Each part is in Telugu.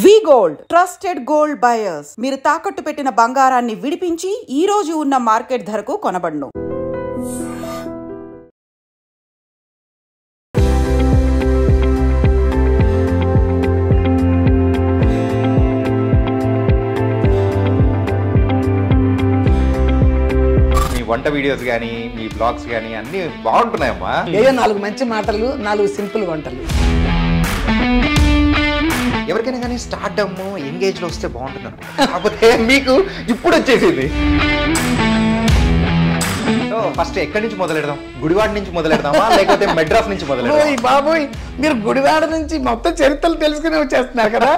వి గోల్డ్ ట్రస్టెడ్ గోల్డ్ బయర్స్ మీరు తాకట్టు పెట్టిన బంగారాన్ని విడిపించి ఈ రోజు ఉన్న మార్కెట్ ధరకు కొనబడును. వంట వీడియోస్ కానీ మీ బ్లాగ్స్ కానీ అన్ని బాగుంటున్నాయమ్మా. ఏదో 4 మంచి మాటలు 4 సింపుల్ వంటలు. ఎవరికైనా కానీ స్టార్డమ్ ఎంగేజ్ లో వస్తే బాగుంటున్నారు, కాకపోతే మీకు ఇప్పుడు వచ్చేసింది. సో ఫస్ట్ ఎక్కడి నుంచి మొదలెడదాం? గుడివాడ నుంచి మొదలెడదామా లేకపోతే మెడ్రాస్ నుంచి మొదలెడదాం? బాబోయ్, మీరు గుడివాడ నుంచి మొత్తం చరిత్రలు తెలుసుకుని వచ్చేస్తున్నారు కదా.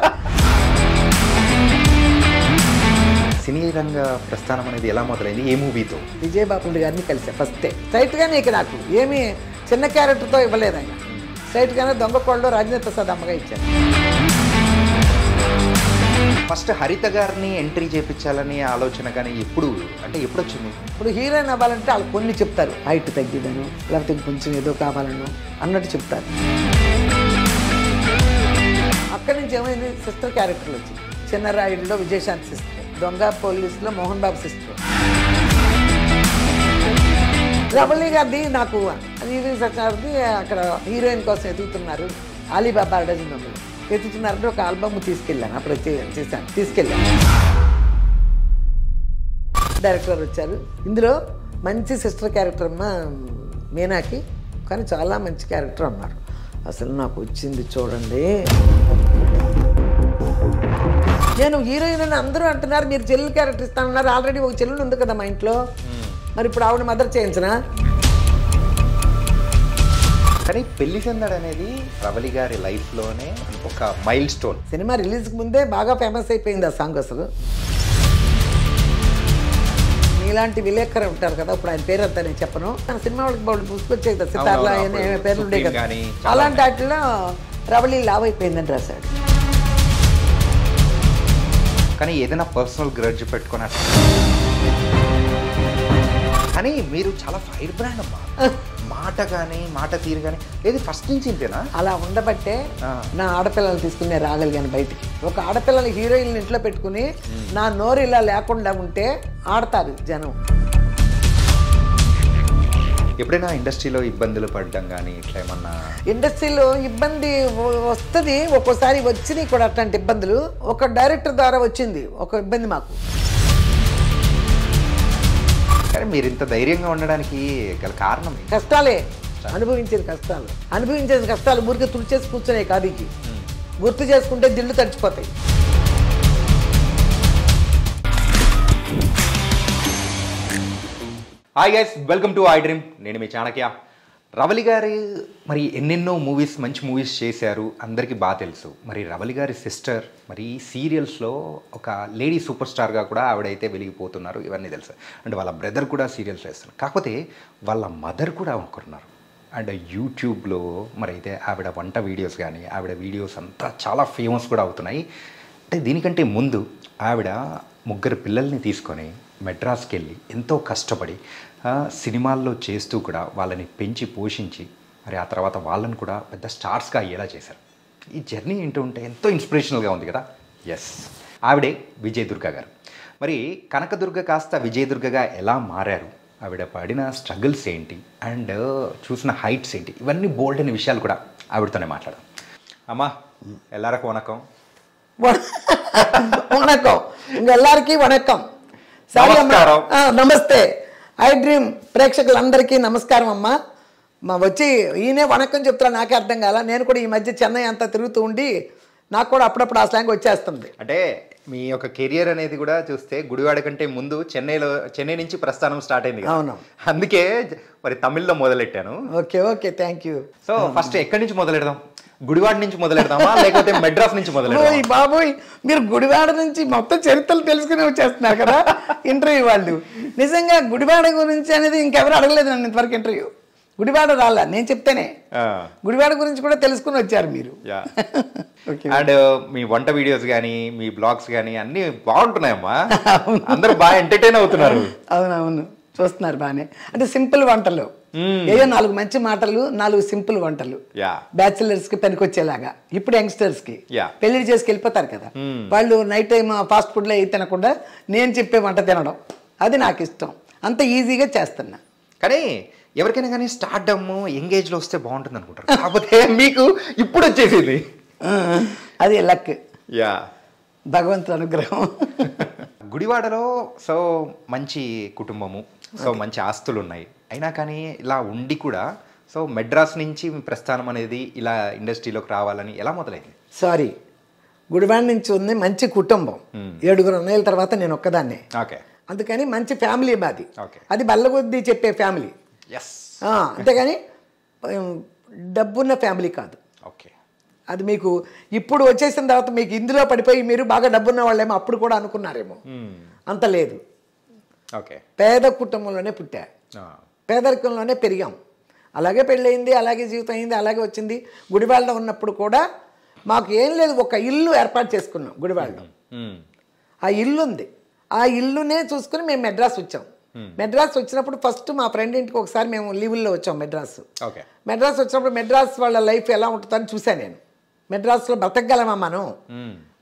సినీ రంగ ప్రస్థానం అనేది ఎలా మొదలైంది? ఏ మూవీతో? విజయబాబు గారిని కలిసా ఫస్టే. స్ట్రైట్గానే ఇక నాకు ఏమీ చిన్న క్యారెక్టర్తో ఇవ్వలేదు ఆయన. స్ట్రైట్గానే దొంగ కోళ్ళలో రాజేంద్ర ప్రసాద్ అమ్మగా ఇచ్చారు. ఫస్ట్ హరిత గారిని ఎంట్రీ చేయించాలని ఆలోచన కానీ ఎప్పుడు వచ్చింది? ఇప్పుడు హీరోయిన్ అవ్వాలంటే వాళ్ళు కొన్ని చెప్తారు, హైట్ తగ్గిదను లేకపోతే కొంచెం ఏదో కావాలను అన్నట్టు చెప్తారు. అక్కడి నుంచి ఏమైంది, సిస్టర్ క్యారెక్టర్లు వచ్చింది. చిన్నరాయుడులో విజయశాంతి సిస్టర్, దొంగ పోలీసులో మోహన్ బాబు సిస్టర్. రవళి గారిది నాకు సత్యనారాయణది అక్కడ హీరోయిన్ కోసం ఎదుగుతున్నారు, అలీబాబా డజన్ దొంగలు ఎదుగుతున్నారంటే ఒక ఆల్బమ్ తీసుకెళ్ళాను. అప్పుడు తీసుకెళ్ళాను. డైరెక్టర్ వచ్చారు. ఇందులో మంచి సిస్టర్ క్యారెక్టర్ అమ్మ మీనాకి, కానీ చాలా మంచి క్యారెక్టర్ అన్నారు. అసలు నాకు వచ్చింది చూడండి. నేను హీరోయిన్ అని అందరూ అంటున్నారు, మీరు చెల్లెలు క్యారెక్టర్ ఇస్తానన్నారు. ఆల్రెడీ ఒక చెల్లెలు ఉంది కదా మా ఇంట్లో, మరి ఇప్పుడు ఆవిడ మదర్ చేయించనా? కానీ పెళ్లి సందడి అనేది రవళి గారి లైఫ్లోనే ఒక మైల్ స్టోన్. సినిమా రిలీజ్కి ముందే బాగా ఫేమస్ అయిపోయింది ఆ సాంగ్. అసలు మీలాంటి విలేకరు ఉంటారు కదా, ఇప్పుడు ఆయన పేరు అంతా నేను చెప్పను. సినిమా వాళ్ళకి పుష్పొచ్చాయి కదా, సితార్లా పేర్లు ఉండే కదా, అలాంటి వాటిలో రవళి లావ్ అయిపోయిందని రాశాడు. కానీ ఏదైనా పర్సనల్ గ్రడ్జ్ పెట్టుకున్నా కానీ మీరు చాలా ఫైర్ బ్రాండ్ అమ్మా. మాట కానీ మాట తీరు కానీ ఏది ఫస్ట్ నుంచి ఇంతేనా? అలా ఉండబట్టే నా ఆడపిల్లలు తీసుకునే రాగలిగాను బయటికి. ఒక ఆడపిల్లలు హీరోయిన్ ఇంట్లో పెట్టుకుని నా నోరు ఇలా లేకుండా ఉంటే ఆడతారు జనం. ఎప్పుడైనా ఇండస్ట్రీలో ఇబ్బందులు పడ్డం కానీ ఇట్లా ఏమన్నా? ఇండస్ట్రీలో ఇబ్బంది వస్తుంది ఒక్కోసారి, వచ్చినాయి కూడా అట్లాంటి ఇబ్బందులు. ఒక డైరెక్టర్ ద్వారా వచ్చింది ఒక ఇబ్బంది మాకు. కానీ మీరు ఇంత ధైర్యంగా ఉండడానికి గల కారణం? కష్టాలే, అనుభవించిన కష్టాలు ఊరికి తుడిచేసి కూర్చునే కాదు, గుర్తు చేసుకుంటే దిళ్ళు తడిచిపోతాయి. Hi guys, welcome to I dream. నేను మీ చాణక్య. రవళి గారి మరి ఎన్నెన్నో మూవీస్, మంచి మూవీస్ చేశారు, అందరికీ బాగా తెలుసు. మరి రవళి గారి సిస్టర్ మరి సీరియల్స్లో ఒక లేడీ సూపర్ స్టార్గా కూడా ఆవిడైతే వెలిగిపోతున్నారు, ఇవన్నీ తెలుసు. అండ్ వాళ్ళ బ్రదర్ కూడా సీరియల్స్ చేస్తున్నారు, కాకపోతే వాళ్ళ మదర్ కూడా ఒకరున్నారు. అండ్ యూట్యూబ్లో మరి అయితే ఆవిడ వంట వీడియోస్ కానీ ఆవిడ వీడియోస్ అంతా చాలా ఫేమస్ కూడా అవుతున్నాయి. అంటే దీనికంటే ముందు ఆవిడ 3 పిల్లల్ని తీసుకొని మెడ్రాస్కి వెళ్ళి ఎంతో కష్టపడి సినిమాల్లో చేస్తూ కూడా వాళ్ళని పెంచి పోషించి మరి ఆ తర్వాత వాళ్ళని కూడా పెద్ద స్టార్స్గా అయ్యేలా చేశారు. ఈ జర్నీ ఏంటో ఉంటే ఎంతో ఇన్స్పిరేషనల్గా ఉంది కదా. ఎస్, ఆవిడే విజయదుర్గ గారు. మరి కనకదుర్గ కాస్త విజయదుర్గగా ఎలా మారారు, ఆవిడ పడిన స్ట్రగుల్స్ ఏంటి, అండ్ చూసిన హైట్స్ ఏంటి, ఇవన్నీ బోల్డ్ అనే విషయాలు కూడా ఆవిడతోనే మాట్లాడాం. అమ్మా ఎల్లరికీ వణకం. వణకం, ఇంకెల్లరికీ వణకం. నమస్తే ఐ డ్రీమ్ ప్రేక్షకులందరికీ నమస్కారం అమ్మా. వచ్చి ఈయనే వణకం చెప్తున్నా, నాకే అర్థం కాల. నేను కూడా ఈ మధ్య చెన్నై అంతా తిరుగుతూ ఉండి నాకు కూడా అప్పుడప్పుడు ఆ స్లాంగ్ వచ్చేస్తుంది. అంటే మీ యొక్క కెరియర్ అనేది కూడా చూస్తే గుడివాడ కంటే ముందు చెన్నై నుంచి ప్రస్థానం స్టార్ట్ అయింది. అవును, అందుకే మరి తమిళ్లో మొదలెట్టాను. Okay thank you. So first ఎక్కడి నుంచి మొదలెడదాం? గుడివాడ నుంచి మొదలెడదామా లేకపోతే మెడ్రాస్ నుంచి మొదలెడదామా? బాబోయ్, మీరు గుడివాడ నుంచి మొత్తం చరిత్రలు తెలుసుకుని వచ్చేస్తున్నారు కదా ఇంటర్వ్యూ వాళ్ళు. నిజంగా గుడివాడ గురించి అనేది ఇంకెవరు అడగలేదు నన్ను ఇంతవరకు ఇంటర్వ్యూ. గుడివాడ రాలా, నేను చెప్తేనే గుడివాడ గురించి కూడా తెలుసుకుని వచ్చారు మీరు. అండ్ మీ వంట వీడియోస్ కానీ మీ బ్లాగ్స్ కానీ అన్ని బాగుంటున్నాయమ్మా, అందరూ బాగా ఎంటర్టైన్ అవుతున్నారు. అవునవును, చూస్తున్నారు బాగానే. అంటే సింపుల్ వంటలు, ఏదో 4 మంచి మాటలు 4 సింపుల్ వంటలు బ్యాచిలర్స్ కి పనికొచ్చేలాగా. ఇప్పుడు యంగ్స్టర్స్ కి పెళ్లి చేసుకు వెళ్ళిపోతారు కదా, వాళ్ళు నైట్ టైం ఫాస్ట్ ఫుడ్ లో ఏ తినకుండా నేను చెప్పే వంట తినడం, అది నాకు ఇష్టం. అంత ఈజీగా చేస్తున్నా. కానీ ఎవరికైనా కానీ స్టార్డమ్ ఎంగేజ్ లో వస్తే బాగుంటుంది అనుకుంటారు, కాకపోతే మీకు ఇప్పుడు వచ్చేసింది. అది లక్, యా, భగవంతుడు అనుగ్రహం. గుడివాడలో సో మంచి కుటుంబము, సో మంచి ఆస్తులు ఉన్నాయి, అయినా కానీ ఇలా ఉండి కూడా సో మెడ్రాస్ నుంచి ప్రస్థానం అనేది ఇలా ఇండస్ట్రీలోకి రావాలని ఎలా మొదలైంది? సారీ, గుడివాడ నుంచి ఉంది మంచి కుటుంబం, 7 అన్నయ్యల తర్వాత నేను ఒక్కదాన్నే. ఓకే, అందుకని మంచి ఫ్యామిలీ మాది. ఓకే, అది బల్లగొద్ది చెప్పే ఫ్యామిలీ, అంతేగాని డబ్బున్న ఫ్యామిలీ కాదు. ఓకే, అది మీకు ఇప్పుడు వచ్చేసిన తర్వాత మీకు ఇందులో పడిపోయి మీరు బాగా డబ్బున్న వాళ్ళేమో అప్పుడు కూడా అనుకున్నారేమో, అంత లేదు. ఓకే, పేద కుటుంబంలోనే పుట్టా, పేదరికంలోనే పెరిగాం, అలాగే పెళ్ళయింది, అలాగే జీవితం అయింది, అలాగే వచ్చింది. గుడివాడలో ఉన్నప్పుడు కూడా మాకు ఏం లేదు, ఒక ఇల్లు ఏర్పాటు చేసుకున్నాం గుడివాడలో. ఆ ఇల్లు ఉంది, ఆ ఇల్లునే చూసుకుని మేము మెడ్రాస్ వచ్చాం. మెడ్రాస్ వచ్చినప్పుడు ఫస్ట్ మా ఫ్రెండ్ ఇంటికి ఒకసారి మేము లీవుల్లో వచ్చాం మెడ్రాస్. మెడ్రాస్ వచ్చినప్పుడు మెడ్రాస్ వాళ్ళ లైఫ్ ఎలా ఉంటుందని చూశాను నేను. మెడ్రాస్లో బ్రతకగలమా మనం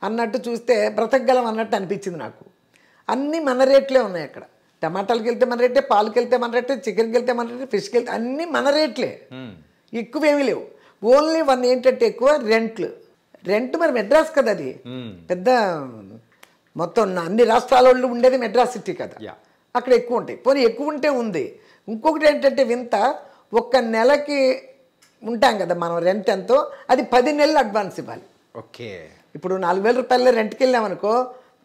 అన్నట్టు చూస్తే బ్రతకగలం అన్నట్టు అనిపించింది నాకు. అన్నీ మన రేట్లే ఉన్నాయి అక్కడ. టమాటాలకు వెళ్తే మన రేటే, పాలకి వెళ్తే మన రేటే, చికెన్కి వెళ్తే మన రేటే, ఫిష్కి వెళ్తే అన్నీ మన రేట్లే, ఎక్కువేమీ లేవు. ఓన్లీ ఏంటంటే ఎక్కువ రెంట్ మరి మెడ్రాస్ కదా, అది పెద్ద మొత్తం అన్ని రాష్ట్రాల వాళ్ళు ఉండేది మెడ్రాస్ సిటీ కదా, అక్కడ ఎక్కువ ఉంటాయి. పోనీ ఎక్కువ ఉంటే ఉంది. ఇంకొకటి ఏంటంటే వింత, 1 నెలకి ఉంటాం కదా మనం, రెంట్ ఎంతో అది 10 నెలలు అడ్వాన్స్ ఇవ్వాలి. ఓకే, ఇప్పుడు 4,000 రూపాయలు రెంట్కి వెళ్ళామనుకో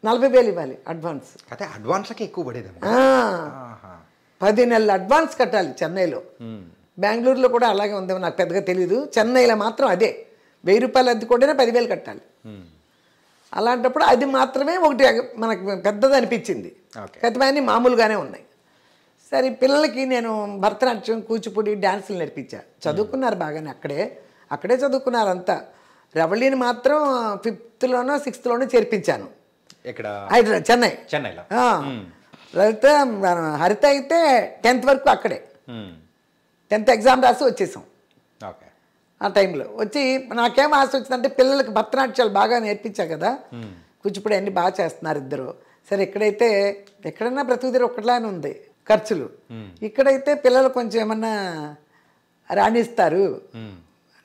40,000 ఇవ్వాలి అడ్వాన్స్. అదే అడ్వాన్స్కి ఎక్కువ పడేది. 10 నెలలు అడ్వాన్స్ కట్టాలి చెన్నైలో. బెంగళూరులో కూడా అలాగే ఉందేమో నాకు పెద్దగా తెలీదు. చెన్నైలో మాత్రం అదే 1,000 రూపాయలు అద్దె కొట్టినా 10,000 కట్టాలి. అలాంటప్పుడు అది మాత్రమే ఒకటి మనకు పెద్దది అనిపించింది. కతిమన్నీ మామూలుగానే ఉన్నాయి. సరే, పిల్లలకి నేను భరతనాట్యం, కూచిపూడి, డ్యాన్సులు నేర్పించా. చదువుకున్నారు బాగానే, అక్కడే చదువుకున్నారు అంతా. రవళిని మాత్రం 5th లోనో 6th లోనో చేర్పించాను హైదరాబాద్, చెన్నైలో. హరిత అయితే 10th వరకు అక్కడే, 10th ఎగ్జామ్ రాసి వచ్చేసాం. ఆ టైంలో వచ్చి నాకేం ఆశ వచ్చిందంటే పిల్లలకి భరతనాట్యాలు బాగా నేర్పించా కదా, కూచిపూడి అన్నీ బాగా చేస్తున్నారు ఇద్దరు. సరే, ఎక్కడైనా బ్రతుకుదిరి ఒకట్లానే ఉంది ఖర్చులు, ఇక్కడైతే పిల్లలు కొంచెం ఏమన్నా రాణిస్తారు.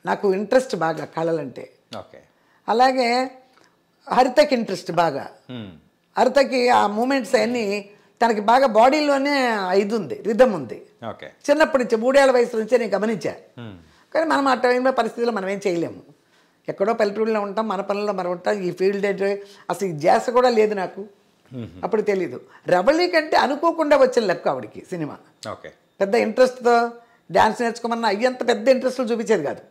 నాకు ఇంట్రెస్ట్ బాగా కళలంటే. అలాగే హరితకి ఇంట్రెస్ట్ బాగా. హరితకి ఆ మూమెంట్స్ అన్నీ తనకి బాగా బాడీలోనే ఉంది, రిథం ఉంది. చిన్నప్పటి నుంచి 3 ఏళ్ల వయసు నుంచే నేను గమనించా. కానీ మనం ఆ టైంలో పరిస్థితుల్లో మనం ఏం చేయలేము. ఎక్కడో పల్లెటూరులో ఉంటాం, మన పనుల్లో మనం ఉంటాం. ఈ ఫీల్డ్ అసలు ఈ జాస కూడా లేదు నాకు, అప్పుడు తెలీదు. రవళి కంటే అనుకోకుండా వచ్చిన లెక్క ఆవిడికి సినిమా. పెద్ద ఇంట్రెస్ట్తో డ్యాన్స్ నేర్చుకోమన్నా అయ్యంత పెద్ద ఇంట్రెస్ట్ చూపించేది కాదు.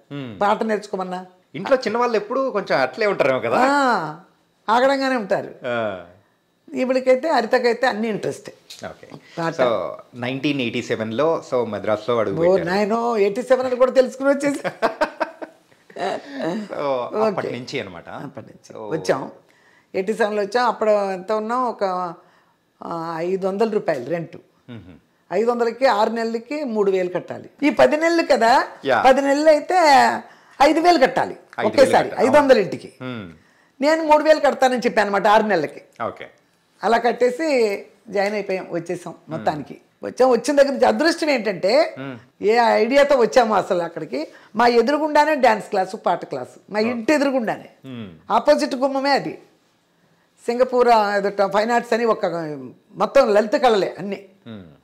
పాట నేర్చుకోమన్నా ఇంట్లో చిన్నవాళ్ళు ఎప్పుడు కొంచెం అట్లే ఉంటారు కదా, ఆగడంగానే ఉంటారు. ఈవిడికైతే హరితకైతే అన్ని ఇంట్రెస్ట్. 1987లో సో మద్రాసులో అడుగు 87 అని కూడా తెలుసుకుని వచ్చేసి అప్పటి నుంచి అనమాట. అప్పటి నుంచి వచ్చాం, 87లో వచ్చాం. అప్పుడు ఎంత ఉన్నాం, ఒక 500 రూపాయలు రెంట్. 500కి 6 నెలలకి 3,000 కట్టాలి. ఈ 10 నెలలు కదా, 10 నెలలు అయితే 5,000 కట్టాలి ఒకేసారి 500 ఇంటికి. నేను 3,000 కడతానని చెప్పాను అనమాట 6 నెలలకి. అలా కట్టేసి జాయిన్ అయిపోయాం, వచ్చేసాం. మొత్తానికి వచ్చిన దగ్గర నుంచి అదృష్టం ఏంటంటే, ఏ ఐడియాతో వచ్చామో అసలు అక్కడికి, మా ఎదురుగుండానే డ్యాన్స్ క్లాసు, పాట క్లాసు, మా ఇంటి ఎదురుగుండానే, ఆపోజిట్ గుమ్మమే అది. సింగపూర్ ఫైన్ ఆర్ట్స్ అని ఒక మొత్తం లలిత కళలే అన్నీ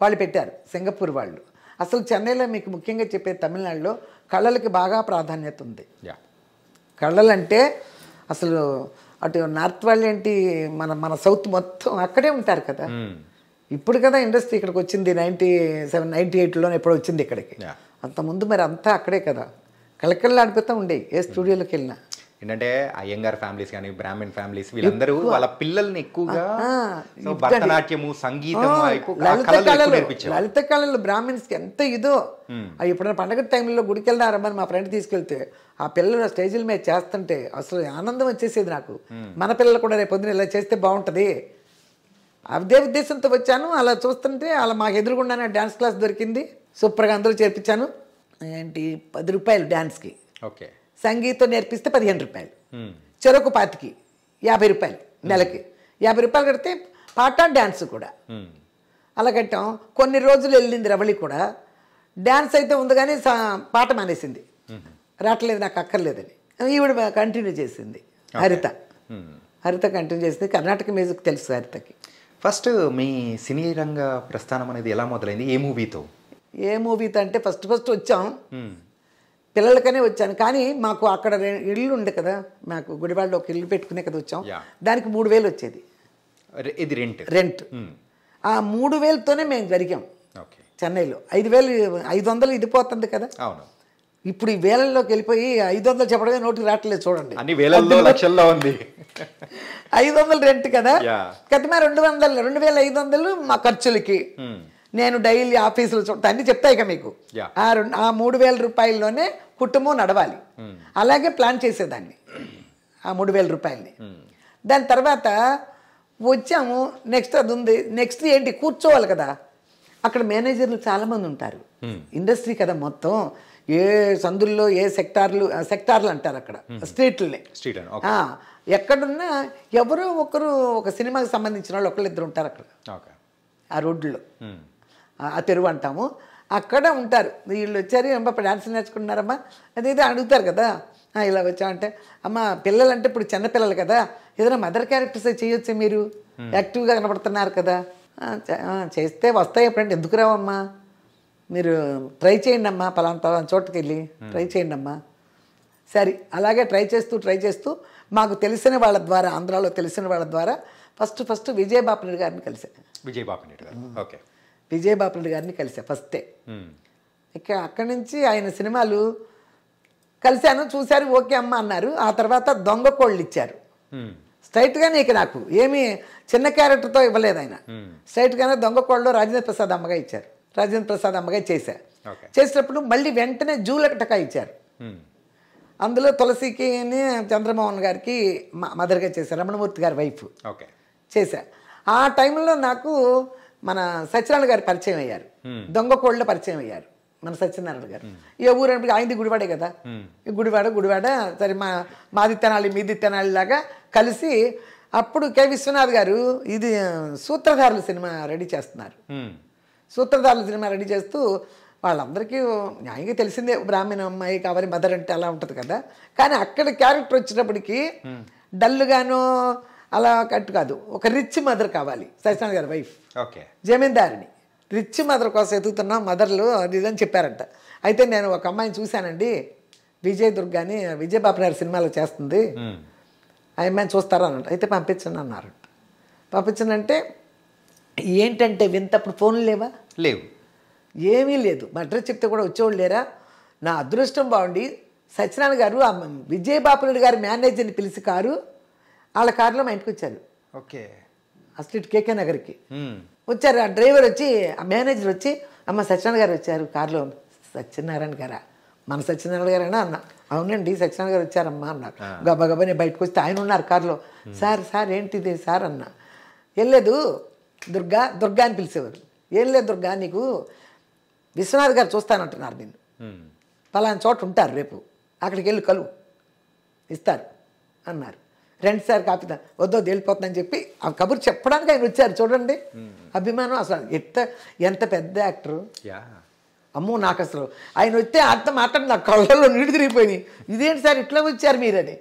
వాళ్ళు పెట్టారు, సింగపూర్ వాళ్ళు. అసలు చెన్నైలో మీకు ముఖ్యంగా చెప్పే తమిళనాడులో కళలకి బాగా ప్రాధాన్యత ఉంది. కళలంటే అసలు అటు నార్త్ వాళ్ళు ఏంటి, మన సౌత్ మొత్తం అక్కడే ఉంటారు కదా. ఇప్పుడు కదా ఇండస్ట్రీ ఇక్కడికి వచ్చింది, 97, 98లో ఎప్పుడు వచ్చింది ఇక్కడికి. అంతకుముందు మరి అంతా అక్కడే కదా, కళకళలాడిపోతూ ఉండేవి ఏ స్టూడియోలోకి వెళ్ళినా. ఏంటంటే అయ్యంగార్ ఫ్యామిలీస్ కానీ బ్రాహ్మణ్ ఫ్యామిలీస్ వీళ్ళందరూ వాళ్ళ పిల్లల్ని ఎక్కువగా భరతనాట్యము, సంగీతం, లలిత కళలు బ్రాహ్మణ్స్కి ఎంత ఇదో. ఎప్పుడైనా పండగ టైంలో గుడికి వెళ్దారమ్మని మా ఫ్రెండ్ తీసుకెళ్తే ఆ పిల్లలు స్టేజీల మీద చేస్తుంటే అసలు ఆనందం వచ్చేసేది నాకు. మన పిల్లలు కూడా రేపు పొద్దున ఇలా చేస్తే బాగుంటుంది, అదే ఉద్దేశంతో వచ్చాను. అలా చూస్తుంటే అలా మాకు ఎదురుగుండానే డ్యాన్స్ క్లాస్ దొరికింది. సూపర్గా అందరూ చేర్పించాను. ఏంటి 10 రూపాయలు డ్యాన్స్కి, ఓకే. సంగీతం నేర్పిస్తే 15 రూపాయలు, చెరకు పాతికి 50 రూపాయలు, నెలకి 50 రూపాయలు కడితే పాట డ్యాన్స్ కూడా అలా కట్టాం. కొన్ని రోజులు వెళ్ళింది రవళి కూడా. డ్యాన్స్ అయితే ఉంది కానీ పాట మానేసింది, రావట్లేదు నాకు అక్కర్లేదని. ఈవిడ కంటిన్యూ చేసింది. హరిత కంటిన్యూ చేసింది. కర్ణాటక మ్యూజిక్ తెలుసు హరితకి. ఫస్ట్ మీ సినీ రంగ ప్రస్థానం అనేది ఎలా మొదలైంది? ఏ మూవీతో? ఏ మూవీతో అంటే ఫస్ట్ వచ్చాం, పిల్లలకనే వచ్చాను. కానీ మాకు అక్కడ ఇల్లు ఉండే కదా, మాకు గుడివాడలో ఒక ఇల్లు పెట్టుకునే కదా వచ్చాం. దానికి 3,000 వచ్చేది. ఇది రెంట్. ఆ 3,000తోనే మేము జరిగాం చెన్నైలో. 5,500 ఇది పోతుంది కదా. అవును. ఇప్పుడు ఈ వేలల్లోకి వెళ్ళిపోయి 500 చెప్పడమే నోటికి రావట్లేదు చూడండి. అన్ని వేలల్లో లక్షల్లో ఉంది. 500 రెంట్ కదా, కతిమా 2,500 మా ఖర్చులకి. నేను డైలీ ఆఫీసులు అన్నీ చెప్తాయి కదా మీకు. ఆ 3,000 రూపాయల్లోనే కుటుంబం నడవాలి. అలాగే ప్లాన్ చేసేదాన్ని ఆ 3,000 రూపాయలని. దాని తర్వాత వచ్చాము. నెక్స్ట్ అది ఉంది. నెక్స్ట్ ఏంటి, కూర్చోవాలి కదా. అక్కడ మేనేజర్లు చాలామంది ఉంటారు. ఇండస్ట్రీ కదా మొత్తం. ఏ సందుల్లో ఏ సెక్టార్లు అంటారు అక్కడ, స్ట్రీట్లనే. ఎక్కడున్నా ఎవరో ఒకరు ఒక సినిమాకి సంబంధించిన వాళ్ళు ఒకళ్ళిద్దరు ఉంటారు అక్కడ ఆ రోడ్లో. ఆ తెరువు అంటాము. అక్కడ ఉంటారు. వీళ్ళు వచ్చారు, అమ్మ డాన్స్ నేర్చుకుంటున్నారమ్మా అది అడుగుతారు కదా. ఇలా వచ్చామంటే, అమ్మ పిల్లలంటే ఇప్పుడు చిన్నపిల్లలు కదా, ఏదైనా మదర్ క్యారెక్టర్స్ చేయొచ్చు, మీరు యాక్టివ్గా కనపడుతున్నారు కదా. చేస్తే వస్తాయి ఎప్పుడంటే, ఎందుకు రావమ్మా, మీరు ట్రై చేయండి అమ్మా, పలానా చోటుకి వెళ్ళి ట్రై చేయండి అమ్మా. సరే అలాగే ట్రై చేస్తూ మాకు తెలిసిన వాళ్ళ ద్వారా, ఆంధ్రాలో తెలిసిన వాళ్ళ ద్వారా ఫస్ట్ విజయబాపిరెడ్డి గారిని కలిసా. విజయబాపిరెడ్డి గారిని కలిసా ఫస్టే. ఇక అక్కడి నుంచి ఆయన సినిమాలు కలిశాను, చూశారు, ఓకే అమ్మ అన్నారు. ఆ తర్వాత దొంగ కోళ్ళు ఇచ్చారు స్ట్రైట్గానే. ఇక నాకు ఏమీ చిన్న క్యారెక్టర్తో ఇవ్వలేదు ఆయన, స్ట్రైట్గానే దొంగ కోళ్ళు రాజేంద్ర ప్రసాద్ అమ్మగా ఇచ్చారు. రాజేంద్ర ప్రసాద్ అమ్మగా చేసినప్పుడు మళ్ళీ వెంటనే జూలకటకా ఇచ్చారు. అందులో తులసికి చంద్రమోహన్ గారికి మదర్గా చేశారు, రమణమూర్తి గారి వైఫ్ చేశా. ఆ టైంలో నాకు మన సత్యనారాయణ గారు పరిచయం అయ్యారు, దొంగ కోళ్ళ పరిచయం అయ్యారు మన సత్యనారాయణ గారు. ఏ ఊరు అంటే ఆయనది గుడివాడే కదా. గుడివాడ సరే మాది తెనాలి మీది తెనాలి లాగా కలిసి. అప్పుడు కె విశ్వనాథ్ గారు ఇది సూత్రధారుల సినిమా రెడీ చేస్తున్నారు. సూత్రధారుల సినిమా రెడీ చేస్తూ వాళ్ళందరికీ న్యాయంగా తెలిసిందే, బ్రాహ్మణ అమ్మాయి కావాలి మదర్ అంటే అలా ఉంటుంది కదా. కానీ అక్కడ క్యారెక్టర్ వచ్చినప్పటికీ డల్గానో అలా కట్టు కాదు, ఒక రిచ్ మదర్ కావాలి. సత్యనారాయణ గారి వైఫ్ జమీందారిని, రిచ్ మదర్ కోసం ఎదుగుతున్నా మదర్లు అది ఇదని చెప్పారంట. అయితే నేను ఒక అమ్మాయిని చూశానండి, విజయ్ దుర్గాని విజయబాపిరెడ్డి సినిమాలో చేస్తుంది, ఆ అమ్మాయిని చూస్తారా అన్నట్టు. అయితే పంపించండి అన్నారంట. పంపించనంటే ఏంటంటే వింతప్పుడు ఫోన్లు లేవు, ఏమీ లేదు. మా అడ్రస్ చెప్తే కూడా వచ్చేవాళ్ళు లేరా. నా అదృష్టం బాగుండి సత్యనారాయణ గారు ఆ విజయబాపిరెడ్డి గారి మేనేజర్ని పిలిచి వాళ్ళ కారులో మా ఇంటికి వచ్చారు. అసలు ఇటు కేకే నగర్కి వచ్చారు. ఆ డ్రైవర్ వచ్చి, ఆ మేనేజర్ వచ్చి, అమ్మ సత్యనారాయణ గారు వచ్చారు కారులో. సత్యనారాయణ గారా, మన సత్యనారాయణ గారేనా అన్న. అవునండి సత్యనారాయణ గారు వచ్చారమ్మా అన్నారు. గబగబా నేను బయటకు వస్తే ఆయన ఉన్నారు కారులో. సార్ ఏంటిది సార్ అన్న. ఏం లేదు దుర్గా అని పిలిచేవారు. ఏం లేదు దుర్గా, నీకు విశ్వనాథ్ గారు చూస్తానంటున్నారు, నిన్ను పలానా చోట ఉంటారు, రేపు అక్కడికి వెళ్ళి కలువు ఇస్తారు అన్నారు. రెండు సార్ కాపీ వద్దో వెళ్ళిపోతుందని చెప్పి ఆ కబురు చెప్పడానికి ఆయన వచ్చారు. చూడండి అభిమానం అసలు ఎంత పెద్ద యాక్టరు. అమ్మో నాకు అసలు ఆయన వస్తే అర్థం మాట్లాడి నా కళ్ళల్లో నీళ్ళు తిరిగిపోయినాయి. ఇదేంటి సార్ ఇట్లా వచ్చారు మీరని.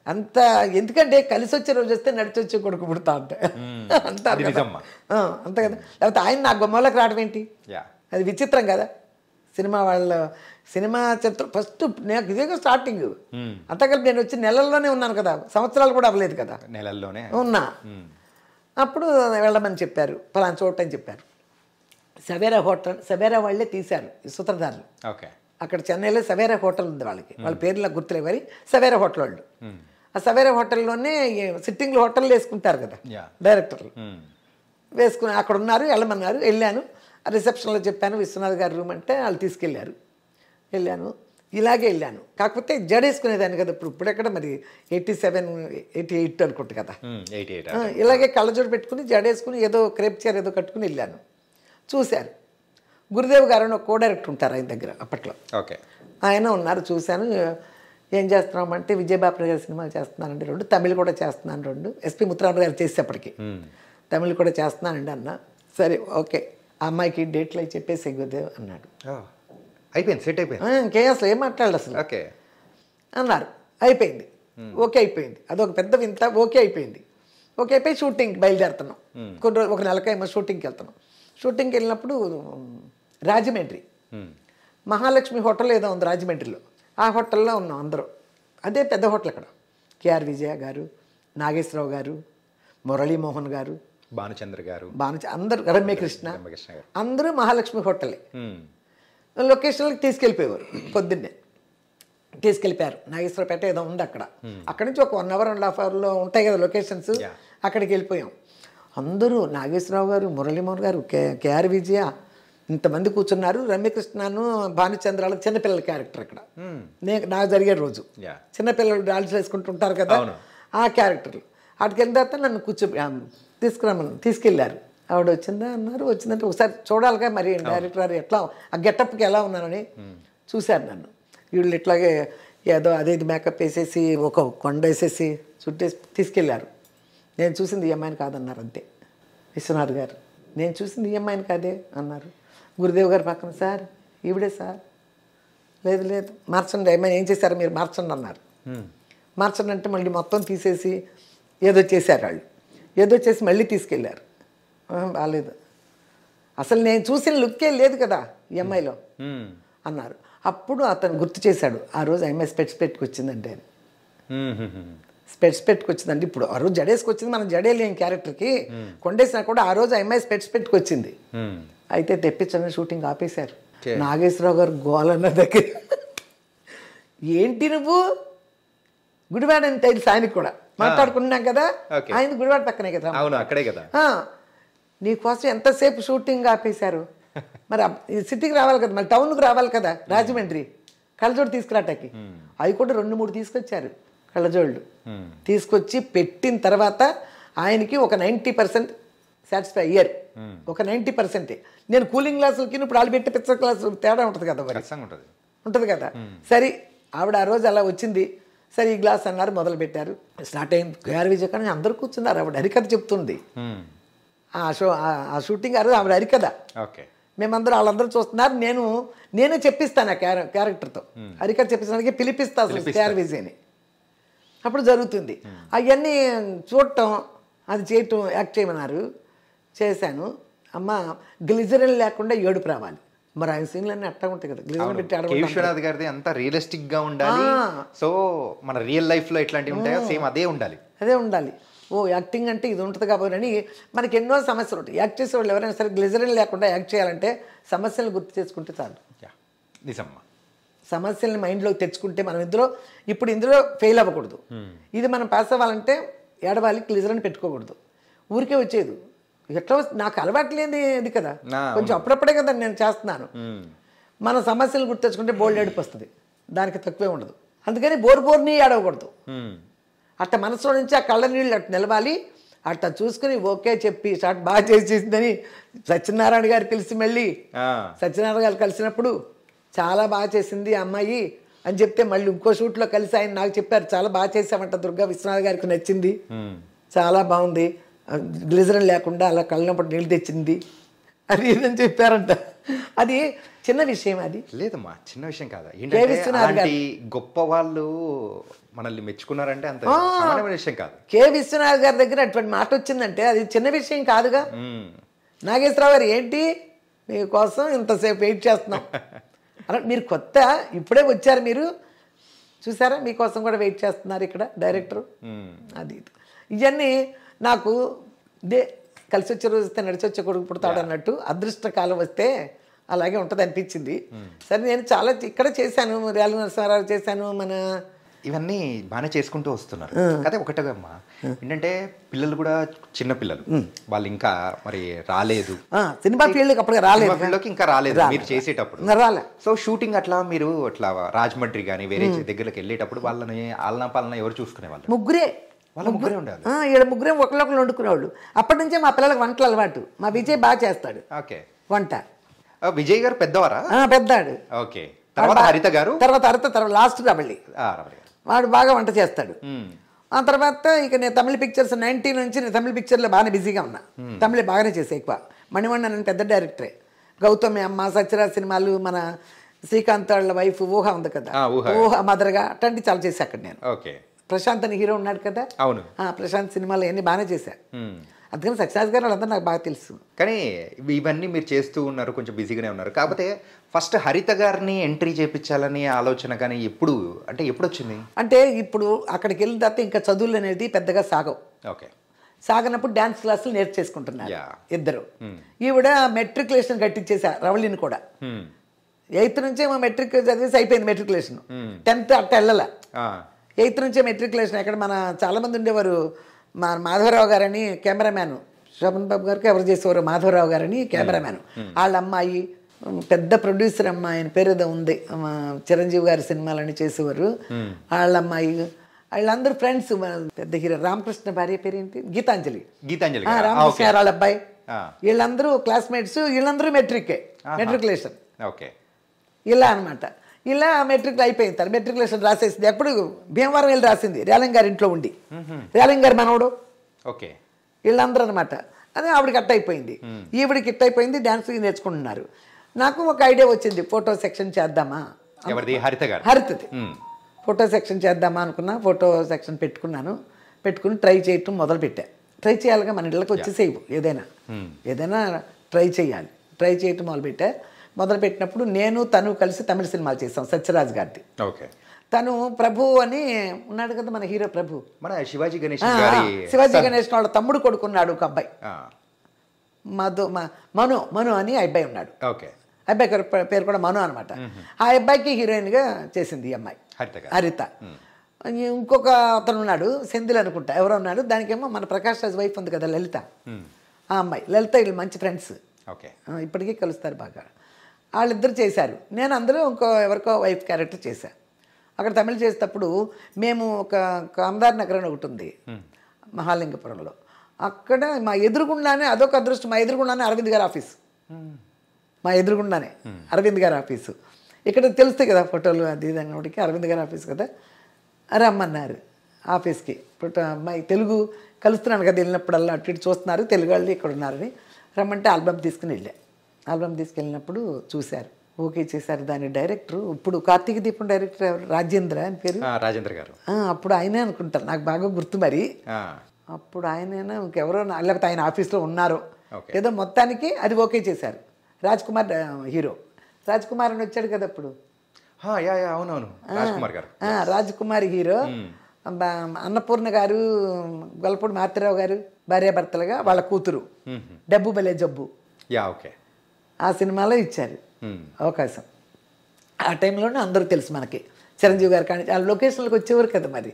అంత ఎందుకంటే కలిసి వచ్చే రోజు వస్తే నడిచి వచ్చే కొడుకు పుడతా అంటే అంటారు అంతే కదా. లేకపోతే ఆయన నా గుమ్మలోకి రావడం ఏంటి, అది విచిత్రం కదా. సినిమా చిత్రం ఫస్ట్ నాకు ఇదే స్టార్టింగ్. అంతకల్పి నేను వచ్చి నెలల్లోనే ఉన్నాను కదా, సంవత్సరాలు కూడా అవ్వలేదు కదా, నెలల్లోనే ఉన్నా. అప్పుడు వెళ్ళమని చెప్పారు, పలానా చోటు అని చెప్పారు. సవేరా వాళ్ళే తీశారు ఈ సూత్రధారులు. అక్కడ చెన్నైలో సవేరా హోటల్ ఉంది వాళ్ళకి, వాళ్ళ పేర్లు గుర్తులేవు కానీ సవేరా హోటల్ వాళ్ళు. ఆ సవేరా హోటల్లోనే సిట్టింగ్లు హోటల్ వేసుకుంటారు కదా డైరెక్టర్లు, వేసుకుని అక్కడ ఉన్నారు. వెళ్ళమన్నారు, వెళ్ళాను. రిసెప్షన్లో చెప్పాను విశ్వనాథ్ గారి రూమ్ అంటే వాళ్ళు తీసుకెళ్ళారు. వెళ్ళాను, ఇలాగే వెళ్ళాను. కాకపోతే జడేసుకునేదాన్ని కదా. ఇప్పుడెక్కడ మరి 87, 88 అనుకుంటా కదా. ఇలాగే కళ్ళజోడు పెట్టుకుని జడేసుకుని ఏదో క్రేప్ చైర్ ఏదో కట్టుకుని వెళ్ళాను. చూశారు, గురుదేవ్ గారు అని ఒక కో డైరెక్టర్ ఉంటారు ఆయన దగ్గర అప్పట్లో. ఓకే. ఆయన ఉన్నారు, చూశాను. ఏం చేస్తున్నామంటే విజయబాబు గారి సినిమాలు చేస్తున్నానండి 2, తమిళ్ కూడా చేస్తున్నాను 2, ఎస్పి ముత్తురామరావు గారు చేసేప్పటికి తమిళ్ కూడా చేస్తున్నానండి అన్న. సరే ఓకే, ఆ అమ్మాయికి డేట్లు అవి చెప్పేసి గురుదేవ్ అన్నాడు. అయిపోయింది, సెట్ అయిపోయింది. ఇంకే అసలు ఏం మాట్లాడాలి అసలు. ఓకే అన్నారు, అయిపోయింది, ఓకే అయిపోయింది. అదొక పెద్ద వింత. ఓకే అయిపోయింది. ఓకే అయిపోయి షూటింగ్కి బయలుదేరుతున్నాం. కొన్ని రోజులు, ఒక నెలకేమో షూటింగ్కి వెళ్తున్నాం. షూటింగ్కి వెళ్ళినప్పుడు రాజమండ్రి మహాలక్ష్మి హోటల్ ఏదో ఉంది రాజమండ్రిలో, ఆ హోటల్లో ఉన్నాం అందరూ. అదే పెద్ద హోటల్ అక్కడ. కేఆర్ విజయ గారు, నాగేశ్వరరావు గారు, మురళీమోహన్ గారు, భానుచంద్ర గారు, అందరూ, రమ్యకృష్ణ, అందరూ మహాలక్ష్మి హోటలే. లొకేషన్లకు తీసుకెళ్ళిపోయేవారు. పొద్దున్నే తీసుకెళ్ళిపోయారు. నాగేశ్వరపేట ఏదో ఉంది అక్కడ. అక్కడి నుంచి ఒక 1 అవర్ 1.5 అవర్లో ఉంటాయి కదా లొకేషన్స్. అక్కడికి వెళ్ళిపోయాం. అందరూ నాగేశ్వరరావు గారు, మురళీమోహన్ గారు, కేఆర్ విజయ, ఇంతమంది కూర్చున్నారు. రమ్యకృష్ణను, భానుచంద్రాలు చిన్నపిల్లల క్యారెక్టర్ అక్కడ. నాకు జరిగే రోజు చిన్నపిల్లలు డాన్స్ వేసుకుంటుంటారు కదా, ఆ క్యారెక్టర్లు. అక్కడికి వెళ్ళిన తర్వాత నన్ను తీసుకెళ్ళారు. ఆవిడ వచ్చిందా అన్నారు. వచ్చిందంటే ఒకసారి చూడాలిగా మరి డైరెక్టర్ గారు ఎట్లా, ఆ గెటప్కి ఎలా ఉన్నానని చూశారు నన్ను. వీళ్ళు ఇట్లాగే ఏదో అదే మేకప్ వేసేసి ఒక కొండ వేసేసి చుట్టేసి తీసుకెళ్ళారు. నేను చూసింది ఈ అమ్మాయిని కాదన్నారు అంతే. విశ్వనాథ్ గారు, నేను చూసింది ఈ అమ్మాయిని కాదే అన్నారు. గురుదేవ్ గారు పక్కన, సార్ ఈవిడే సార్. లేదు లేదు మార్చండి, అమ్మాయిని ఏం చేశారు మీరు, మార్చండి అన్నారు. మార్చండి అంటే మళ్ళీ మొత్తం తీసేసి ఏదో చేశారు వాళ్ళు. ఏదో చేసి మళ్ళీ తీసుకెళ్ళారు. బాగాలేదు, అసలు నేను చూసిన లుక్కే లేదు కదా ఈ అమ్మాయిలో అన్నారు. అప్పుడు అతను గుర్తు చేశాడు, ఆ రోజు అమ్మాయి స్పెట్స్ పెట్టుకొచ్చిందంటే అని. స్పెట్స్ పెట్టుకొచ్చిందండి. ఇప్పుడు ఆ రోజు జడేసుకొచ్చింది, మనం జడేలేని క్యారెక్టర్కి కొండేసినా కూడా ఆ రోజు అమ్మాయి స్పెట్స్ పెట్టుకొచ్చింది. అయితే తెప్పించని షూటింగ్ ఆపేశారు. నాగేశ్వరరావు గారు గోలన్న దగ్గర, ఏంటి నువ్వు గుడివాడ అని తెలుసు ఆయనకు కూడా, మాట్లాడుకున్నాం కదా, ఆయన గుడివాడ పక్కనే కదా, అక్కడే కదా, నీకోసం ఎంతసేపు షూటింగ్ ఆపేశారు. మరి సిటీకి రావాలి కదా, మరి టౌన్కి రావాలి కదా, రాజమండ్రి కళ్ళజోడు తీసుకురాటానికి. అవి కూడా 2-3 తీసుకొచ్చారు కళ్ళజోళ్ళు. తీసుకొచ్చి పెట్టిన తర్వాత ఆయనకి ఒక 90% సాటిస్ఫై అయ్యారు. ఒక 90%. నేను కూలింగ్ గ్లాసులకి ఇప్పుడు వాళ్ళు పెట్టి పిచ్చర్ గ్లాసులు తేడా ఉంటుంది కదా, మరి ఉంటుంది కదా. సరే ఆవిడ ఆ రోజు అలా వచ్చింది. సరే ఈ గ్లాస్ అన్నారు, మొదలు పెట్టారు. స్టార్ట్ అయింది. కేఆర్ విజయ కానీ అందరూ కూర్చున్నారు. ఆవిడ హరికథ చెప్తుంది. ఆ షూటింగ్ ఆ రోజు ఆవిడ హరికథ. మేమందరూ వాళ్ళందరూ చూస్తున్నారు. నేనే చెప్పిస్తాను ఆ క్యారెక్టర్తో. హరికథ చెప్పిస్తానికి పిలిపిస్తా కేఆర్ విజయని. అప్పుడు జరుగుతుంది. అవన్నీ చూడటం, అది చేయటం, యాక్ట్ చేయమన్నారు. చేశాను. అమ్మ గ్లిజరిన్ లేకుండా ఏడుపు రావాలి. మరి ఆయన సీన్లన్నీ అట్టా ఉంటాయి కదా, గ్లిజరిన్ పెట్టి. విశ్వనాథ్ గారిది అంతా రియలిస్టిక్ గా ఉండాలి. సో మన రియల్ లైఫ్ లో ఎట్లాంటివి ఉంటాయో సేమ్ అదే ఉండాలి. అదే ఉండాలి. యాక్టింగ్ అంటే ఇది ఉంటుంది కాబట్టి అని మనకి ఎన్నో సమస్యలు ఉంటాయి. యాక్ట్ చేసే వాళ్ళు ఎవరైనా సరే గ్లిజరిన్ లేకుండా యాక్ట్ చేయాలంటే సమస్యలను గుర్తు చేసుకుంటే చాలు. నిజమ్మా. సమస్యల్ని మైండ్లోకి తెచ్చుకుంటే మనం ఇందులో ఫెయిల్ అవ్వకూడదు. ఇది మనం పాస్ అవ్వాలంటే ఏడవాలి, గ్లిజరిన్ పెట్టుకోకూడదు. ఊరికే వచ్చేది ఎట్లా నాకు అలవాటు లేని ఇది కదా, కొంచెం అప్పుడప్పుడే కదా నేను చేస్తున్నాను. మన సమస్యలు గుర్తు తెచ్చుకుంటే బోల్డ్ ఏడుపు వస్తుంది, దానికి తక్కువే ఉండదు. అందుకని బోర్ని ఏడవకూడదు. అట్ట మనసులో నుంచి ఆ కళ్ళ నీళ్ళు అట్ట నిలవాలి. అట్ట చూసుకుని ఓకే చెప్పి షార్ట్ బాగా చేసేసిందని సత్యనారాయణ గారు కలిసి మళ్ళీ సత్యనారాయణ గారు కలిసినప్పుడు చాలా బాగా చేసింది ఆ అమ్మాయి అని చెప్తే మళ్ళీ ఇంకో షూట్లో కలిసి ఆయన నాకు చెప్పారు, చాలా బాగా చేసామంట దుర్గా, విశ్వనాథ్ గారికి నచ్చింది, చాలా బాగుంది, గ్లిజరిన్ లేకుండా అలా కళ్ళనప్పుడు నీళ్ళు తెచ్చింది అది ఇదని చెప్పారంట. అది చిన్న విషయం, అది లేదమ్మా చిన్న విషయం కాదు. ఏంటంటే గొప్ప వాళ్ళు మనల్ని మెచ్చుకున్నారంటే అంత సామాన్యమైన విషయం కాదు. కె విశ్వనాథ్ గారి దగ్గర అటువంటి మాట వచ్చిందంటే అది చిన్న విషయం కాదుగా. నాగేశ్వరరావు గారు, ఏంటి మీకోసం ఇంతసేపు వెయిట్ చేస్తున్నాం అలా, మీరు కొత్త ఇప్పుడే వచ్చారు, మీరు చూసారా, మీకోసం కూడా వెయిట్ చేస్తున్నారు ఇక్కడ డైరెక్టరు. అది ఇవన్నీ నాకు కలిసి వచ్చే రోజు వస్తే నడిచి వచ్చే కొడుకు పుడతాడు అన్నట్టు, అదృష్టకాలం వస్తే అలాగే ఉంటుంది అనిపించింది. సరే నేను చాలా ఇక్కడ చేశాను, రేలు నరసింహారావు చేశాను, మన ఇవన్నీ బాగానే చేసుకుంటూ వస్తున్నారు. అదే ఒకటేమ్మా, ఏంటంటే పిల్లలు కూడా చిన్న పిల్లలు, వాళ్ళు ఇంకా మరి రాలేదు సినిమా ఫీల్డ్కి, అప్పుడు రాలేదు, ఇంకా రాలేదు మీరు చేసేటప్పుడు. సో షూటింగ్ అట్లా మీరు అట్లా రాజమండ్రి కానీ వేరే దగ్గరికి వెళ్ళేటప్పుడు వాళ్ళని ఆలనా పాలన ఎవరు చూసుకునేవాళ్ళు? ముగ్గురే ఉండాలి. ఇక్కడ ముగ్గురే ఒకళ్ళొకళ్ళు వండుకునేవాళ్ళు. అప్పటి నుంచే మా పిల్లలకు వంటలు అలవాటు. మా విజయ్ బాగా చేస్తాడు వంట. విజయ్ గారు పెద్దవారా? పెద్దాడు. ఓకే. తర్వాత హరిత గారు, తర్వాత లాస్ట్ రవళి. వాడు బాగా వంట చేస్తాడు. ఆ తర్వాత ఇక నేను తమిళ పిక్చర్స్ 90 నుంచి నేను తమిళ పిక్చర్లో బాగానే బిజీగా ఉన్నా. తమిళ బాగానే చేసే ఎక్కువ. మణివണ്ണన్ అని పెద్ద డైరెక్టరే. గౌతమి అమ్మ, సత్యరాజ్ సినిమాలు, మన శ్రీకాంత్ వాళ్ళ వైఫ్ ఊహ ఉంది కదా, ఊహ మదర్గా అట్లాంటివి చాలా చేశా అక్కడ నేను. ప్రశాంత్ అని హీరో ఉన్నాడు కదా, అవును, ప్రశాంత్ సినిమాలు అన్నీ బాగానే చేశా. అందుకని సత్యరాజ్ గారు వాళ్ళందరూ నాకు బాగా తెలుసు. కానీ ఇవన్నీ మీరు చేస్తూ ఉన్నారు, కొంచెం బిజీగానే ఉన్నారు. కాకపోతే ఫస్ట్ హరిత గారిని ఎంట్రీ చేయించాలని ఆలోచన కానీ ఎప్పుడు వచ్చింది? అంటే ఇప్పుడు అక్కడికి వెళ్ళిన తర్వాత ఇంకా చదువులు అనేది పెద్దగా సాగవు. ఓకే. సాగనప్పుడు డ్యాన్స్ క్లాసులు నేర్చేసుకుంటున్నారు ఇద్దరు. ఈవిడ మెట్రికులేషన్ కట్టించేసా రవళిని కూడా. 8th నుంచే మా మెట్రిక్ చదివేసి అయిపోయింది మెట్రికులేషన్. 10th అట్ట వెళ్ళాల. 8th నుంచే మెట్రికులేషన్. ఎక్కడ మన చాలామంది ఉండేవారు, మా మాధవరావు గారని కెమెరామ్యాన్, శోభన్ బాబు గారికి ఎవరు చేసేవారు, మాధవరావు గారని కెమెరామ్యాన్. వాళ్ళ అమ్మాయి పెద్ద ప్రొడ్యూసర్ అమ్మాయి, ఆయన పేరు ఏదో ఉంది, చిరంజీవి గారి సినిమాలని చేసేవారు. వాళ్ళ అమ్మాయి, వాళ్ళందరూ ఫ్రెండ్స్. పెద్ద హీరో రామకృష్ణ భార్య పేరు ఏంటి, గీతాంజలి. రామకృష్ణ వాళ్ళ అబ్బాయి, వీళ్ళందరూ క్లాస్మేట్స్. వీళ్ళందరూ మెట్రికులేషన్. ఓకే. ఇలా అనమాట. ఇలా మెట్రిక్ అయిపోయింది. మెట్రికులేషన్ రాసేసింది. ఎప్పుడు భీమవరం వెళ్ళి రాసింది, రేలంగ్ గారి ఇంట్లో ఉండి. రేలంగ్ గారి మనవడు. ఓకే. వీళ్ళందరూ అనమాట. అదే ఆవిడకి అట్ట అయిపోయింది, ఈవిడికి ఇట్ట అయిపోయింది. డ్యాన్స్ నేర్చుకుంటున్నారు. నాకు ఒక ఐడియా వచ్చింది, ఫోటో సెక్షన్ చేద్దామా, హరితది ఫోటో సెక్షన్ చేద్దామా అనుకున్నా. ఫోటో సెక్షన్ పెట్టుకుని ట్రై చేయటం మొదలుపెట్టా. ట్రై చేయాలిగా, మన ఇళ్ళకి వచ్చేసేవు ఏదైనా ట్రై చేయాలి. ట్రై చేయటం మొదలుపెట్టినప్పుడు నేను తను కలిసి తమిళ సినిమాలు చేసాం. సత్యరాజ్ గారిది. ఓకే. తను ప్రభు అని ఉన్నాడు కదా, మన హీరో ప్రభు, మన శివాజీ గణేష్ వాళ్ళ తమ్ముడు కొడుకున్నాడు ఒక అబ్బాయి, మను అని అబ్బాయి ఉన్నాడు. అబ్బాయి పేరు కూడా మను అనమాట. ఆ అబ్బాయికి హీరోయిన్గా చేసింది ఈ అమ్మాయి హరిత. ఇంకొక అతను ఉన్నాడు, సెంధిల్ అనుకుంటా ఎవరో ఉన్నాడు. దానికేమో మన ప్రకాష్ రాజ్ వైఫ్ ఉంది కదా లలిత, ఆ అమ్మాయి లలిత. వీళ్ళు మంచి ఫ్రెండ్స్, ఇప్పటికీ కలుస్తారు బాగా. వాళ్ళిద్దరు చేశారు. నేను అందులో ఎవరికో వైఫ్ క్యారెక్టర్ చేశాను. అక్కడ తమిళ చేసేటప్పుడు మేము ఒక కామదార్ నగర్ అని ఒకటి ఉంది మహాలింగపురంలో. అక్కడ మా ఎదురుగుండానే, అదొక అదృష్టం, మా ఎదురుగుండానే అరవింద్ గారి ఆఫీసు. మా ఎదురుగుండానే అరవింద్ గారి ఆఫీసు. ఇక్కడ తెలుస్తాయి కదా ఫోటోలు అది ఇది అన్నోటికి, అరవింద్ గారి ఆఫీస్ కదా. రమ్మన్నారు ఆఫీస్కి. ఇప్పుడు అమ్మాయి తెలుగు కలుస్తున్నాను కదా, వెళ్ళినప్పుడల్లా అటు ఇటు చూస్తున్నారు, తెలుగు వాళ్ళు ఇక్కడ ఉన్నారని రమ్మంటే ఆల్బమ్ తీసుకుని వెళ్ళా. ఆల్బమ్ తీసుకెళ్ళినప్పుడు చూశారు, ఓకే చేశారు. దాని డైరెక్టర్ ఇప్పుడు కార్తీక దీపం డైరెక్టర్ ఎవరు, రాజేంద్ర అని పేరు, రాజేంద్ర గారు. అప్పుడు ఆయనే అనుకుంటారు, నాకు బాగా గుర్తు మరి. అప్పుడు ఆయనైనా ఇంకెవరో, లేకపోతే ఆయన ఆఫీస్లో ఉన్నారు ఏదో, మొత్తానికి అది ఓకే చేశారు. రాజ్ కుమార్ హీరో, రాజ్ కుమార్ అని వచ్చాడు కదా అప్పుడు. రాజ్ కుమార్ హీరో, అన్నపూర్ణ గారు, గొల్లపూడి మారుతిరావు గారు భార్యాభర్తలుగా, వాళ్ళ కూతురు డబ్బు బలే జబ్బు, ఆ సినిమాలో ఇచ్చారు అవకాశం. ఆ టైంలోనే అందరూ తెలుసు మనకి, చిరంజీవి గారు కానీ ఆ లొకేషన్లకు వచ్చేవారు కదా మరి,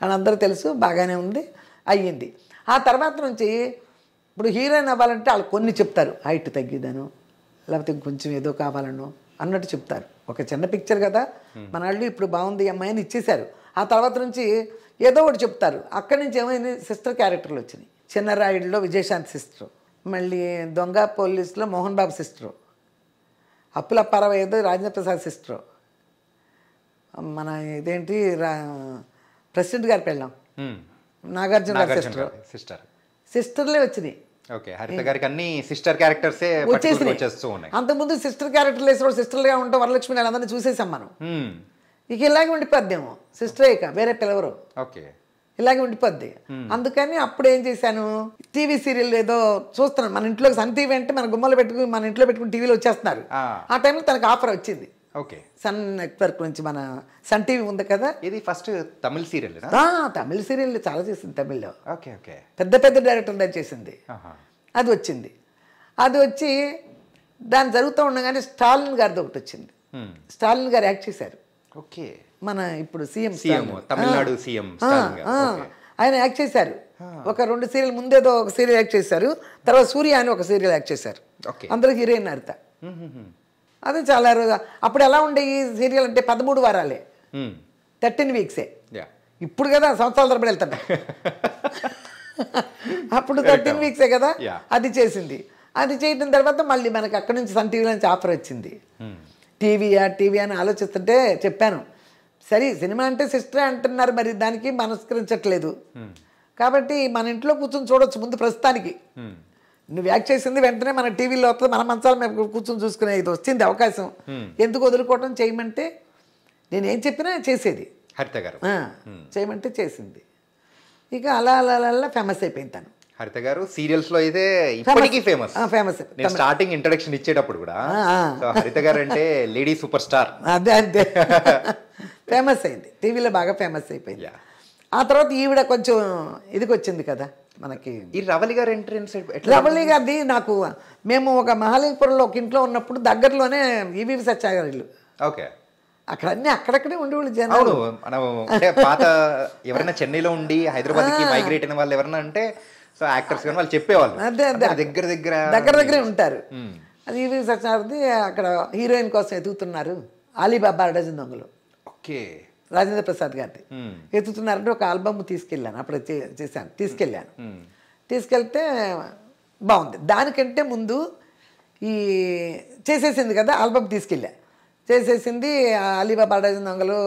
వాళ్ళందరూ తెలుసు. బాగానే ఉంది, అయ్యింది. ఆ తర్వాత నుంచి ఇప్పుడు హీరోయిన్ అవ్వాలంటే వాళ్ళు కొన్ని చెప్తారు, హైట్ తగ్గిదను, లేకపోతే ఇంకొంచెం ఏదో కావాలనో అన్నట్టు చెప్తారు. ఒక చిన్న పిక్చర్ కదా మన వాళ్ళు, ఇప్పుడు బాగుంది అమ్మాయి అని ఇచ్చేశారు. ఆ తర్వాత నుంచి ఏదో ఒకటి చెప్తారు. అక్కడి నుంచి ఏమైంది, సిస్టర్ క్యారెక్టర్లు వచ్చినాయి. చిన్నరాయుడులో విజయశాంతి సిస్టరు, మళ్ళీ దొంగ పోలీసులో మోహన్ బాబు సిస్టరు, అప్పుల పరవేదో రాజేంద్ర ప్రసాద్ సిస్టరు, మన ఇదేంటి ప్రెసిడెంట్ గారి పెళ్ళాం నాగార్జున గారి సిస్టర్, సిస్టర్లే వచ్చినాయి. అంతకుముందు సిస్టర్ క్యారెక్టర్లు వేసినప్పుడు సిస్టర్లుగా ఉంటాం, వరలక్ష్మి అందరినీ చూసేసాం మనం. ఇక ఇలాగే ఉండిపోద్దేమో, సిస్టరే ఇక వేరే పిలవరు, ఇలాగే ఉండిపోద్ది. అందుకని అప్పుడు ఏం చేశాను, టీవీ సీరియల్ ఏదో చూస్తున్నాను. మన ఇంట్లో సన్ టీవీ అంటే మన గుమ్మలు పెట్టుకుని మన ఇంట్లో పెట్టుకుని టీవీలో వచ్చేస్తున్నారు. ఆ టైంలో తనకు ఆఫర్ వచ్చింది సన్ నెట్వర్క్ నుంచి, మన సన్ టీవీ ఉంది కదా. ఇది ఫస్ట్ తమిళ సీరియల్, తమిళ సీరియల్ చాలా చేసింది తమిళ్లో. పెద్ద పెద్ద డైరెక్టర్ చేసింది. అది వచ్చింది. అది వచ్చి దాన్ని జరుగుతూ ఉండగానే స్టాలిన్ గారిది ఒకటి వచ్చింది. స్టాలిన్ గారు యాక్ట్ చేశారు. మన ఇప్పుడు సీఎం తమిళనాడు సీఎం ఆయన యాక్ట్ చేశారు. ఒక 2 సీరియల్ ముందేదో ఒక సీరియల్ యాక్ట్ చేశారు, తర్వాత సూర్య అని ఒక సీరియల్ యాక్ట్ చేశారు. అందరూ హీరోయిన్ హరిత. అది చాలా రోజు. అప్పుడు ఎలా ఉండే ఈ సీరియల్ అంటే 13 వారాలే, 13 వీక్సే. ఇప్పుడు కదా సంవత్సరాల తరబడి వెళ్తాను. అప్పుడు 13 వీక్సే కదా. అది చేసింది. అది చేయడం తర్వాత మళ్ళీ మనకి అక్కడి నుంచి సన్ టీవీ నుంచి ఆఫర్ వచ్చింది. టీవీ అని ఆలోచిస్తుంటే చెప్పాను, సరే సినిమా అంటే సిస్టరే అంటున్నారు, మరి దానికి మనస్కరించట్లేదు కాబట్టి మన ఇంట్లో కూర్చొని చూడొచ్చు ముందు ప్రస్తుతానికి. నువ్వు యాక్ట్ చేసింది వెంటనే మన టీవీలో వస్తుంది, మన మంచాల మీద కూర్చొని చూసుకునే ఇది వచ్చింది అవకాశం, ఎందుకు వదులుకోవటం, చేయమంటే నేనేం చెప్పినా చేసేది. హరిత గారు చేయమంటే చేసింది. ఇక అలా అలా అలా ఫేమస్ అయిపోయింది తను. హరిత గారు సీరియల్స్ లో అయితే ఇప్పటికీ ఫేమస్. ఫేమస్ స్టార్టింగ్ ఇంట్రడక్షన్ ఇచ్చేటప్పుడు కూడా హరిత గారు అంటే లేడీ సూపర్ స్టార్. అదే అంతే ఫేమస్ అయింది, టీవీలో బాగా ఫేమస్ అయిపోయింది. ఆ తర్వాత ఈవిడ కొంచెం ఇదికి వచ్చింది కదా మనకి. ఈ రవలి గారు ఎంట్రన్స్, రవలి గారిది నాకు, మేము ఒక మహాలింగపురంలో ఒక ఇంట్లో ఉన్నప్పుడు దగ్గరలోనే ఈవీవి సత్యాగారి ఇల్లు. ఓకే. అక్కడ అన్ని అక్కడక్కడే ఉండేవాళ్ళు జనం. అవును, మనం అంటే పాత ఎవరైనా చెన్నైలో ఉండి హైదరాబాద్ కి మైగ్రేట్ అయిన వాళ్ళు ఎవరైనా అంటే సో యాక్టర్స్ కానీ వాళ్ళు చెప్పేవాళ్ళు అదే దగ్గరే ఉంటారు. అది ఈవీవి సత్యాగారిది. అక్కడ హీరోయిన్ కోసం ఎదుగుతున్నారు, అలీబాబా డజన్ దొంగలు. ఓకే. రాజేంద్ర ప్రసాద్ గారిది ఎత్తుతున్నారంటే ఒక ఆల్బమ్ తీసుకెళ్ళాను, అప్పుడు తీసుకెళ్ళాను. తీసుకెళ్తే బాగుంది. దానికంటే ముందు ఈ చేసేసింది కదా ఆల్బమ్ తీసుకెళ్ళా, చేసేసింది అలీబాబా డజన్ దొంగలు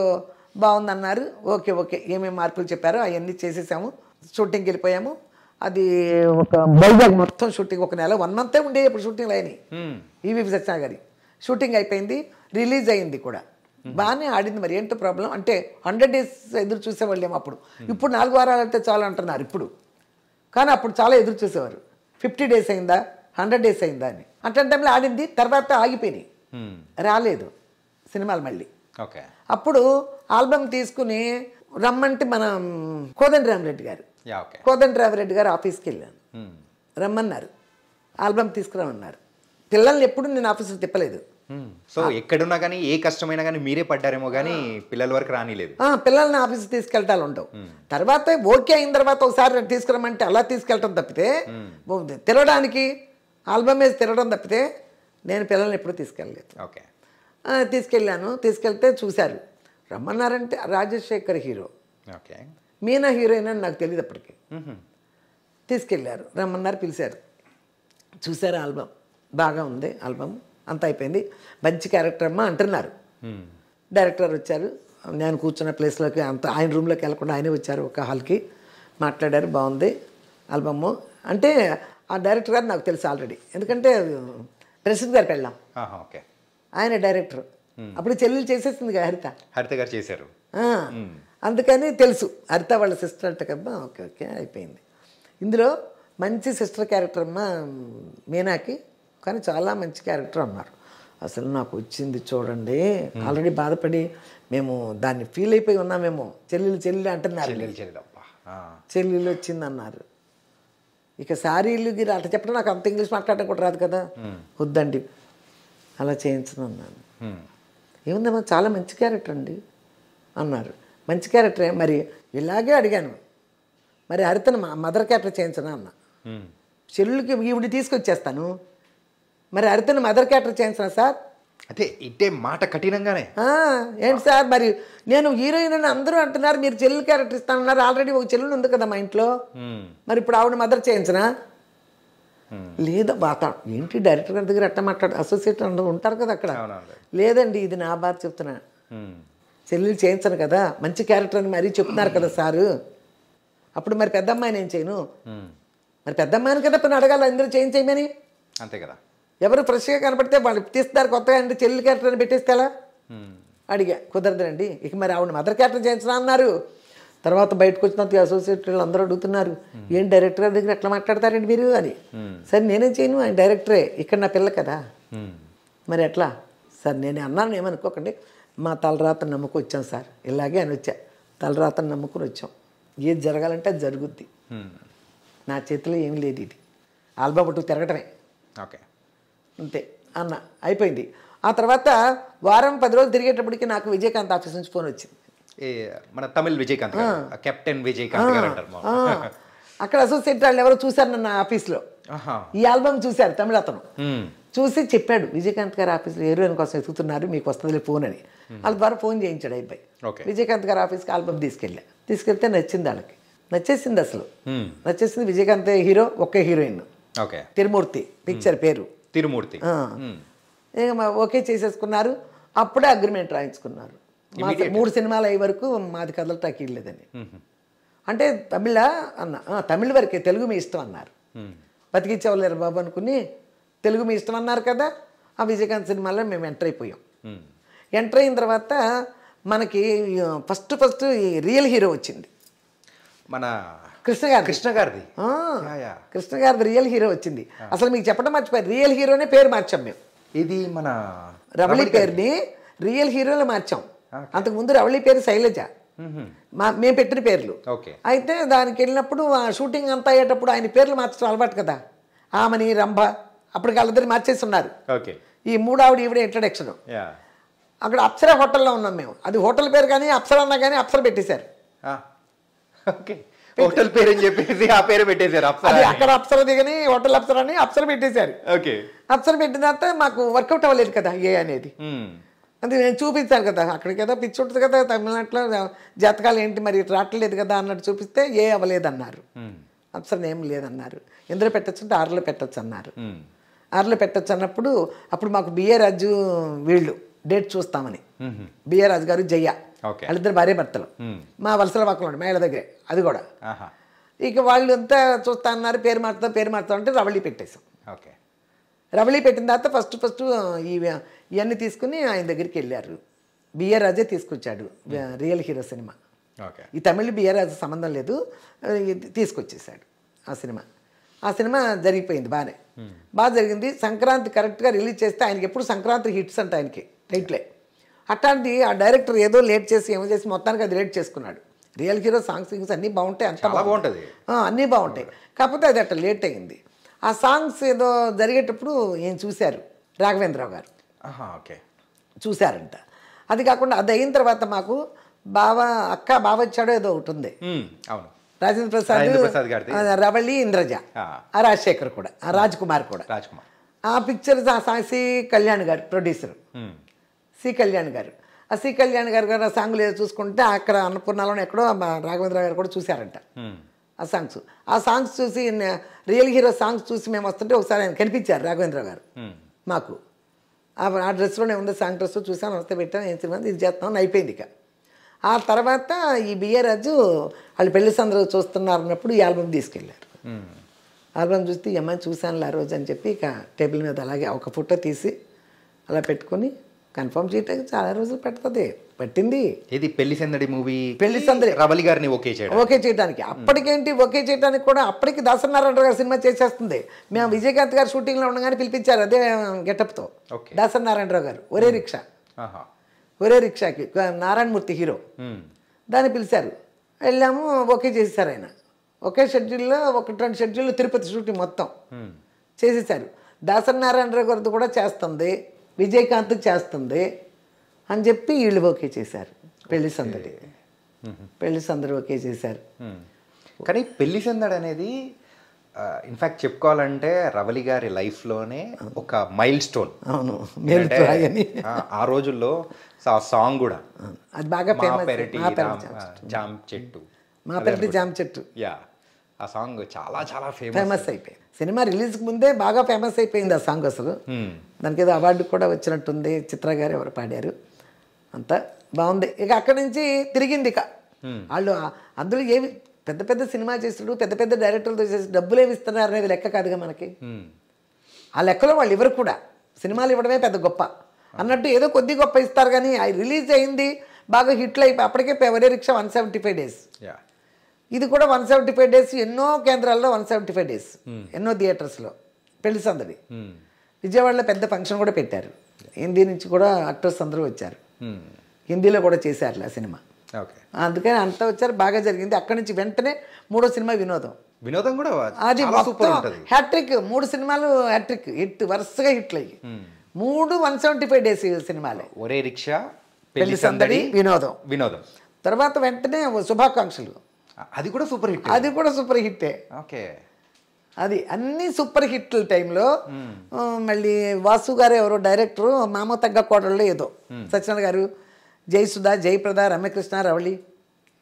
బాగుందన్నారు. ఓకే ఏమేమి మార్పులు చెప్పారో అవన్నీ చేసేసాము, షూటింగ్కి వెళ్ళిపోయాము. అది ఒక వైజాగ్ మొత్తం షూటింగ్, ఒక నెల 1 month ఉండే ఇప్పుడు షూటింగ్లు అయినాయి. ఈవీవి సత్యాగారి షూటింగ్ అయిపోయింది, రిలీజ్ అయింది కూడా, బాగానే ఆడింది. మరి ఏంటో ప్రాబ్లం అంటే 100 days ఎదురు చూసేవాళ్ళేమో అప్పుడు. ఇప్పుడు 4 వారాలు అయితే చాలు అంటున్నారు ఇప్పుడు, కానీ అప్పుడు చాలా ఎదురు చూసేవారు. 50 days అయిందా 100 days అయిందా అని. అట్లాంటి టైంలో ఆడింది, తర్వాత ఆగిపోయినాయి, రాలేదు సినిమాలు మళ్ళీ. ఓకే. అప్పుడు ఆల్బమ్ తీసుకుని రమ్మంటే మన కోదండరామిరెడ్డి గారు ఆఫీస్కి వెళ్ళాను, రమ్మన్నారు, ఆల్బమ్ తీసుకురామన్నారు. పిల్లల్ని ఎప్పుడు నేను ఆఫీసులో తిప్పలేదు. సో ఎక్కడున్నా కానీ ఏ కష్టమైనా కానీ మీరే పడ్డారేమో కానీ పిల్లల వరకు రానిలేదు. పిల్లల్ని ఆఫీస్కి తీసుకెళ్తాలు ఉండవు. తర్వాత ఓకే అయిన తర్వాత ఒకసారి తీసుకురమ్మంటే అలా తీసుకెళ్ళటం తప్పితే, తిరగడానికి ఆల్బమ్ వేసి తిరగడం తప్పితే నేను పిల్లల్ని ఎప్పుడు తీసుకెళ్ళలేదు. ఓకే. తీసుకెళ్ళాను, తీసుకెళ్తే చూశారు, రమ్మన్నారంటే Rajasekhar hero, okay, Meena heroine అని నాకు తెలియదు అప్పటికి. తీసుకెళ్ళారు, రమ్మన్నారు, పిలిచారు, చూశారు ఆల్బమ్, బాగా ఉంది ఆల్బమ్, అంతా అయిపోయింది, మంచి క్యారెక్టర్ అమ్మా అంటున్నారు. డైరెక్టర్ వచ్చారు, నేను కూర్చున్న ప్లేస్లోకి అంత ఆయన రూమ్లోకి వెళ్ళకుండా ఆయనే వచ్చారు, ఒక హాల్కి మాట్లాడారు, బాగుంది ఆల్బమ్ అంటే. ఆ డైరెక్టర్ గారు నాకు తెలుసు ఆల్రెడీ, ఎందుకంటే ప్రెసిడెంట్ గారికి వెళ్ళాం, ఓకే, ఆయన డైరెక్టర్. అప్పుడు చెల్లెలు చేసేసింది హరిత గారు చేశారు, అందుకని తెలుసు హరిత వాళ్ళ సిస్టర్ అంటే కదా. ఓకే అయిపోయింది. ఇందులో మంచి సిస్టర్ క్యారెక్టర్ అమ్మా మీనాకి, కానీ చాలా మంచి క్యారెక్టర్ అన్నారు. అసలు నాకు వచ్చింది చూడండి, ఆల్రెడీ బాధపడి మేము దాన్ని ఫీల్ అయిపోయి ఉన్నామేమో. చెల్లెలు అంటున్నారు, చెల్లెలు వచ్చింది అన్నారు. ఇక సారీలు గిరి అట్లా చెప్పడం, నాకు అంత ఇంగ్లీష్ మాట్లాడడం కూడా రాదు కదా, వద్దండి అలా చేయించను అన్నాను. ఏముందమ్మా చాలా మంచి క్యారెక్టర్ అండి అన్నారు. మంచి క్యారెక్టరే, మరి ఇలాగే అడిగాను, మరి హరితను మదర్ క్యారెక్టర్ చేయించనా అన్న. చెల్లుకి ఈవిడి తీసుకొచ్చేస్తాను, మరి హరితను మదర్ క్యారెక్టర్ చేయించనా సార్? అదే ఇట్టే మాట కఠినంగానే. ఏంటి సార్ మరి నేను హీరోయిన్ అని అందరూ అంటున్నారు, మీరు చెల్లెలు క్యారెక్టర్ ఇస్తానన్నారు, ఆల్రెడీ ఒక చెల్లెలు ఉంది కదా మా ఇంట్లో, మరి ఇప్పుడు ఆవిడ మదర్ చేయించనా? లేదా బాత ఏంటి డైరెక్టర్ గారి దగ్గర ఎట్లా మాట్లాడు, అసోసియేట్ అందరూ ఉంటారు కదా అక్కడ. లేదండి ఇది నా బాధ చెప్తున్నా, చెల్లెలు చేయించను కదా, మంచి క్యారెక్టర్ అని మరీ చెప్తున్నారు కదా సారు, అప్పుడు మరి పెద్ద అమ్మాయిని ఏం చేయను? మరి పెద్ద అమ్మాయిని కదా పని అడగాలి, అందరూ చేయించేయమని. అంతే కదా, ఎవరు ఫ్రెష్గా కనపడితే వాళ్ళు తీస్తారు కొత్తగా, అంటే చెల్లెలు క్యారెక్టర్ అని పెట్టేస్తే ఎలా? అడిగా, కుదరదండి. ఇక మరి ఆవిడ మదర్ క్యారెక్టర్ చేయించనా అన్నారు. తర్వాత బయటకు వచ్చిన అసోసియేట్లు అందరూ అడుగుతున్నారు, ఏం డైరెక్టర్ గారి దగ్గర ఎట్లా మాట్లాడతారండి మీరు అని. సరే నేనేం చేయను, ఆయన డైరెక్టరే, ఇక్కడ నా పిల్ల కదా, మరి ఎట్లా సార్? నేను అన్నాను, ఏమనుకోకండి, మా తలరాతను నమ్ముకు వచ్చాం సార్, ఇలాగే అని వచ్చా, తలరాతను నమ్ముకుని వచ్చాం, ఏది జరగాలంటే అది జరుగుద్ది, నా చేతిలో ఏమి లేదు, ఇది ఆల్బమ్ పట్టు తిరగటమే, ఓకే అంతే అన్న. అయిపోయింది. ఆ తర్వాత వారం 10 రోజులు తిరిగేటప్పటికి నాకు విజయకాంత్ ఆఫీస్ నుంచి ఫోన్ వచ్చింది. మన తమిళ్ విజయకాంత్, కెప్టెన్ విజయకాంత్ గారు అంటారు. అక్కడ అసోసియేట్ వాళ్ళు ఎవరో చూశారు నన్ను ఆఫీస్లో, ఈ ఆల్బమ్ చూశారు తమిళ అతను, చూసి చెప్పాడు విజయకాంత్ గారు ఆఫీస్లో హీరోయిన్ కోసం ఎత్తుతున్నారు, మీకు వస్తుంది ఫోన్ అని. వాళ్ళ ద్వారా ఫోన్ చేయించాడు అయిపోయి. విజయకాంత్ గారు ఆఫీస్కి ఆల్బమ్ తీసుకెళ్తే నచ్చింది వాళ్ళకి, నచ్చేసింది, అసలు నచ్చేసింది. విజయకాంత్ హీరో, ఒకే హీరోయిన్, ఓకే. తిరుమూర్తి పిక్చర్ పేరు. తిరుమూర్తి. ఇక ఓకే చేసేసుకున్నారు. అప్పుడే అగ్రిమెంట్ రాయించుకున్నారు. 3 సినిమాలు అయ్యే వరకు మాది కదలటానికి వెళ్ళలేదని. అంటే తమిళ తమిళ వరకే, తెలుగు మీ ఇష్టం అన్నారు. బతికిచ్చేవాళ్ళారు బాబు అనుకుని తెలుగు మీ ఇష్టం అన్నారు కదా. ఆ విజయకాంత్ సినిమాలో మేము ఎంటర్ అయిపోయాం. ఎంటర్ అయిన తర్వాత మనకి ఫస్ట్ ఈ రియల్ హీరో వచ్చింది, మన కృష్ణ గారిది. కృష్ణ గారిది రియల్ హీరో వచ్చింది. అసలు మీకు చెప్పడం మర్చిపోయారు, రియల్ హీరోనే పేరు మార్చాం మేము. ఇది మన రవళి పేరుని రియల్ హీరోలో మార్చాం. అంతకుముందు రవళి పేరు శైలజ, మేము పెట్టిన పేర్లు. అయితే దానికి వెళ్ళినప్పుడు ఆ షూటింగ్ అంతా అయ్యేటప్పుడు ఆయన పేర్లు మార్చడం అలవాటు కదా. ఆమెని రంభ అప్పటికి వాళ్ళిద్దరు మార్చేసి ఉన్నారు. ఈ 3 ఆవిడ ఈవిడ ఇంట్రడక్షన్. అక్కడ అప్సరా హోటల్లో ఉన్నాం మేము. అది హోటల్ పేరు కానీ అప్సరా అన్నా కానీ అప్సర పెట్టేశారు. హోటల్ పేరు అని చెప్పేసి ఆ పేరు పెట్టేశారు. అక్కడ అప్సర దిగని హోటల్ అప్సర అని అప్సర పెట్టేశారు. అప్సర పెట్టిన తర్వాత మాకు వర్కౌట్ అవ్వలేదు కదా ఏ అనేది. అది నేను చూపించాను కదా, అక్కడికి ఏదో పిచ్చి ఉంటుంది కదా తమిళనాడులో, జాతకాలు ఏంటి మరి రావట్లేదు కదా అన్నట్టు చూపిస్తే ఏ అవ్వలేదన్నారు. అప్సర ఏం లేదన్నారు. ఎందులో పెట్టచ్చు అంటే 6లో పెట్టచ్చు అన్నారు. 6లో పెట్టచ్చు అన్నప్పుడు అప్పుడు మాకు బిఏ రాజు వీళ్ళు డేట్ చూస్తామని, బిఏ రాజు గారు జయ్య వాళ్ళిద్దరు భార్య భర్తలు, మా వలసల వాకులు మేళ దగ్గరే. అది కూడా ఇక వాళ్ళు అంతా చూస్తా అన్నారు. పేరు మారుతాం అంటే రవళి పెట్టేశాం. రవళి పెట్టిన తర్వాత ఫస్ట్ ఇవన్నీ తీసుకుని ఆయన దగ్గరికి వెళ్ళారు. బిఏ రాజే తీసుకొచ్చాడు రియల్ హీరో సినిమా. ఈ తమిళ బిఏ రాజు సంబంధం లేదు, తీసుకొచ్చేసాడు ఆ సినిమా జరిగిపోయింది. బాగా జరిగింది. సంక్రాంతి కరెక్ట్గా రిలీజ్ చేస్తే ఆయనకి ఎప్పుడు సంక్రాంతి హిట్స్ అంటే ఆయనకి టైట్లే. అట్లాంటి ఆ డైరెక్టర్ ఏదో లేట్ చేసి ఏమో చేసి మొత్తానికి అది లేట్ చేసుకున్నాడు. రియల్ హీరో సాంగ్స్ అన్నీ బాగుంటాయి, అంత బాగుంటుంది, అన్నీ బాగుంటాయి. కాకపోతే అది అట్లా లేట్ అయింది. ఆ సాంగ్స్ ఏదో జరిగేటప్పుడు ఏం చూశారు రాఘవేంద్రరావు గారు, చూశారంట. అది కాకుండా అది అయిన తర్వాత మాకు బావ వచ్చాడో ఏదో ఒకటి ఉంది. రాజేంద్ర ప్రసాద్, రవళి, ఇంద్రజ, రాజశేఖర్ కూడా, రాజ్ కుమార్ కూడా. ఆ పిక్చర్ సి కళ్యాణ్ గారు ప్రొడ్యూసర్, సి కళ్యాణ్ గారు. ఆ సి కళ్యాణ్ గారు ఆ సాంగ్లు ఏదో చూసుకుంటే అక్కడ అన్నపూర్ణలోనే ఎక్కడో రాఘవేంద్ర గారు కూడా చూశారంట ఆ సాంగ్స్ చూసి రియల్ హీరో సాంగ్స్ చూసి మేము వస్తుంటే ఒకసారి ఆయన కనిపించారు రాఘవేంద్ర గారు మాకు. ఆ డ్రెస్లోనే ఉంది, సాంగ్ డ్రెస్ చూసాను, వస్తే పెట్టాను, ఏం సినిమా ఇది చేస్తామని అయిపోయింది. ఇక ఆ తర్వాత ఈ బిఏ రాజు వాళ్ళు పెళ్లి సందరూ చూస్తున్నారు అన్నప్పుడు ఈ ఆల్బమ్ తీసుకెళ్ళారు. ఆల్బమ్ చూస్తే ఈ అమ్మాయిని చూశాను ఆ రోజు అని చెప్పి ఇక టేబుల్ మీద అలాగే ఒక ఫోటో తీసి అలా పెట్టుకొని కన్ఫర్మ్ చేయడానికి చాలా రోజులు పట్టింది. ఇది పెళ్లి సందడి మూవీ, పెళ్లి సందడి రవళి గారిని ఓకే చేయడానికి. అప్పటికేంటి ఓకే చేయడానికి కూడా అప్పటికి దాసనారాయణ గారు సినిమా చేసేస్తుంది. మేము విజయకాంత్ గారు షూటింగ్లో ఉండగానే పిలిపించారు అదే గెటప్తో. దాసనారాయణరావు గారు ఒరే రిక్షాకి నారాయణమూర్తి హీరో, దాన్ని పిలిచారు. వెళ్ళాము, ఓకే చేసేసారు ఆయన. ఒకే షెడ్యూల్లో 1-2 షెడ్యూల్లో తిరుపతి షూటింగ్ మొత్తం చేసేసారు. దాసనారాయణరావు గారితో కూడా చేస్తుంది, విజయకాంత్కి చేస్తుంది అని చెప్పి వీళ్ళు ఓకే చేశారు. పెళ్లి సందడి ఓకే చేశారు. కానీ పెళ్లి సందడి అనేది ఇన్ఫ్యాక్ట్ చెప్పుకోవాలంటే రవళి గారి లైఫ్లోనే ఒక మైల్ స్టోన్. అవును, ఆ రోజుల్లో ఆ సాంగ్ కూడా అది బాగా జామ్ చెట్టు, మా పెరటి జామ్ చెట్టు, ఆ సాంగ్ చాలా చాలా ఫేమస్ అయిపోయింది. సినిమా రిలీజ్కి ముందే బాగా ఫేమస్ అయిపోయింది ఆ సాంగ్. అసలు దానికి ఏదో అవార్డు కూడా వచ్చినట్టుంది, చిత్ర గారు ఎవరు పాడారు, అంతా బాగుంది. ఇక అక్కడి నుంచి తిరిగింది. ఇక వాళ్ళు అందులో ఏమి పెద్ద పెద్ద సినిమా చేస్తుడు, పెద్ద పెద్ద డైరెక్టర్లతో చేసి డబ్బులు ఏమి ఇస్తున్నారు అనేది లెక్క కాదుగా మనకి. ఆ లెక్కలో వాళ్ళు ఎవరు కూడా సినిమాలు ఇవ్వడమే పెద్ద గొప్ప అన్నట్టు ఏదో కొద్ది గొప్ప ఇస్తారు. కానీ అది రిలీజ్ అయింది, బాగా హిట్లు అయిపోయి అప్పటికే ఒరే రిక్షా 175 డేస్, ఇది కూడా 175 డేస్, ఎన్నో కేంద్రాల్లో 175 డేస్, ఎన్నో థియేటర్స్లో పెళ్లి సందడి. విజయవాడలో పెద్ద ఫంక్షన్ కూడా పెట్టారు, హిందీ నుంచి కూడా యాక్టర్స్ అందరూ వచ్చారు, హిందీలో కూడా చేశారు ఆ సినిమా. అందుకని అంతా వచ్చారు, బాగా జరిగింది. అక్కడి నుంచి వెంటనే 3వ సినిమా వినోదం కూడా అది హ్యాట్రిక్. 3 సినిమాలు హ్యాట్రిక్ హిట్, వరుసగా హిట్లు అయ్యి 3 175 డేస్ సినిమాలే. ఒరే రిక్షా, పెళ్లి సందడి, వినోదం. తర్వాత వెంటనే శుభాకాంక్షలు, అది కూడా సూపర్ హిట్టే. అది అన్ని సూపర్ హిట్ల టైంలో మళ్ళీ వాసు గారు ఎవరో డైరెక్టరు, మామ తగ్గ కోటల్లో ఏదో సత్యనారాయణ గారు, జయసుధ, జయప్రద, రమ్యకృష్ణ, రవళి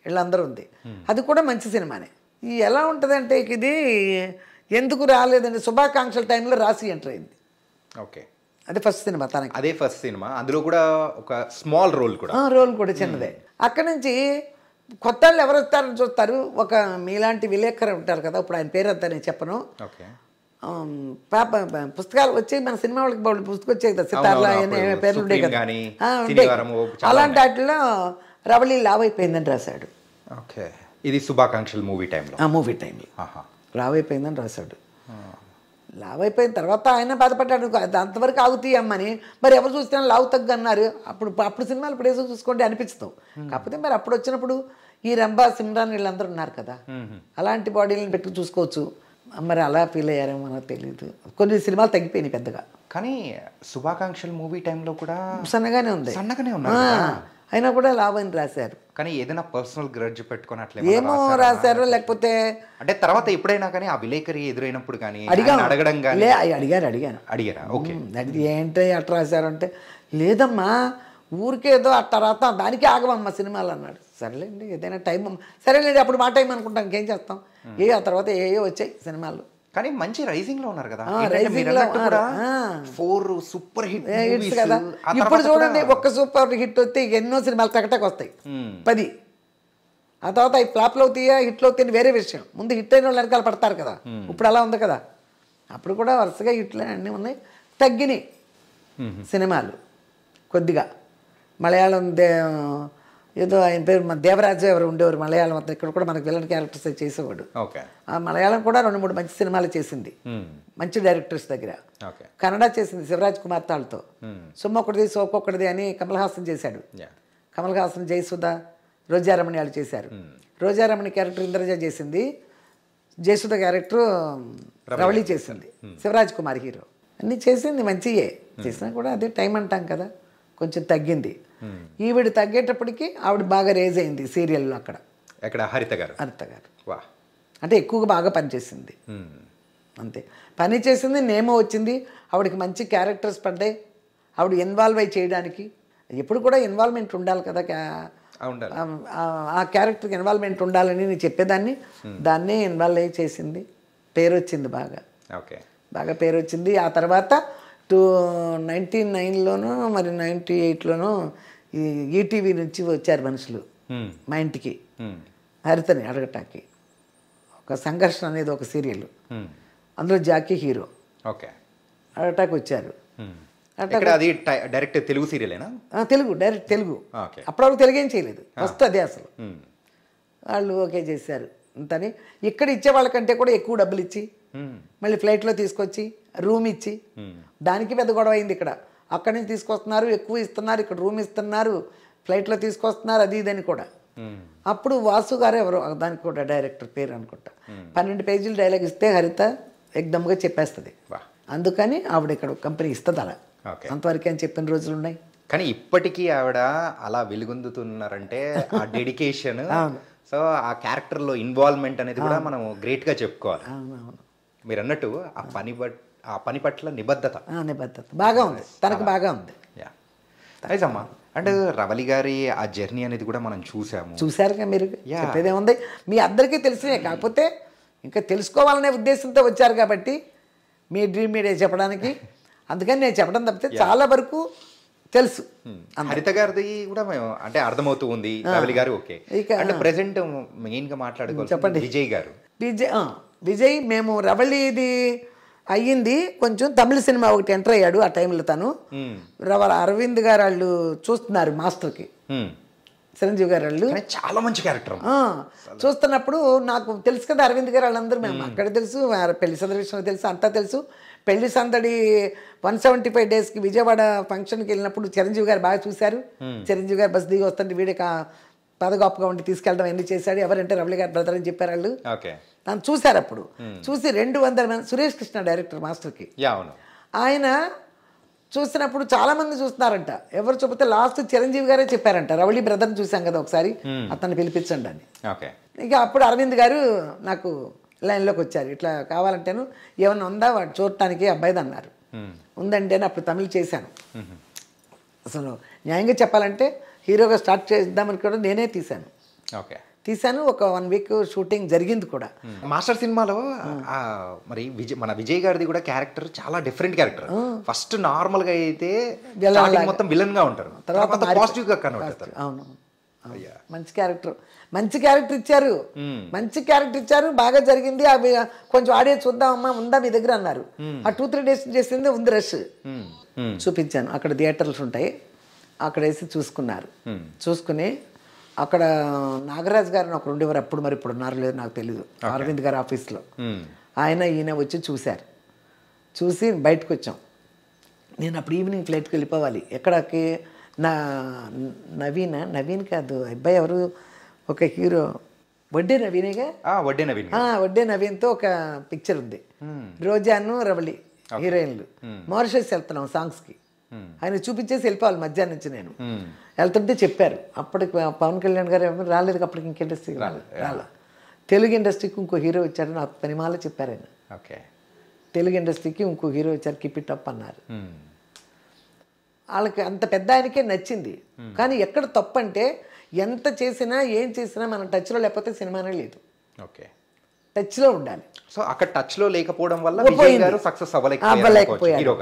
వీళ్ళందరూ ఉంది. అది కూడా మంచి సినిమానే. ఎలా ఉంటుందంటే ఇది ఎందుకు రాలేదండి శుభాకాంక్షల టైంలో రాసి ఎంటర్ అయింది. ఓకే, అదే ఫస్ట్ సినిమా తనకి. అదే ఫస్ట్ సినిమా, అందులో కూడా ఒక స్మాల్ రోల్ కూడా. రోల్ కూడా చిన్నదే. అక్కడి నుంచి కొత్త వాళ్ళు ఎవరు వస్తారని చూస్తారు. ఒక మీలాంటి విలేకరు ఉంటారు కదా, ఇప్పుడు ఆయన పేరు అంతా నేను చెప్పను. ఓకే, పుస్తకాలు వచ్చి మన సినిమా వాళ్ళకి పుస్తకం వచ్చాయి కదా, సితార్లా పేర్లు ఉండే కదా, అలాంటి వాటిలో రవళి లావ్ అయిపోయిందని రాశాడు. ఓకే, ఇది శుభాకాంక్షలు మూవీ టైంలో. మూవీ టైంలో లావ్ అయిపోయిందని రాశాడు. లావ్ అయిపోయిన తర్వాత ఆయన బాధపడ్డాడు, అంతవరకు ఆగుతాయి అమ్మని. మరి ఎవరు చూస్తే లావు తగ్గు అన్నారు. అప్పుడు సినిమాలు ఇప్పుడు ఏదో చూసుకోండి అనిపిస్తాం. కాకపోతే మరి అప్పుడు వచ్చినప్పుడు ఈ రంభా సిమ్రాన్ వీళ్ళందరూ ఉన్నారు కదా, అలాంటి బాడీలను పెట్టి చూసుకోవచ్చు. మరి అలా ఫీల్ అయ్యారేమో మనకు తెలియదు. కొన్ని సినిమాలు తగ్గిపోయినాయి పెద్దగా. కానీ శుభాకాంక్షలు మూవీ టైంలో కూడా సన్నగానే ఉంది, సన్నగానే ఉన్నారు, అయినా కూడా లాభం రాశారు. కానీ ఏదైనా పర్సనల్ గ్రడ్జ్ పెట్టుకొని అట్లా ఏమో రాశారు, లేకపోతే అంటే తర్వాత ఎప్పుడైనా కానీ ఆ విలేకరి ఎదురైనప్పుడు కానీ అడగడం కానీ అడిగారా? ఓకే, ఏంటి అట్లా రాశారు అంటే, లేదమ్మా ఊరికేదో అట్లా రాస్తాం దానికి ఆగమమ్మా సినిమాలు అన్నాడు. సరేలేండి ఏదైనా టైం, సరేలేండి అప్పుడు మా టైం అనుకుంటాం, ఇంకేం చేస్తాం. ఆ తర్వాత ఏయో వచ్చాయి సినిమాలు. కానీ మంచి రైజింగ్ లో ఉన్నారు కదా, సూపర్ హిట్స్ కదా. ఇప్పుడు చూడండి, ఒక్క సూపర్ హిట్ వస్తే ఎన్నో సినిమాలు టకటకు వస్తాయి, 10. ఆ తర్వాత అవి ఫ్లాప్లు అవుతాయా హిట్లు అవుతాయని వేరే విషయం. ముందు హిట్ అయిన వాళ్ళు వెనకాల పడతారు కదా. ఇప్పుడు అలా ఉంది కదా. అప్పుడు కూడా వరుసగా హిట్లు అన్నీ ఉన్నాయి. తగ్గినాయి సినిమాలు కొద్దిగా. మలయాళం ఏదో ఆయన పేరు మన దేవరాజు ఎవరు ఉండేవారు మలయాళం అంతా. ఇక్కడ కూడా మనకు విలన్ క్యారెక్టర్స్ చేసేవాడు. ఆ మలయాళం కూడా 2-3 మంచి సినిమాలు చేసింది, మంచి డైరెక్టర్స్ దగ్గర. కన్నడ చేసింది శివరాజ్ కుమార్ తాళ్తో. సొమ్మొక్కడిది సోకొక్కడిది అని కమల్ హాసన్ చేశాడు. కమల్ హాసన్, జయసుధ, రోజారమణి వాళ్ళు చేశారు. రోజారమణి క్యారెక్టర్ ఇంద్రజ చేసింది, జయసుధ క్యారెక్టర్ రవళి చేసింది, శివరాజ్ కుమార్ హీరో. అన్నీ చేసింది మంచియే. చేసినా కూడా అదే టైం అంటాం కదా, కొంచెం తగ్గింది. ఈవిడ తగ్గేటప్పటికి ఆవిడ బాగా రేజ్ అయింది సీరియల్లో. అక్కడ హరిత గారు అంటే ఎక్కువగా బాగా పనిచేసింది. అంతే పని చేసింది, నేమో వచ్చింది. ఆవిడకి మంచి క్యారెక్టర్స్ పడ్డాయి. ఆవిడ ఇన్వాల్వ్ అయ్యి చేయడానికి ఎప్పుడు కూడా ఇన్వాల్వ్మెంట్ ఉండాలి కదా. ఆ క్యారెక్టర్కి ఇన్వాల్వ్మెంట్ ఉండాలని నేను చెప్పేదాన్ని. దాన్నే ఇన్వాల్వ్ అయ్యి చేసింది. పేరు వచ్చింది, బాగా పేరు వచ్చింది. ఆ తర్వాత 99లోనూ మరి 98లోనూ ఈ ఈటీవీ నుంచి వచ్చారు మనుషులు మా ఇంటికి హరితని అడగటానికి. ఒక సంఘర్షణ అనేది ఒక సీరియల్, అందులో జాకీ హీరో. అడగటానికి వచ్చారు. డైరెక్ట్ తెలుగు సీరియలేనా? తెలుగు, డైరెక్ట్ తెలుగు. అప్పటివరకు తెలుగు ఏం చేయలేదు, ఫస్ట్ అదే అసలు. వాళ్ళు ఓకే చేశారు అంతని. ఇక్కడ ఇచ్చే వాళ్ళకంటే కూడా ఎక్కువ డబ్బులు ఇచ్చి మళ్ళీ ఫ్లైట్లో తీసుకొచ్చి రూమ్ ఇచ్చి, దానికి పెద్ద గొడవ అయింది. ఇక్కడ అక్కడి నుంచి తీసుకొస్తున్నారు, ఎక్కువ ఇస్తున్నారు, ఇక్కడ రూమ్ ఇస్తున్నారు, ఫ్లైట్లో తీసుకొస్తున్నారు, అది ఇదని కూడా. అప్పుడు వాసు గారు ఎవరో దానికి కూడా డైరెక్టర్ పేరు అనుకుంటా, 12 పేజీలు డైలాగ్ ఇస్తే హరిత ఎగ్దమ్గా చెప్పేస్తుంది. అందుకని ఆవిడ ఇక్కడ కంపెనీ ఇస్తుంది అలా. అంతవరకు అని చెప్పిన రోజులు ఉన్నాయి. కానీ ఇప్పటికీ ఆవిడ అలా వెలుగొందుతున్నారంటే ఆ డెడికేషన్, సో ఆ క్యారెక్టర్లో ఇన్వాల్వ్మెంట్ అనేది కూడా మనం గ్రేట్గా చెప్పుకోవాలి. మీరు అన్నట్టు ఆ పని పట్ల నిబద్ధత బాగా ఉంది తనకు, బాగా ఉంది. అమ్మా అండ్ రవళి గారి ఆ జర్నీ అనేది కూడా మనం చూసారుగా. మీరు చెప్పేదేముంది, మీ అందరికీ తెలిసినే. కాకపోతే ఇంకా తెలుసుకోవాలనే ఉద్దేశంతో వచ్చారు కాబట్టి మీ డ్రీమ్ మీడియా చెప్పడానికి. అందుకని నేను చెప్పడం తప్పితే చాలా వరకు తెలుసు. హరిత గారిది కూడా మేము అంటే అర్థమవుతూ ఉంది. రవళి గారు ఓకే. అంటే ప్రెసెంట్ మెయిన్గా మాట్లాడుకోవాలి, చెప్పండి. విజయ్ గారు, విజయ్ మేము రవళిది అయ్యింది కొంచెం. తమిళ సినిమా ఒకటి ఎంటర్ అయ్యాడు ఆ టైంలో. తను అరవింద్ గారు వాళ్ళు చూస్తున్నారు మాస్టర్కి, చిరంజీవి గారు వాళ్ళు. చాలా మంచి క్యారెక్టర్ చూస్తున్నప్పుడు నాకు తెలుసు కదా అరవింద్ గారు వాళ్ళందరూ. మేము అక్కడ తెలుసు, పెళ్లి సందడి విషయంలో తెలుసు, అంతా తెలుసు. పెళ్లి సందడి 175 డేస్కి విజయవాడ ఫంక్షన్కి వెళ్ళినప్పుడు చిరంజీవి గారు బాగా చూశారు. చిరంజీవి గారు బస్ దిగి వస్తుంటే వీడికి పదగొప్పగా ఉండి తీసుకెళ్ళడం ఎన్ని చేశాడు. ఎవరంటే రవళి గారు బ్రదర్ అని చెప్పారు వాళ్ళు. నన్ను చూశారు. అప్పుడు చూసి 200 మంది, సురేష్ కృష్ణ డైరెక్టర్ మాస్టర్కి, ఆయన చూసినప్పుడు చాలా మంది చూస్తున్నారంట. ఎవరు చెబితే లాస్ట్ చిరంజీవి గారే చెప్పారంట, రవళి బ్రదర్ని చూసాం కదా ఒకసారి, అతన్ని పిలిపించండి అని. ఇక అప్పుడు అరవింద్ గారు నాకు లైన్లోకి వచ్చారు. ఇట్లా కావాలంటేను ఏమన్నా ఉందా వాడు చూడటానికి అబ్బాయిది అన్నారు. ఉందంటే అప్పుడు తమిళ్ చేశాను. అసలు న్యాయంగా చెప్పాలంటే హీరోగా స్టార్ట్ చేద్దామని కూడా నేనే తీశాను. తీశాను. ఒక 1 వీక్ షూటింగ్ జరిగింది కూడా. మాస్టర్ సినిమాలో మరి మన విజయ్ గారిది కూడా క్యారెక్టర్ చాలా డిఫరెంట్ క్యారెక్టర్. ఫస్ట్ నార్మల్ గా అయితే మొత్తం విలన్ గా ఉంటారు, తర్వాత పాజిటివ్ గా కన్వర్ట్ అవుతారు. అవును, మంచి క్యారెక్టర్ ఇచ్చారు, మంచి క్యారెక్టర్ ఇచ్చారు, బాగా జరిగింది. అవి కొంచెం ఆడియో చూద్దామమ్మా, ఉందా మీ దగ్గర అన్నారు. ఆ 2-3 డేస్ చేసింది, ఉంది రష్. చూపించాను, అక్కడ థియేటర్స్ ఉంటాయి, అక్కడ వేసి చూసుకున్నారు. చూసుకుని అక్కడ నాగరాజ్ గారిని ఒకరు ఉండేవారు అప్పుడు, మరి ఇప్పుడు ఉన్నారు లేదు నాకు తెలీదు, అరవింద్ గారి ఆఫీస్లో. ఈయన వచ్చి చూశారు. చూసి బయటకు వచ్చాం. నేను అప్పుడు ఈవినింగ్ ఫ్లైట్కి వెళ్ళిపోవాలి. ఎక్కడికి? నవీన్ కాదు, అబ్బాయి ఎవరు, ఒక హీరో, వడ్డే నవీనేగా, వడ్డే నవీన్తో ఒక పిక్చర్ ఉంది. రోజాను రవళి హీరోయిన్లు. మారిషస్ వెళ్తున్నాం సాంగ్స్కి. ఆయన చూపించేసి వెళ్ళిపోవాలి మధ్యాహ్నం నుంచి. నేను వెళ్తుంటే చెప్పారు, అప్పటికి పవన్ కళ్యాణ్ గారు ఎవరు రాలేదు, అప్పటికి ఇంక ఇండస్ట్రీకి రాలే. తెలుగు ఇండస్ట్రీకి ఇంకో హీరో వచ్చారు, నాకు పనిమాల చెప్పారు ఆయన. తెలుగు ఇండస్ట్రీకి ఇంకో హీరో వచ్చారు, కీప్ ఇట్ అప్ అన్నారు. వాళ్ళకి అంత పెద్ద ఆయనకే నచ్చింది. కానీ ఎక్కడ తప్పు అంటే, ఎంత చేసినా ఏం చేసినా మనం టచ్లో లేకపోతే సినిమానే లేదు. టచ్లో ఉండాలి. సో అక్కడ టచ్లో లేకపోవడం వల్ల సక్సెస్ అవ్వలేకపోయారు.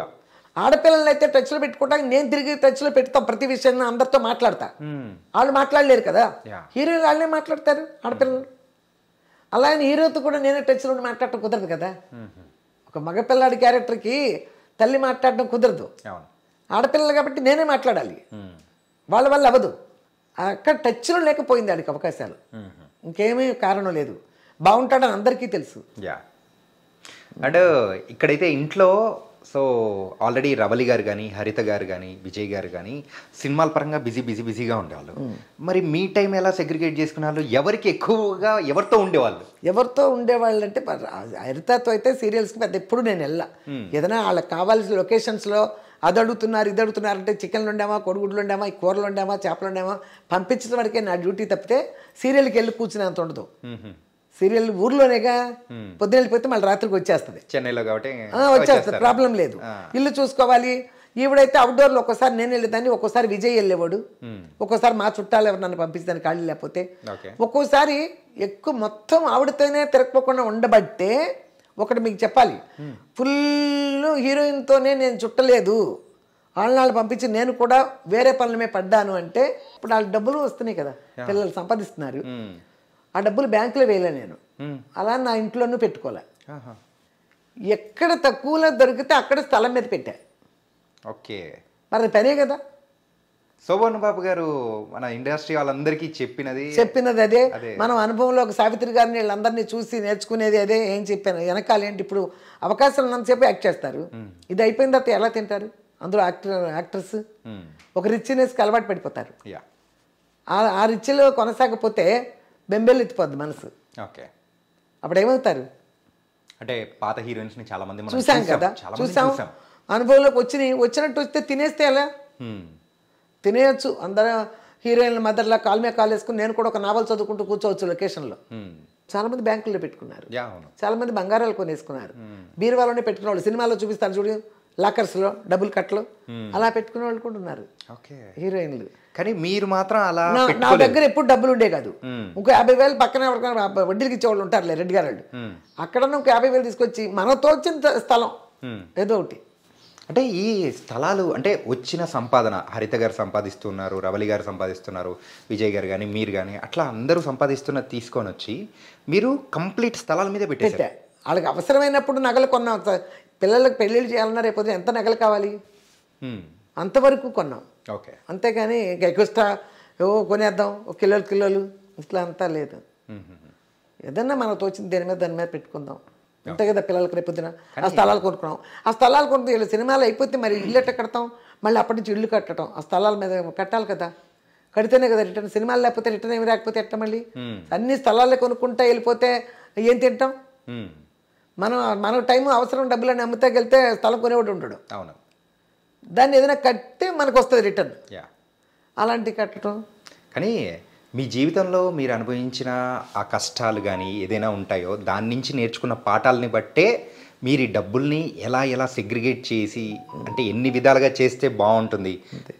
ఆడపిల్లలు అయితే టచ్లో పెట్టుకోవడానికి నేను తిరిగి టచ్లో పెడతాం, ప్రతి విషయాన్ని అందరితో మాట్లాడతా. వాళ్ళు మాట్లాడలేరు కదా, హీరోలు వాళ్ళే మాట్లాడతారు ఆడపిల్లలు. అలాగే హీరోతో కూడా నేనే టచ్లో మాట్లాడటం కుదరదు కదా. ఒక మగపిల్లాడి క్యారెక్టర్కి తల్లి మాట్లాడడం కుదరదు, ఆడపిల్లలు కాబట్టి నేనే మాట్లాడాలి. వాళ్ళ వల్ల అవ్వదు. అక్కడ టచ్లో లేకపోయింది ఆడికి అవకాశాలు, ఇంకేమీ కారణం లేదు. బాగుంటాడని అందరికీ తెలుసు. అండ్ ఇక్కడైతే ఇంట్లో సో ఆల్రెడీ రవలి గారు కానీ, హరిత గారు కానీ, విజయ్ గారు కానీ సినిమాల పరంగా బిజీగా ఉండేవాళ్ళు. మరి మీ టైం ఎలా సెగ్రిగేట్ చేసుకునే వాళ్ళు? ఎవరికి ఎక్కువగా ఎవరితో ఉండేవాళ్ళు అంటే, హరితతో అయితే సీరియల్స్కి పెద్ద ఎప్పుడు నేను వెళ్ళా. ఏదైనా వాళ్ళకి కావాల్సిన లొకేషన్స్లో అది అడుగుతున్నారు, ఇది అడుగుతున్నారు అంటే, చికెన్లు వండామా, కోడిగుడ్లు వండామా, ఈ కూరలు వండామా, చేపలు వండామా, పంపించడం వరకే నా డ్యూటీ తప్పితే సీరియల్కి వెళ్ళి కూర్చునేంత ఉండదు. సీరియల్ ఊర్లోనేగా, పొద్దున వెళ్ళిపోతే మళ్ళీ రాత్రికి వచ్చేస్తుంది, చెన్నైలో కాబట్టి వచ్చేస్తుంది, ప్రాబ్లం లేదు. ఇల్లు చూసుకోవాలి. ఈవిడైతే అవుట్డోర్లో ఒక్కోసారి నేను వెళ్ళేదాన్ని, ఒక్కోసారి విజయ్ వెళ్ళేవాడు, ఒక్కోసారి మా చుట్టాలు ఎవరు నన్ను పంపిస్తాను ఖాళీ లేకపోతే. ఒక్కోసారి ఎక్కువ మొత్తం ఆవిడతోనే తిరగపోకుండా ఉండబట్టే, ఒకటి మీకు చెప్పాలి, ఫుల్ హీరోయిన్తోనే నేను చుట్టలేదు, వాళ్ళని పంపించి నేను కూడా వేరే పనుల మీద పడ్డాను అంటే, ఇప్పుడు వాళ్ళ డబ్బులు వస్తున్నాయి కదా, పిల్లలు సంపాదిస్తున్నారు, ఆ డబ్బులు బ్యాంకులో వేయలే నేను, అలా నా ఇంట్లోనూ పెట్టుకోలే. ఎక్కడ తక్కువలో దొరికితే అక్కడ స్థలం మీద పెట్టా. మరి పనే కదా. శోభన్ బాబు గారు మన ఇండస్ట్రీ వాళ్ళందరికీ చెప్పినది అదే. మనం అనుభవంలో ఒక సావిత్రి గారిని వీళ్ళందరినీ చూసి నేర్చుకునేది అదే. ఏం చెప్పాను వెనకాల ఏంటి, ఇప్పుడు అవకాశాలు ఉన్నంతసేపు యాక్ట్ చేస్తారు, ఇది అయిపోయిన తర్వాత ఎలా తింటారు? అందులో యాక్టర్స్ ఒక రిచ్నెస్కి అలవాటు పడిపోతారు. ఆ రిచ్లో కొనసాగపోతే బెంబేలు ఎత్తిపోద్ది మనసు. అప్పుడు ఏమవుతారు అంటే, పాత హీరోయిన్స్ ని చాలా మంది చూసాం కదా, చూసాం, అనుభవంలోకి వచ్చినట్టు వస్తే తినేస్తే ఎలా తినేయచ్చు. అందరూ హీరోయిన్ల మదర్లా కాల్ మీద కాల్ వేసుకుని నేను కూడా ఒక నావల్ చదువుకుంటూ కూర్చోవచ్చు లొకేషన్లో. చాలా మంది బ్యాంకుల్లో పెట్టుకున్నారు, చాలా మంది బంగారాలు కొనేసుకున్నారు, బీరువాలోనే పెట్టుకునే వాళ్ళు. సినిమాలో చూపిస్తారు చూడు, లాకర్స్లో డబుల్ కట్లు, అలా పెట్టుకునే వాళ్ళు కూడా ఉన్నారు హీరోయిన్లు. కానీ మీరు మాత్రం అలా, నా దగ్గర ఎప్పుడు డబ్బులు ఉండే కాదు. ఇంకో 50,000 పక్కన వడ్డీలకి ఇచ్చేవాళ్ళు ఉంటారులే, రెడ్డి గారు అక్కడ ఇంకో 50,000 తీసుకొచ్చి మనతో వచ్చిన స్థలం ఏదో ఒకటి. అంటే ఈ స్థలాలు అంటే వచ్చిన సంపాదన, హరిత గారు సంపాదిస్తున్నారు, రవలి గారు సంపాదిస్తున్నారు, విజయ్ గారు కానీ మీరు కానీ అట్లా అందరూ సంపాదిస్తున్న తీసుకొని వచ్చి మీరు కంప్లీట్ స్థలాల మీద పెట్టేశారు. వాళ్ళకి అవసరమైనప్పుడు నగలు కొన్నాం. పిల్లలకు పెళ్ళిళ్ళు చేయాలన్నా రేపు ఎంత నగలు కావాలి, అంతవరకు కొన్నాం. అంతేగాని ఎక్స్ట్రా కొనేద్దాం ఒక కిలోలు ఇట్లా అంతా లేదు. ఏదన్నా మనకు తోచింది దాని మీద పెట్టుకుందాం అంతే కదా. పిల్లలకి రేపొద్దున ఆ స్థలాలు కొనుక్కున్నాం, ఆ స్థలాలు కొనుక్కు వీళ్ళ సినిమాలు అయిపోతే మరి ఇల్లు ఎట్ట కడతాం, మళ్ళీ అప్పటి నుంచి ఇల్లు కట్టడం, ఆ స్థలాల మీద కట్టాలి కదా, కడితేనే కదా రిటర్న్. సినిమాలు లేకపోతే రిటర్న్ ఏమి రాకపోతే ఎట్ట మళ్ళీ అన్ని స్థలాలే కొనుక్కుంటా వెళ్ళిపోతే ఏం తింటాం? మన టైం అవసరం డబ్బులని అమ్ముతాకెళ్తే స్థలం కొనేవాడు ఉంటాడు, దాన్ని ఏదైనా కట్టి మనకు వస్తుంది రిటర్న్. అలాంటివి కట్టడం. కానీ మీ జీవితంలో మీరు అనుభవించిన ఆ కష్టాలు కానీ ఏదైనా ఉంటాయో దాని నుంచి నేర్చుకున్న పాఠాలని బట్టే మీరు ఈ డబ్బుల్ని ఎలా సెగ్రిగేట్ చేసి, అంటే ఎన్ని విధాలుగా చేస్తే బాగుంటుంది,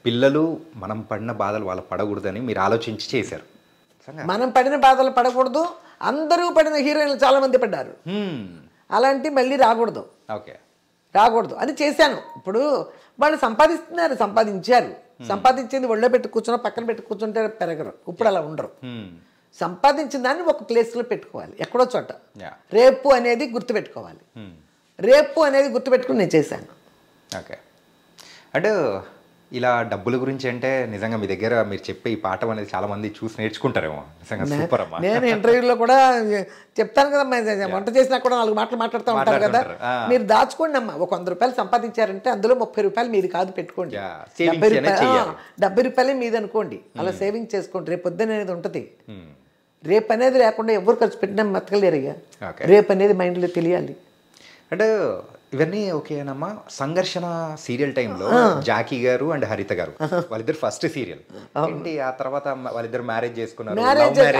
పిల్లలు మనం పడిన బాధలు వాళ్ళు పడకూడదని మీరు ఆలోచించి చేశారు. మనం పడిన బాధలు పడకూడదు. అందరూ పడిన హీరోయిన్లు చాలా మంది పడ్డారు. అలాంటి మళ్ళీ రాకూడదు, రాకూడదు అని చేశాను. ఇప్పుడు వాళ్ళు సంపాదిస్తున్నారు, సంపాదించారు. సంపాదించింది ఒళ్ళో పెట్టి కూర్చున్నా పక్కన పెట్టి కూర్చుంటే పెరగరు. ఇప్పుడు అలా ఉండరు. సంపాదించిన దాన్ని ఒక ప్లేస్లో పెట్టుకోవాలి, ఎక్కడో చోట. రేపు అనేది గుర్తుపెట్టుకోవాలి. రేపు అనేది గుర్తుపెట్టుకుని నేను చేశాను. ఓకే. అంటే ఇలా డబ్బుల గురించి అంటే నిజంగా మీ దగ్గర మీరు చెప్పే ఈ పాఠం అనేది చాలా మంది చూసి నేర్చుకుంటారేమో. నిజంగా సూపర్ అమ్మా. నేను ఇంటర్వ్యూలో కూడా చెప్తాను కదా, వంట చేసినా కూడా 4 మాటలు మాట్లాడుతూ ఉంటారు కదా. మీరు దాచుకోండి అమ్మా. ఒక 100 రూపాయలు సంపాదించారంటే అందులో 30 రూపాయలు మీది కాదు, పెట్టుకోండి. 70 రూపాయలే మీది అనుకోండి. అలా సేవింగ్ చేసుకోండి. రేపు పొద్దున అనేది ఉంటుంది. రేపు అనేది లేకుండా ఎవరు ఖర్చు పెట్టినా బతకలేరయ్యా. రేపు అనేది మైండ్లో తెలియాలి. అంటే ఇవన్నీ ఓకేనమ్మా. సంఘర్షణ సీరియల్ టైంలో జాకీ గారు అండ్ హరిత గారు వాళ్ళిద్దరు ఫస్ట్ సీరియల్ ఏంటి, ఆ తర్వాత వాళ్ళిద్దరు మ్యారేజ్ చేసుకున్నారు.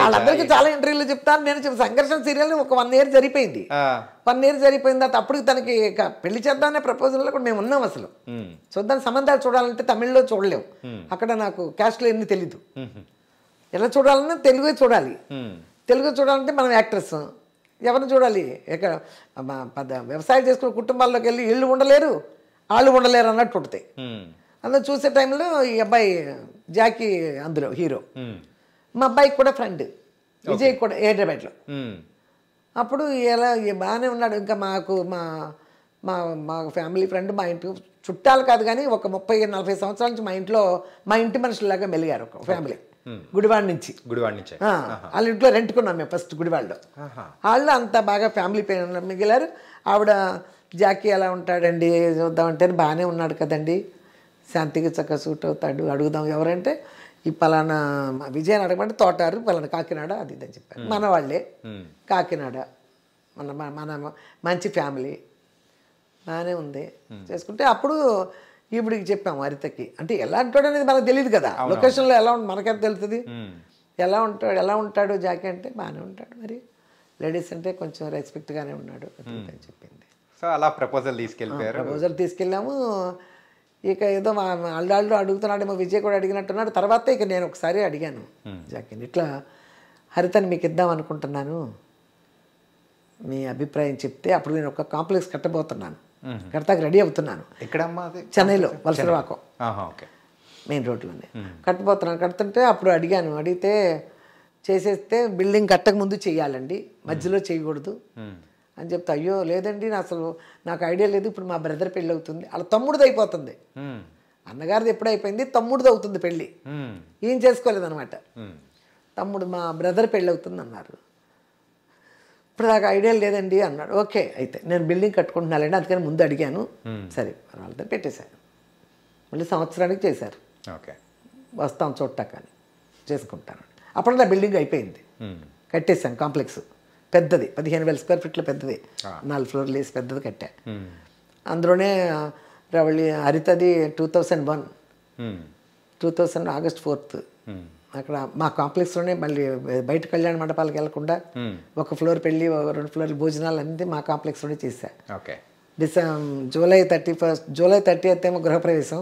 వాళ్ళందరికీ చాలా ఇంటర్వ్యూలు చెప్తాను నేను. సంఘర్షణ సీరియల్ ఒక 1 year జరిపోయింది. 1 year జరిపోయిన తర్వాత అప్పుడు తనకి పెళ్లి చేద్దామనే ప్రపోజల్లో కూడా మేము ఉన్నాం. అసలు చూద్దాం, సంబంధాలు చూడాలంటే తమిళ్లో చూడలేము. అక్కడ నాకు క్యాస్ట్లో ఎన్ని తెలీదు. ఎలా చూడాలన్నా తెలుగే చూడాలి. తెలుగు చూడాలంటే మనం యాక్టర్స్ ఎవరిని చూడాలి? ఇక్కడ వ్యవసాయం చేసుకునే కుటుంబాల్లోకి వెళ్ళి వీళ్ళు ఉండలేరు, వాళ్ళు ఉండలేరు అన్నట్టు ఉంటాయి. అందులో చూసే టైంలో ఈ అబ్బాయి జాకీ అందులో హీరో. మా అబ్బాయికి కూడా ఫ్రెండ్ విజయ్ కూడా హైదరాబాద్లో. అప్పుడు ఎలా బాగానే ఉన్నాడు. ఇంకా మాకు మా ఫ్యామిలీ ఫ్రెండ్, మా ఇంటి చుట్టాలు కాదు కానీ ఒక 30-40 సంవత్సరాల నుంచి మా ఇంటి మనుషులాగా మెలిగారు ఒక ఫ్యామిలీ. గుడివాడ నుంచి వాళ్ళ ఇంట్లో రెంట్కున్నాం మేము ఫస్ట్ గుడివాడలో. వాళ్ళు అంత బాగా ఫ్యామిలీ మిగిలారు. ఆవిడ జాకీ ఎలా ఉంటాడండి చూద్దామంటే బాగానే ఉన్నాడు కదండి, శాంతికి చక్కగా సూట్ అవుతాడు, అడుగుదాం ఎవరంటే ఈ పలానా విజయని అడగమంటే తోటారు పలానా కాకినాడ అది ఇది అని చెప్పారు. మన వాళ్ళే కాకినాడ, మన మంచి ఫ్యామిలీ బాగానే ఉంది చేసుకుంటే. అప్పుడు ఈవిడికి చెప్పాము హరితకి. అంటే ఎలా అంటాడు అనేది మనకు తెలియదు కదా, లొకేషన్లో ఎలా మనకెంత తెలుస్తుంది. ఎలా ఉంటాడు జాకీ అంటే బాగానే ఉంటాడు, మరి లేడీస్ అంటే కొంచెం రెస్పెక్ట్గానే ఉన్నాడు అని చెప్పింది. సో అలా ప్రపోజల్ తీసుకెళ్ళాము. ఇక ఏదో అల్లాళ్ళు అడుగుతున్నాడేమో, విజయ్ కూడా అడిగినట్టున్నాడు. తర్వాత ఇక నేను ఒకసారి అడిగాను జాకీని, ఇట్లా హరితని మీకు ఇద్దాం అనుకుంటున్నాను, మీ అభిప్రాయం చెప్తే. అప్పుడు నేను ఒక కాంప్లెక్స్ కట్టబోతున్నాను, కడతాకి రెడీ అవుతున్నాను. చెన్నైలో వలసరవాకం మెయిన్ రోడ్లోనే కట్టబోతున్నాను. కడుతుంటే అప్పుడు అడిగితే చేసేస్తే బిల్డింగ్ కట్టక ముందు చెయ్యాలండి, మధ్యలో చేయకూడదు అని చెప్తే, అయ్యో లేదండి అసలు నాకు ఐడియా లేదు, ఇప్పుడు మా బ్రదర్ పెళ్ళి అవుతుంది, అలా తమ్ముడిది అయిపోతుంది. అన్నగారిది ఎప్పుడు అయిపోయింది, తమ్ముడిది అవుతుంది పెళ్ళి. ఏం చేసుకోలేదన్నమాట. తమ్ముడు మా బ్రదర్ పెళ్ళి అవుతుంది అన్నారు. ఇప్పుడు నాకు ఐడియా లేదండి అన్నాడు. ఓకే అయితే నేను బిల్డింగ్ కట్టుకుంటున్నానండి, అందుకని ముందు అడిగాను. సరే వాళ్ళతో పెట్టేశాను. మళ్ళీ సంవత్సరానికి చేశారు. వస్తాం చూడటాకని చేసుకుంటాను. అప్పుడు నా బిల్డింగ్ అయిపోయింది, కట్టేశాను. కాంప్లెక్స్ పెద్దది, 15,000 square feet పెద్దది, 4 floorలు వేసి పెద్దది కట్టా. అందులోనే రవళి హరితది 2001 August 4th అక్కడ మా కాంప్లెక్స్లోనే. మళ్ళీ బయట కళ్యాణ మండపాలకు వెళ్లకుండా ఒక ఫ్లోర్ పెళ్ళి, 2 floorలు భోజనాలు అన్నీ మా కాంప్లెక్స్లోనే చేశా. జూలై 30th ఏమో గృహప్రవేశం,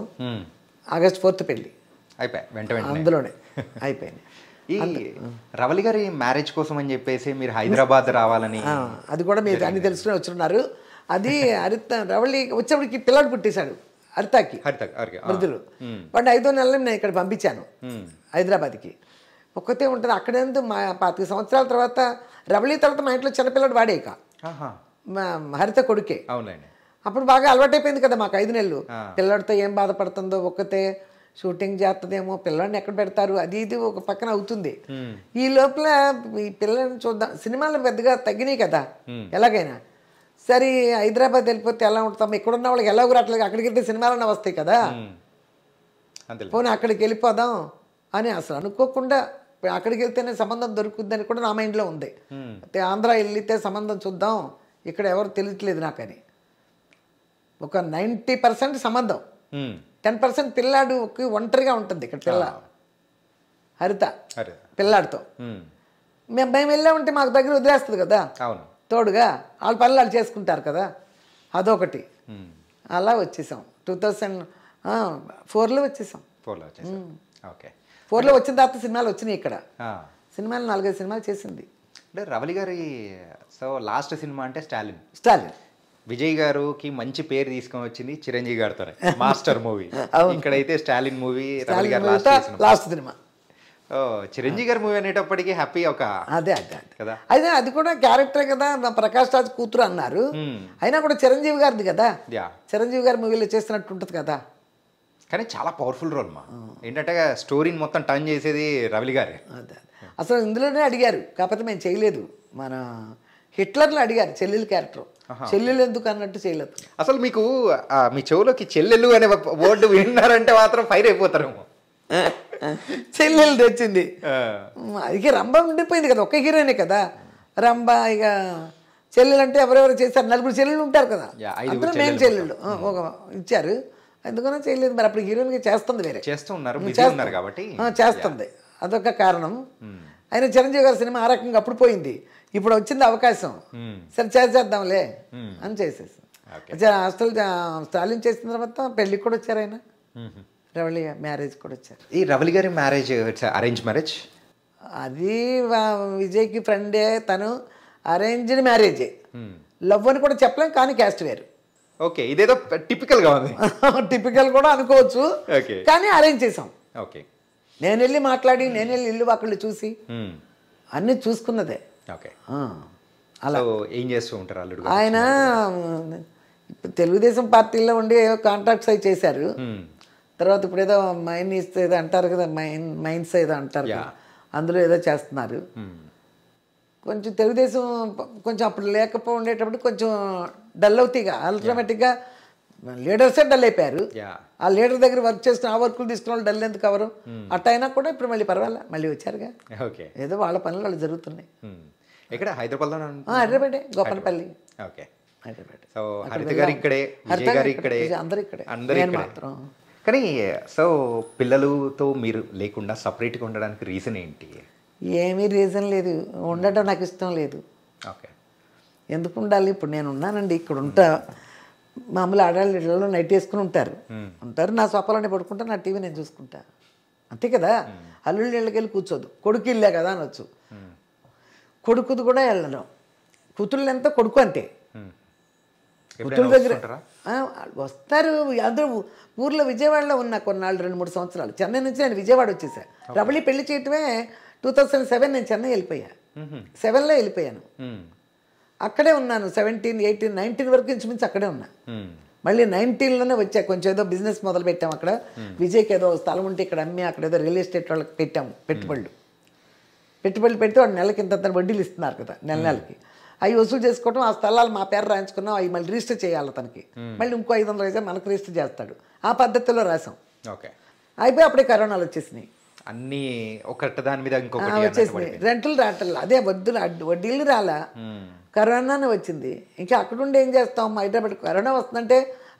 August 4th పెళ్ళి అందులోనే అయిపోయింది. ఈ రవళి గారి మ్యారేజ్ కోసం అని చెప్పేసి మీరు హైదరాబాద్ రావాలని, అది కూడా మీరు అన్ని తెలుసుకుని వచ్చున్నారు. అది రవళి వచ్చేప్పటికి పిల్లాడు పుట్టేశాడు హరితకి, వృద్ధులు. వాడిని 5వ నెలలో నేను ఇక్కడ పంపించాను హైదరాబాద్కి. ఒక్కతే ఉంటుంది అక్కడేందు. మా 25 సంవత్సరాల తర్వాత రవళి తర్వాత మా ఇంట్లో చిన్నపిల్లడు వాడే, ఇక హరిత కొడుకే. అప్పుడు బాగా అలవాటైపోయింది కదా మాకు 5 నెలలు. పిల్లడితో ఏం బాధపడుతుందో, ఒక్కతే షూటింగ్ చేస్తుందేమో, పిల్లల్ని ఎక్కడ పెడతారు, అది ఇది ఒక పక్కన అవుతుంది. ఈ లోపల ఈ పిల్లల్ని చూద్దాం, సినిమాలు పెద్దగా తగ్గినాయి కదా ఎలాగైనా. సరే హైదరాబాద్ వెళ్ళిపోతే ఎలా ఉంటాం, ఇక్కడున్న వాళ్ళకి ఎలా రావట్లేదు, అక్కడికి వెళ్తే సినిమాలన్నా వస్తాయి కదా, పోనీ అక్కడికి వెళ్ళిపోదాం అని అసలు అనుకోకుండా అక్కడికి వెళ్తేనే సంబంధం దొరుకుతుందని కూడా నా మైండ్లో ఉంది. ఆంధ్ర వెళ్తే సంబంధం చూద్దాం, ఇక్కడ ఎవరు తెలియట్లేదు నాకని. ఒక 90% సంబంధం, 10% పిల్లాడు ఒంటరిగా ఉంటుంది ఇక్కడ. పిల్ల హరిత పిల్లాడితో మేము వెళ్ళామంటే మాకు దగ్గర వదిలేస్తుంది కదా తోడుగా, వాళ్ళ పనులు వాళ్ళు చేసుకుంటారు కదా, అదొకటి. అలా వచ్చేసాం 2004లో వచ్చేసాం. 4లో వచ్చిన తర్వాత సినిమాలు వచ్చినాయి ఇక్కడ. సినిమాలు 4-5 సినిమాలు చేసింది. అంటే రవలి గారి సో లాస్ట్ సినిమా అంటే స్టాలిన్. విజయ్ గారికి మంచి పేరు తీసుకొని వచ్చింది చిరంజీవి గారితో మాస్టర్ మూవీ. ఇక్కడైతే స్టాలిన్ మూవీ రవలి గారు లాస్ట్ సినిమా. చిరంజీవి గారి మూవీ అనేటప్పటికీ హ్యాపీ ఒక అదే కదా. అయితే అది కూడా క్యారెక్టరే కదా, ప్రకాష్ రాజ్ కూతురు అన్నారు. అయినా కూడా చిరంజీవి గారిది కదా, చిరంజీవి గారి మూవీలో చేస్తున్నట్టు ఉంటుంది కదా. కానీ చాలా పవర్ఫుల్ రోల్ మా ఏంటంటే స్టోరీని మొత్తం టర్న్ చేసేది రవలి గారే. అదే అసలు ఇందులోనే అడిగారు, కాకపోతే మేము చేయలేదు. మన హిట్లర్లో అడిగారు చెల్లెలు క్యారెక్టర్, చెల్లెలు ఎందుకు అన్నట్టు చేయలేదు. అసలు మీకు మీ చెవులోకి చెల్లెలు అనే వర్డ్ విన్నారంటే మాత్రం ఫైర్ అయిపోతారేమో. చెల్లెలు తెచ్చింది, ఇక రంభ ఉండిపోయింది కదా, ఒక్క హీరోయినే కదా రంభ. ఇక చెల్లెలు అంటే ఎవరెవరు చేశారు, 4 చెల్లెళ్ళు ఉంటారు కదా, అందులో మెయిన్ చెల్లెళ్ళు ఒక ఇచ్చారు. ఎందుకన్నా చేయలేదు, మరి అప్పుడు హీరోయిన్గా చేస్తుంది, వేరే చేస్తున్నారు కాబట్టి చేస్తుంది, అదొక కారణం. అయినా చిరంజీవి గారి సినిమా ఆ రకంగా అప్పుడు పోయింది, ఇప్పుడు వచ్చింది అవకాశం, సరే చేద్దాంలే అని చేసేసి. అసలు స్టాలిన్ చేసిన తర్వాత పెళ్ళికి కూడా వచ్చారు ఆయన, రవళి మ్యారేజ్ కూడా వచ్చారు. ఈ రవలి గారి మ్యారేజ్ అరేంజ్ మ్యారేజ్? అది విజయ్కి ఫ్రెండే, తను అరేంజ్డ్ మ్యారేజే, లవ్ అని కూడా చెప్పలేం, కానీ క్యాస్ట్ వేరు. ఓకే, ఇదేదో టిపికల్గా ఉంది. టిపికల్ కూడా అనుకోవచ్చు, కానీ అరేంజ్ చేసాం. ఓకే, నేను వెళ్ళి మాట్లాడి, నేను వెళ్ళి ఇల్లు వాకిళ్ళు చూసి అన్నీ చూసుకున్నదే. ఓకే, అలా ఏం చేస్తూ ఉంటారు అల్లుడు? ఆయన తెలుగుదేశం పార్టీలో ఉండి కాంట్రాక్ట్స్ అవి చేశారు. తర్వాత ఇప్పుడు ఏదో మైన్స్ ఏదో అంటారు కదా, మైన్స్ ఏదో అంటారు కదా, అందులో ఏదో చేస్తున్నారు. కొంచెం తెలుగుదేశం కొంచెం అప్పుడు లేకపో ఉండేటప్పుడు కొంచెం డల్ అవుతాయిగా, ఆటోమేటిక్గా లీడర్సే డల్ అయిపోయారు. ఆ లీడర్ దగ్గర వర్క్ చేస్తున్న ఆ వర్కులు తీసుకున్న వాళ్ళు డల్ ఎందుకు అవరు, అట్ట అయినా కూడా ఇప్పుడు మళ్ళీ పర్వాలే, మళ్ళీ వచ్చారుగా. ఏదో వాళ్ళ పనులు వాళ్ళు జరుగుతున్నాయి. ఇక్కడ హైదరాబాద్లో? హైదరాబాదే, గోపనపల్లి. ఓకే, హైదరాబాద్. సో హరిత గారు ఇక్కడే, విజయ్ గారు ఇక్కడే, అందరూ ఇక్కడే. మాత్రం కానీ సో పిల్లలతో మీరు లేకుండా సపరేట్గా ఉండడానికి రీజన్ ఏంటి? ఏమీ రీజన్ లేదు, ఉండటం నాకు ఇష్టం లేదు. ఓకే, ఎందుకు ఉండాలి? ఇప్పుడు నేను ఉన్నానండి, ఇక్కడ ఉంటా, మామూలు ఆడాళ్ళు ఇళ్ళలో నైట్ వేసుకుని ఉంటారు, నా సోఫాలోనే పడుకుంటా, నా టీవీ నేను చూసుకుంటా, అంతే కదా. అల్లుళ్ళు ఇళ్ళకి వెళ్ళి కూర్చోదు, కొడుకు ఇల్లే కదా అనొచ్చు. కొడుకుది కూడా వెళ్ళడం, కూతుళ్ళు ఎంత కొడుకు అంతే. కూతుళ్ళ దగ్గర వస్తారు అందరూ. ఊర్లో విజయవాడలో ఉన్నా కొన్నాళ్ళు, 2-3 సంవత్సరాలు. చెన్నై నుంచి నేను విజయవాడ వచ్చేసా. రవళి పెళ్లి చేయటమే 2007 నేను చెన్నై వెళ్ళిపోయా, 7లో వెళ్ళిపోయాను. అక్కడే ఉన్నాను 17, 18, 19 వరకు ఇంచుమించు అక్కడే ఉన్నా. మళ్ళీ 19లోనే వచ్చా, కొంచెం ఏదో బిజినెస్ మొదలు పెట్టాం అక్కడ. విజయ్కి ఏదో స్థలం ఉంటే ఇక్కడ అమ్మి అక్కడ ఏదో రియల్ ఎస్టేట్ వాళ్ళకి పెట్టాము పెట్టుబడులు పెడితే వాడు నెలకి ఇంత వడ్డీలు ఇస్తున్నారు కదా, నెలకి అవి వసూలు చేసుకోవటం. ఆ స్థలాలు మా పేరు రాయించుకున్నాం, అవి మళ్ళీ రిజిస్టర్ చేయాలి తనకి, మళ్ళీ ఇంకో 500 అయితే మనకు రిజిస్టర్ చేస్తాడు. ఆ పద్ధతిలో రాసాం. ఓకే, అయిపోయి అప్పుడే కరోనాలు వచ్చేసినాయి, అన్ని ఒకటి దాని మీద ఇంకొకటి వచ్చేసినాయి. రెంట్లు రావట్లేదు, అదే వడ్డీలు రాలా, కరోనానే వచ్చింది. ఇంకా అక్కడుండి ఏం చేస్తాం, హైదరాబాద్ కరోనా వస్తుందంటే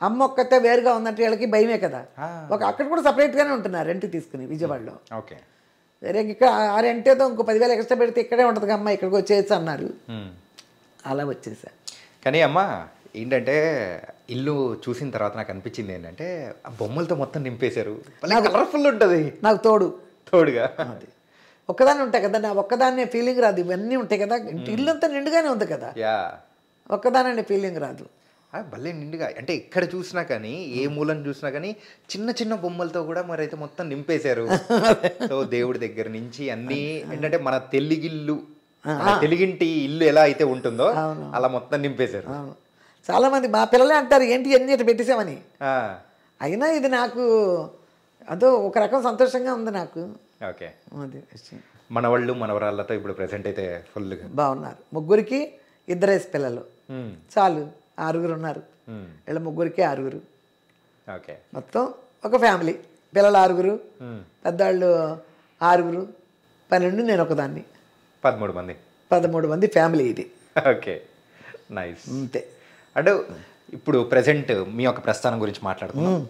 అమ్మ ఒక్కతే వేరుగా ఉందంటే వీళ్ళకి భయమే కదా. అక్కడ కూడా సపరేట్గానే ఉంటున్నారు రెంట్ తీసుకుని విజయవాడలో. ఓకే, వేరే ఇక్కడ ఆ రెంట్ ఏదో ఇంకో 10,000 ఎక్స్ట్రా పెడితే ఇక్కడే ఉంటుంది అమ్మ, ఇక్కడికి వచ్చేసి అన్నారు, అలా వచ్చేసా. కానీ అమ్మ ఏంటంటే ఇల్లు చూసిన తర్వాత నాకు అనిపించింది ఏంటంటే ఆ బొమ్మలతో మొత్తం నింపేశారు, కలర్ఫుల్ ఉంటుంది. నాకు తోడుగా అది ఒక్కదాన్ని ఉంటాయి కదా, నా ఒక్కదాన్నే ఫీలింగ్ రాదు. ఇవన్నీ ఉంటాయి కదా, ఇల్లు అంతా నిండుగానే ఉంది కదా, ఒక్కదానే ఫీలింగ్ రాదు. భలే నిండుగా, అంటే ఎక్కడ చూసినా కానీ ఏ మూలను చూసినా కానీ చిన్న చిన్న బొమ్మలతో కూడా మరైతే మొత్తం నింపేశారు. సో దేవుడి దగ్గర నుంచి అన్నీ ఏంటంటే మన తెలుగింటి ఇల్లు ఎలా అయితే ఉంటుందో అలా మొత్తం నింపేశారు. చాలా మంది మా పిల్లలే అంటారు ఏంటి అన్ని ఇట్లా పెట్టేసామని. అయినా ఇది నాకు అదో ఒక రకం సంతోషంగా ఉంది నాకు. ఓకే, మనవాళ్ళు మనవరాళ్ళతో ఇప్పుడు ప్రెసెంట్ అయితే ఫుల్గా బాగున్నారు. ముగ్గురికి 2 పిల్లలు చాలు, 6 ఉన్నారు. వీళ్ళ ముగ్గురికి 6. ఓకే, మొత్తం ఒక ఫ్యామిలీ, పిల్లలు 6, పెద్దవాళ్ళు 6, 12, నేను ఒకదాన్ని, 13 మంది ఫ్యామిలీ ఇది. Okay, nice. అంతే. అంటే ఇప్పుడు ప్రెసెంట్ మీ యొక్క ప్రస్థానం గురించి మాట్లాడుతున్నాం.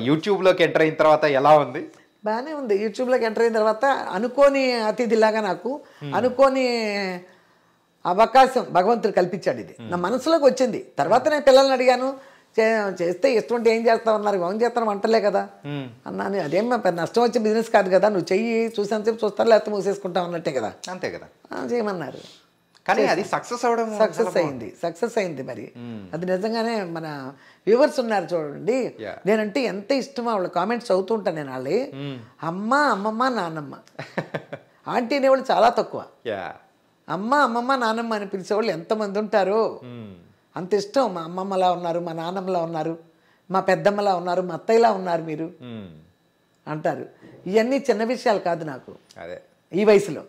యూట్యూబ్లోకి ఎంటర్ అయిన తర్వాత ఎలా ఉంది? బాగానే ఉంది. యూట్యూబ్లోకి ఎంటర్ అయిన తర్వాత అనుకోని అతిథిలాగా నాకు అనుకోని అవకాశం భగవంతుడు కల్పించాడు. ఇది నా మనసులోకి వచ్చింది. తర్వాత నేను పిల్లల్ని అడిగాను, చేస్తే ఇష్టం అంటే ఏం చేస్తావు అన్నారు. ఏం చేస్తాను వంటలే కదా అన్నాను. అదేం నష్టం వచ్చే బిజినెస్ కాదు కదా, నువ్వు చెయ్యి చూసేంతసేపు చూస్తారు లేకపోతే మూసేసుకుంటావు అన్నట్టే కదా. అంతే కదా చేయమన్నారు. కానీ అది సక్సెస్ అవడం సక్సెస్ అయింది. మరి అది నిజంగానే మన వ్యూవర్స్ ఉన్నారు చూడండి, నేనంటే ఎంత ఇష్టమో వాళ్ళ కామెంట్స్ చదువుతూ ఉంటాను నేను. వాళ్ళు అమ్మ అమ్మమ్మ నాన్నమ్మ ఆంటీ అనేవాళ్ళు చాలా తక్కువ. అమ్మ అమ్మమ్మ నాన్నమ్మ అని పిలిచేవాళ్ళు ఎంతమంది ఉంటారు. అంత ఇష్టం. మా అమ్మమ్మలా ఉన్నారు, మా నాన్నమ్మలా ఉన్నారు, మా పెద్దమ్మలా ఉన్నారు, మా అత్తయ్యలా ఉన్నారు మీరు అంటారు. ఇవన్నీ చిన్న విషయాలు కాదు నాకు ఈ వయసులో.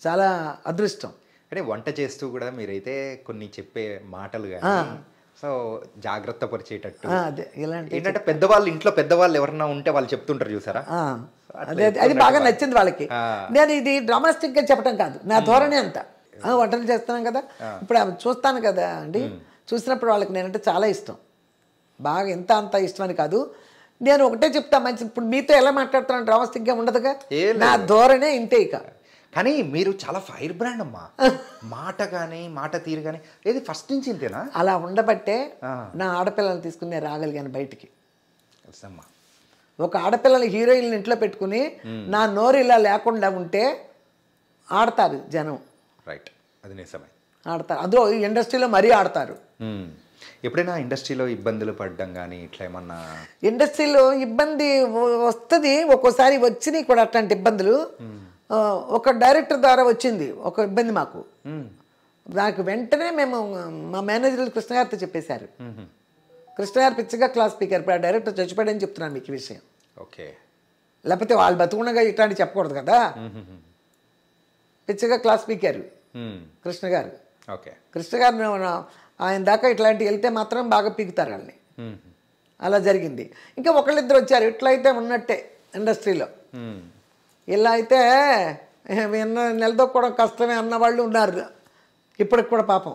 చాలా అదృష్టం. అంటే వంట చేస్తూ కూడా మీరైతే కొన్ని చెప్పే మాటలు కానీ సో జాగ్రత్త పరిచేటట్టు ఏంటంటే పెద్దవాళ్ళు ఇంట్లో పెద్దవాళ్ళు ఎవరన్నా ఉంటే వాళ్ళు చెప్తుంటారు చూసారా, అది బాగా నచ్చింది వాళ్ళకి. నేను ఇది డ్రామాస్టిక్ గా చెప్పడం కాదు, నా ధోరణి అంత. వంటలు చేస్తున్నాం కదా, ఇప్పుడు చూస్తాను కదా అండి, చూసినప్పుడు వాళ్ళకి నేనంటే చాలా ఇష్టం. బాగా ఎంత అంత ఇష్టం అని కాదు, నేను ఒకటే చెప్తా మంచి. ఇప్పుడు మీతో ఎలా మాట్లాడుతున్నాను డ్రామాస్టిక్ గా ఉండదుగా, నా ధోరణే ఇంతే. ఇక కానీ మీరు చాలా ఫైర్ బ్రాండ్ అమ్మా, మాట కానీ మాట తీరు కానీ ఏది ఫస్ట్ నుంచి ఇంతేనా? అలా ఉండబట్టే నా ఆడపిల్లల్ని తీసుకుని రాగలిగాను బయటికి. ఒక ఆడపిల్లలు హీరోయిన్ ఇంట్లో పెట్టుకుని నా నోరు ఇలా లేకుండా ఉంటే ఆడతారు జనం. రైట్, అది నిజమే, ఆడతారు. అదో ఇండస్ట్రీలో మరీ ఆడతారు. ఎప్పుడైనా ఇండస్ట్రీలో ఇబ్బందులు పడ్డం కానీ ఇట్లా ఏమన్నా? ఇండస్ట్రీలో ఇబ్బంది వస్తుంది, ఒక్కోసారి వచ్చినాయి కూడా అట్లాంటి ఇబ్బందులు. ఒక డైరెక్టర్ ద్వారా వచ్చింది ఒక ఇబ్బంది మాకు. నాకు వెంటనే మేము మా మేనేజర్లు కృష్ణ గారితో చెప్పేశారు. కృష్ణ గారు పిచ్చిగా క్లాస్ స్పీకర్. ఇప్పుడు ఆ డైరెక్టర్ చచ్చిపోయాడని చెప్తున్నాను మీకు ఈ విషయం. ఓకే, లేకపోతే వాళ్ళు బతుకుండగా ఇట్లాంటి చెప్పకూడదు కదా. పిచ్చిగా క్లాస్ స్పీకర్ కృష్ణ గారు. ఓకే, కృష్ణ గారు ఆయన దాకా ఇట్లాంటివి వెళ్తే మాత్రం బాగా పీకుతారు వాళ్ళని. అలా జరిగింది. ఇంకా ఒకళ్ళిద్దరు వచ్చారు ఇట్లయితే ఉన్నట్టే ఇండస్ట్రీలో. ఇలా అయితే నిలదొక్కడం కష్టమే అన్నవాళ్ళు ఉన్నారు ఇప్పటికి కూడా. పాపం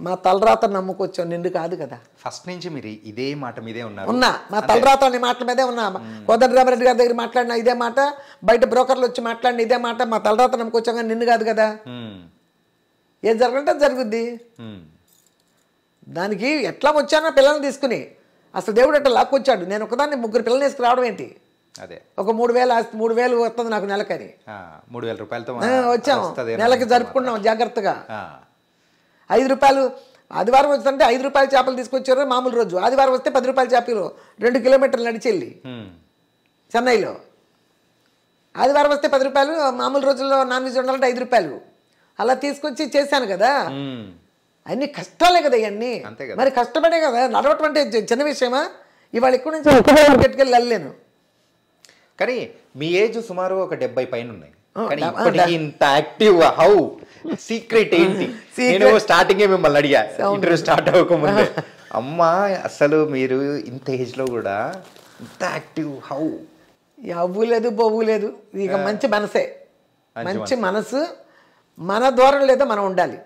మా తలరాత నమ్ముకొచ్చాం, నిండు కాదు కదా. ఫస్ట్ నుంచి మీరు ఇదే మాట మీదే ఉన్నా? మా తలరాత అనే మాటల మీదే ఉన్నా. కోదండరామరెడ్డి గారి దగ్గర మాట్లాడిన ఇదే మాట, బయట బ్రోకర్లు వచ్చి మాట్లాడిన ఇదే మాట. మా తలరాత నమ్ముకొచ్చాం కానీ నిన్ను కాదు కదా. ఏం జరగంటే జరుగుద్ది. దానికి ఎట్లా వచ్చానో పిల్లల్ని తీసుకుని, అసలు దేవుడు ఎట్లా లాక్కొచ్చాడు. నేను ఒకదాన్ని 3 పిల్లల్ని వేసుకు రావడం ఏంటి? అదే ఒక 3,000 ఆస్తి 3,000 వస్తుంది నాకు నెలకని. 3,000 రూపాయలతో వచ్చాము, నెలకి జరుపుకున్నాం జాగ్రత్తగా. 5 రూపాయలు ఆదివారం వస్తుంటే 5 రూపాయల చేపలు తీసుకొచ్చారు మామూలు రోజు. ఆదివారం వస్తే 10 రూపాయల చేపలు 2 కిలోమీటర్లు నడిచెళ్ళి చెన్నైలో. ఆదివారం వస్తే 10 రూపాయలు, మామూలు రోజుల్లో నాన్ వెజ్ ఉండాలంటే 5 రూపాయలు. అలా తీసుకొచ్చి చేశాను కదా. అన్ని కష్టాలే కదా ఇవన్నీ. మరి కష్టపడే కదా నడవటం అంటే చిన్న విషయమా? ఇవాళ ఎక్కువ నుంచి పెట్టుకెళ్ళి వెళ్ళలేను. కానీ మీ ఏజ్ సుమారు ఒక 70 పైన ఉన్నాయి. కానీ ఇప్పటికీ ఇంత యాక్టివ్ హౌ సీక్రెట్ ఏంటి? నేను స్టార్టింగే మిమ్మల్ని అడిగా ఇంటర్వ్యూ స్టార్ట్ అవ్వకముందే, అమ్మా అసలు మీరు ఇంత ఏజ్ లో కూడా ఇంత యాక్టివ్ హౌ? అవ్వు లేదు బొవ్వు లేదు, ఇక మంచి మనసే. మంచి మనసు, మన దూరం లేదో మనం ఉండాలి.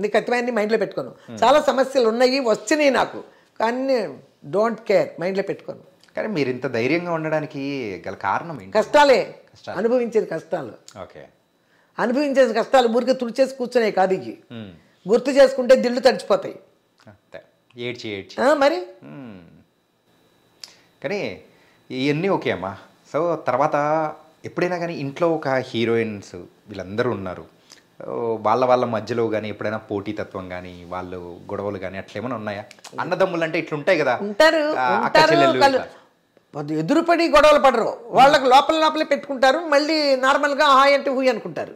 నీకు ఖచ్చితంగా మైండ్లో పెట్టుకోను. చాలా సమస్యలు ఉన్నాయి, వచ్చినాయి నాకు, కానీ డోంట్ కేర్, మైండ్లో పెట్టుకోను. కానీ మీరు ఇంత ధైర్యంగా ఉండడానికి గల కారణం ఏంటి? కష్టాలే, అనుభవించేది కష్టాలు. ఓకే, అనుభవించేది కష్టాలు ఊరికే తుడిచేసి కూర్చునే కాదు. ఇవి గుర్తు చేసుకుంటే దిళ్ళు తడిచిపోతాయి ఏడ్చి ఏడ్చి. మరి కానీ ఇవన్నీ ఓకే అమ్మా. సో తర్వాత ఎప్పుడైనా కానీ ఇంట్లో ఒక హీరోయిన్స్ వీళ్ళందరూ ఉన్నారు, వాళ్ళ మధ్యలో కానీ ఎప్పుడైనా పోటీతత్వం కానీ వాళ్ళు గొడవలు కానీ అట్లా ఏమైనా ఉన్నాయా? అన్నదమ్ములు అంటే ఇట్లా ఉంటాయి కదా, ఉంటారు. ఎదురుపడి గొడవలు పడరు, వాళ్ళకి లోపలే పెట్టుకుంటారు. మళ్ళీ నార్మల్గా హాయ్ అంటే హూయ్ అనుకుంటారు.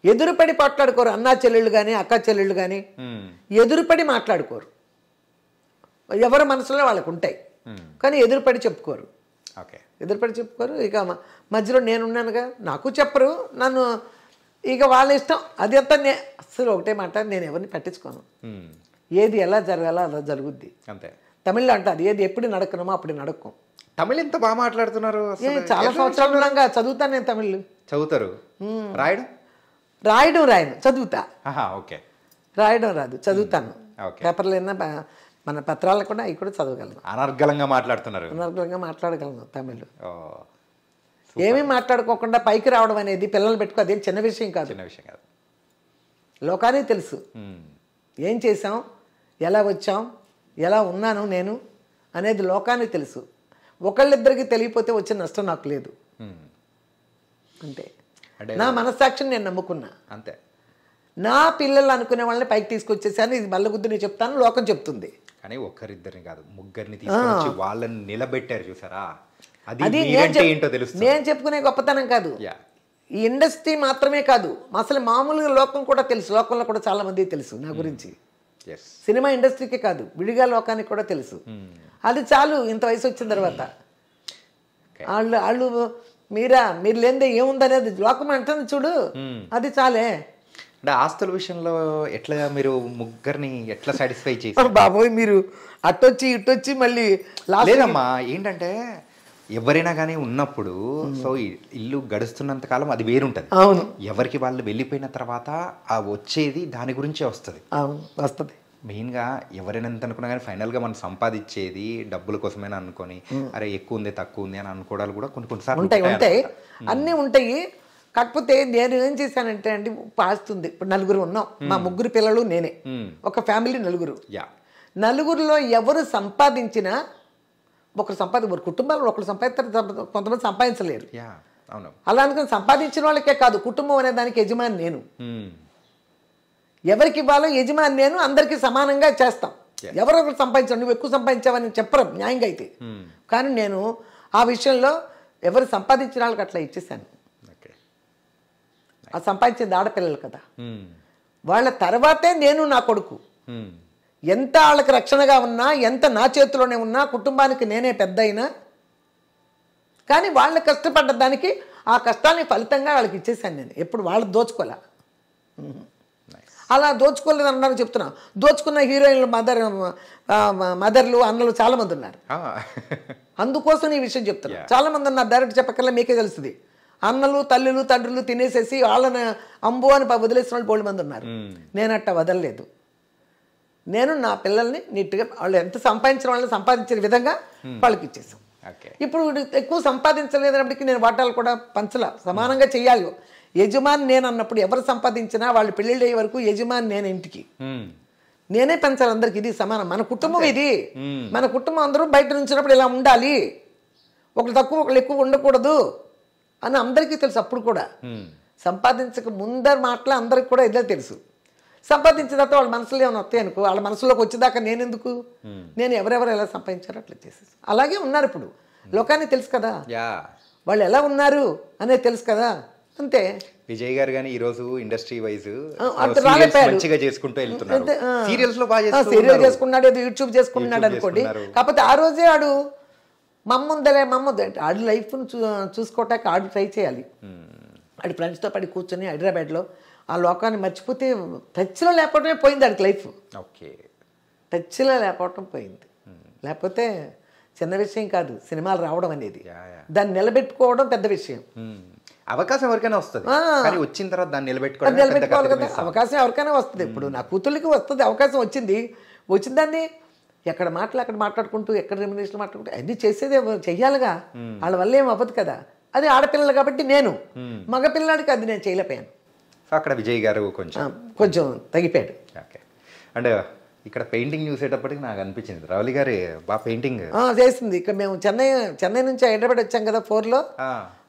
ఎదురుపడి మాట్లాడుకోరు. అన్నా చెల్లెళ్ళు కానీ అక్క చెల్లెళ్ళు కానీ ఎదురుపడి మాట్లాడుకోరు. ఎవరి మనసులో వాళ్ళకు ఉంటాయి కానీ ఎదురుపడి చెప్పుకోరు. ఎదురుపడి చెప్పుకోరు. ఇక మధ్యలో నేనున్నానుగా, నాకు చెప్పరు, నన్ను ఇక వాళ్ళ ఇష్టం. అది అంతా అసలు ఒకటే మాట, నేను ఎవరిని పట్టించుకోను. ఏది ఎలా జరగాలో అలా జరుగుద్ది అంతే. తమిళ్లో అంటారు ఏది ఎప్పుడు నడకనమో అప్పుడు నడకం. తమిళ్ ఎంత బాగా మాట్లాడుతున్నారు. చాలా సంవత్సరాలు ఉన్నాగా చదువుతాను నేను తమిళ్. చదువుతారు? రాయను, చదువుతా. ఓకే, రాయడం రాదు, చదువుతాను. పేపర్లు అయినా మన పత్రాలు కూడా అవి కూడా చదవగలను. అనర్గళంగా మాట్లాడుతున్నారు. అనర్గళంగా మాట్లాడగలను తమిళ్. ఏమీ మాట్లాడుకోకుండా పైకి రావడం అనేది పిల్లలు పెట్టుకో అదేం చిన్న విషయం కాదు. లోకానికి తెలుసు ఏం చేసాం, ఎలా వచ్చాం, ఎలా ఉన్నాను నేను అనేది లోకానికి తెలుసు. ఒకళ్ళిద్దరికి తెలియపోతే వచ్చే నష్టం నాకు లేదు. అంతే. నా మనస్సాక్షిని నేను నమ్ముకున్నా. అంతే. నా పిల్లలు అనుకునే వాళ్ళని పైకి తీసుకొచ్చేసాను. ఇది బల్లగుద్దు నేను చెప్తాను, లోకం చెప్తుంది. కానీ ఒక్కరిద్దరిని కాదు, ముగ్గురిని తీసుకొచ్చి వాళ్ళని నిలబెట్టారు చూసారా, అది ఏంటో తెలుస్తుంది. నేను చెప్పుకునే గొప్పతనం కాదు, ఈ ఇండస్ట్రీ మాత్రమే కాదు, అసలు మామూలుగా లోకం కూడా తెలుసు. లోకంలో కూడా చాలా మందికి తెలుసు నా గురించి. సినిమా ఇండస్ట్రీకే కాదు, విడిగా లోకానికి కూడా తెలుసు. అది చాలు. ఇంత వయసు వచ్చిన తర్వాత వాళ్ళు మీరు లేనిదే ఏముందనేది లోకం అంటుంది చూడు, అది చాలే. అంటే ఆస్తుల విషయంలో ఎట్లా మీరు ముగ్గురిని ఎట్లా సాటిస్ఫై చేశారు? బాబోయ్, మీరు అట్టొచ్చి ఇట్టొచ్చి మళ్ళీ లేదమ్మా. ఏంటంటే ఎవరైనా కానీ ఉన్నప్పుడు సో ఇల్లు గడుస్తున్నంత కాలం అది వేరుంటది. అవును. ఎవరికి వాళ్ళు వెళ్ళిపోయిన తర్వాత ఆ వచ్చేది దాని గురించే వస్తుంది. అవును, వస్తుంది. మెయిన్గా ఎవరైనా ఎంత అనుకున్నా కానీ ఫైనల్గా మనం సంపాదించేది డబ్బుల కోసమైనా అనుకొని అరే ఎక్కువ ఉంది తక్కువ ఉంది అని అనుకోవడాలు కూడా కొన్నిసార్లు ఉంటాయి. అన్నీ ఉంటాయి. కాకపోతే నేను ఏం చేశానంటే అండి, పాస్తుంది. ఇప్పుడు నలుగురు ఉన్నాం, మా ముగ్గురు పిల్లలు నేనే, ఒక ఫ్యామిలీ నలుగురు. నలుగురిలో ఎవరు సంపాదించినా ఒకరు కుటుంబాలు ఒకరు సంపాదిస్తారు, కొంతమంది సంపాదించలేరు. అలా అనుకుని సంపాదించిన వాళ్ళకే కాదు, కుటుంబం అనే దానికి యజమాని నేను. ఎవరికి ఇవ్వాలో యజమాని నేను. అందరికీ సమానంగా చేస్తాం. ఎవరొకరు సంపాదించారు, నువ్వు ఎక్కువ సంపాదించావని చెప్పరు న్యాయంగా అయితే. కానీ నేను ఆ విషయంలో ఎవరు సంపాదించిన వాళ్ళకి అట్లా ఇచ్చేసాను. ఆ సంపాదించింది ఆడపిల్లలు కదా, వాళ్ళ తర్వాతే నేను నా కొడుకు. ఎంత వాళ్ళకి రక్షణగా ఉన్నా, ఎంత నా చేతిలోనే ఉన్నా, కుటుంబానికి నేనే పెద్ద అయినా కానీ వాళ్ళు కష్టపడ్డ దానికి ఆ కష్టాన్ని ఫలితంగా వాళ్ళకి ఇచ్చేసాను నేను. ఎప్పుడు వాళ్ళు దోచుకోలే. అలా దోచుకోలేదు అన్నారు చెప్తున్నా. దోచుకున్న హీరోయిన్లు మదర్లు అన్నలు చాలామంది ఉన్నారు. అందుకోసం ఈ విషయం చెప్తున్నా. చాలామంది ఉన్నారు, డైరెక్ట్ చెప్పకల్లా మీకే తెలుస్తుంది. అన్నలు తల్లులు తండ్రులు తినేసేసి వాళ్ళని అంబు అని వదిలేసిన వాళ్ళు బోల్డ్ మంది ఉన్నారు. నేను అట్ట వదలలేదు. నేను నా పిల్లల్ని నీట్గా వాళ్ళు ఎంత సంపాదించిన వాళ్ళని సంపాదించిన విధంగా వాళ్ళకి ఇచ్చేసాం. ఇప్పుడు ఎక్కువ సంపాదించలేదన్నప్పటికీ నేను వాటాలు కూడా పంచలా, సమానంగా చెయ్యాలి. యజమాని నేను అన్నప్పుడు ఎవరు సంపాదించినా వాళ్ళు పెళ్ళిళ్ళు అయ్యే వరకు యజమాని నేను ఇంటికి నేనే పెంచాలి అందరికి. ఇది సమానం. మన కుటుంబం ఇది. మన కుటుంబం అందరూ బయట నుంచినప్పుడు ఇలా ఉండాలి, ఒకరు తక్కువ ఒకళ్ళు ఎక్కువ ఉండకూడదు అని అందరికీ తెలుసు. అప్పుడు కూడా సంపాదించక ముందర మాటలు అందరికి కూడా ఇదే తెలుసు. సంపాదించిన తర్వాత వాళ్ళ మనసులో ఏమైనా వస్తాయి అనుకో, వాళ్ళ మనసులోకి వచ్చేదాకా నేను ఎందుకు, నేను ఎవరెవరు ఎలా సంపాదించారో అట్లా చేసేసి అలాగే ఉన్నారు. ఇప్పుడు లోకానికి తెలుసు కదా వాళ్ళు ఎలా ఉన్నారు అనేది తెలుసు కదా, అంతే. విజయ్ గారు కానీ ఈ రోజు ఇండస్ట్రీ వైజ్ రాలేపారు, సీరియల్ చేసుకున్నాడు, ఏదో యూట్యూబ్ చేసుకున్నాడు అనుకోండి. కాకపోతే ఆ రోజే ఆడు మమ్ముందలే ఆడి లైఫ్ను చూసుకోవటానికి ఆడు ట్రై చేయాలి. ఆడి ఫ్రెండ్స్తో పడి కూర్చొని హైదరాబాద్లో ఆ లోకాన్ని మర్చిపోతే టచ్లో లేకపోవటమే పోయింది ఆడికి లైఫ్. టచ్లో లేకపోవటం పోయింది. లేకపోతే చిన్న విషయం కాదు సినిమాలు రావడం అనేది. దాన్ని నిలబెట్టుకోవడం పెద్ద విషయం. అవకాశం ఎవరికైనా వస్తుంది, కానీ వచ్చిన తర్వాత దాన్ని నిలబెట్టుకోవాలి కదా. అవకాశం ఎవరికైనా వస్తుంది. ఇప్పుడు నా కూతుళ్ళకి వస్తుంది, అవకాశం వచ్చింది. వచ్చిన దాన్ని ఎక్కడ అక్కడ మాట్లాడుకుంటూ, ఎక్కడ రెమ్యునరేషన్ మాట్లాడుకుంటూ అన్నీ చేసేది చెయ్యాలిగా. వాళ్ళ వల్ల ఏం అవ్వదు కదా. అది ఆడపిల్లలు కాబట్టి నేను, మగపిల్లాడికి అది నేను చేయలేకపోయాను. అక్కడ విజయ్ గారు కొంచెం తగ్గిపోయాడు. ఓకే. అంటే ఇక్కడ పెయింటింగ్ చూసేటప్పటికి నాకు అనిపించింది రవలి గారి బాగా పెయింటింగ్ చేసింది. ఇక్కడ మేము చెన్నై నుంచి హైదరాబాద్ వచ్చాం కదా 4లో.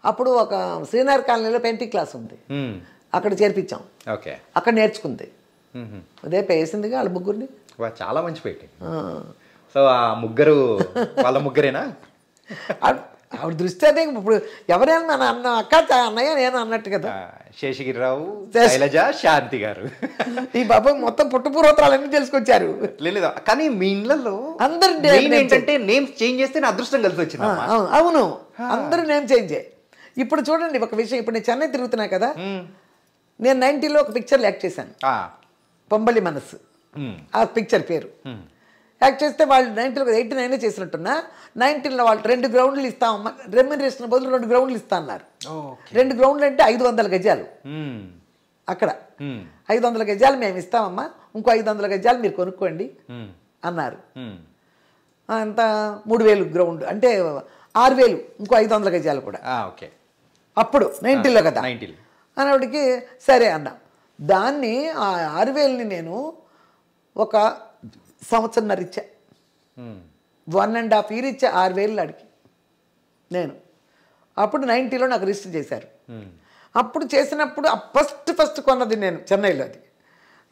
అప్పుడు ఒక శ్రీనగర్ కాలనీలో పెయింటింగ్ క్లాస్ ఉంది, అక్కడ చేర్పించాం. ఓకే. అక్కడ నేర్చుకుంది. అదే వేసిందిగా వాళ్ళ ముగ్గురిని. చాలా మంచి పెయింటింగ్. సో ఆ ముగ్గురు వాళ్ళ ముగ్గురేనా? ఆవిడ దృష్టి అదే. ఇప్పుడు ఎవరైనా మన అన్న అక్క అన్నయ్య నేను అన్నట్టు కదా. శేషగిరిరావు, శైలజ, శాంతి గారు ఈ బాబు మొత్తం పుట్టుపూర్వోత్తరాలన్నీ తెలుసుకొచ్చారు. లేదు కానీ మీ ఇళ్ళలో అందరు ఏంటంటే నేమ్స్ చేంజ్ చేస్తే అదృష్టం కలిసి వచ్చింది. అవును, అందరూ నేమ్ చేంజే. ఇప్పుడు చూడండి ఒక విషయం. ఇప్పుడు నేను చెన్నై తిరుగుతున్నా కదా, నేను 90లో ఒక పిక్చర్ యాక్ట్ చేశాను, పొంబలి మనస్సు. ఆ పిక్చర్ పేరు యాక్ట్ చేస్తే వాళ్ళు 90లో 89 చేసినట్టున్నా. 19లో వాళ్ళు 2 గ్రౌండ్లు ఇస్తామమ్మా, రెమ్యునరేషన్ బదులు 2 గ్రౌండ్లు ఇస్తా అన్నారు. 2 గ్రౌండ్లు అంటే 500 గజాలు. అక్కడ 500 గజాలు మేము ఇస్తామమ్మా, ఇంకో 500 గజాలు మీరు కొనుక్కోండి అన్నారు. అంత 3000 గ్రౌండ్ అంటే 6000, ఇంకో 500 గజాలు కూడా. అప్పుడు 90లో కదా అన్నప్పటికి సరే అన్నా. దాన్ని ఆ 6000ని నేను ఒక సంవత్సరంన్నర ఇచ్చా. 1.5 year ఇచ్చా 6,000 అడిగి నేను. అప్పుడు 90లో నాకు రిజిస్టర్ చేశారు. అప్పుడు చేసినప్పుడు ఫస్ట్ కొన్నది నేను చెన్నైలో. అది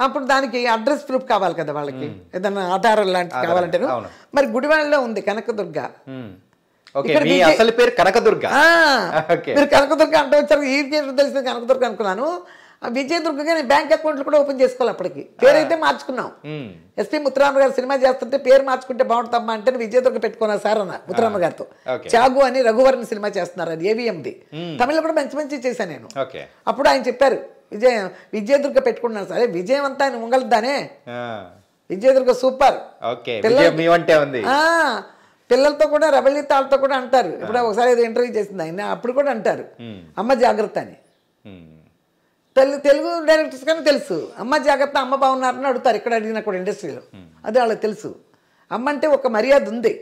అప్పుడు దానికి అడ్రస్ ప్రూఫ్ కావాలి కదా వాళ్ళకి, ఏదన్నా ఆధారం లాంటివి కావాలంటే. మరి గుడివాడలో ఉంది కనకదుర్గ. అసలు పేరు కనకదుర్గ. మీరు కనకదుర్గ అంటే వచ్చారు, ఈ తెలిసింది కనకదుర్గ అనుకున్నాను. విజయదుర్గగా నేను బ్యాంక్ అకౌంట్లు కూడా ఓపెన్ చేసుకోవాలి. అప్పటికి పేరైతే మార్చుకున్నాం. ఎస్పీ ముత్తురామ గారు సినిమా చేస్తుంటే పేరు మార్చుకుంటే బాగుంటుందమ్మా అంటే విజయదుర్గ పెట్టుకున్నా సార్ అన్న ముత్తురామ గారితో. చాగు అని రఘువరన్ సినిమా చేస్తున్నారు, అది ఏవిఎంది. తమిళ కూడా మంచి చేశాను నేను. అప్పుడు ఆయన చెప్పారు విజయదుర్గ పెట్టుకున్నాను సార్. విజయం అంతా ఆయన ఉంగలుద్దానే, విజయదుర్గ సూపర్. పిల్లలతో కూడా రవళి తాళ్ళతో కూడా అంటారు. ఇప్పుడు ఒకసారి ఏదో ఇంటర్వ్యూ చేసింది ఆయన, అప్పుడు కూడా అంటారు అమ్మ జాగ్రత్త అని. తెలుగు డైరెక్టర్స్ కానీ తెలుసు అమ్మ జాగ్రత్త, అమ్మ బాగున్నారని అడుగుతారు ఇక్కడ అడిగినా కూడా ఇండస్ట్రీలో. అది వాళ్ళకి తెలుసు. అమ్మ అంటే ఒక మర్యాద ఉంది.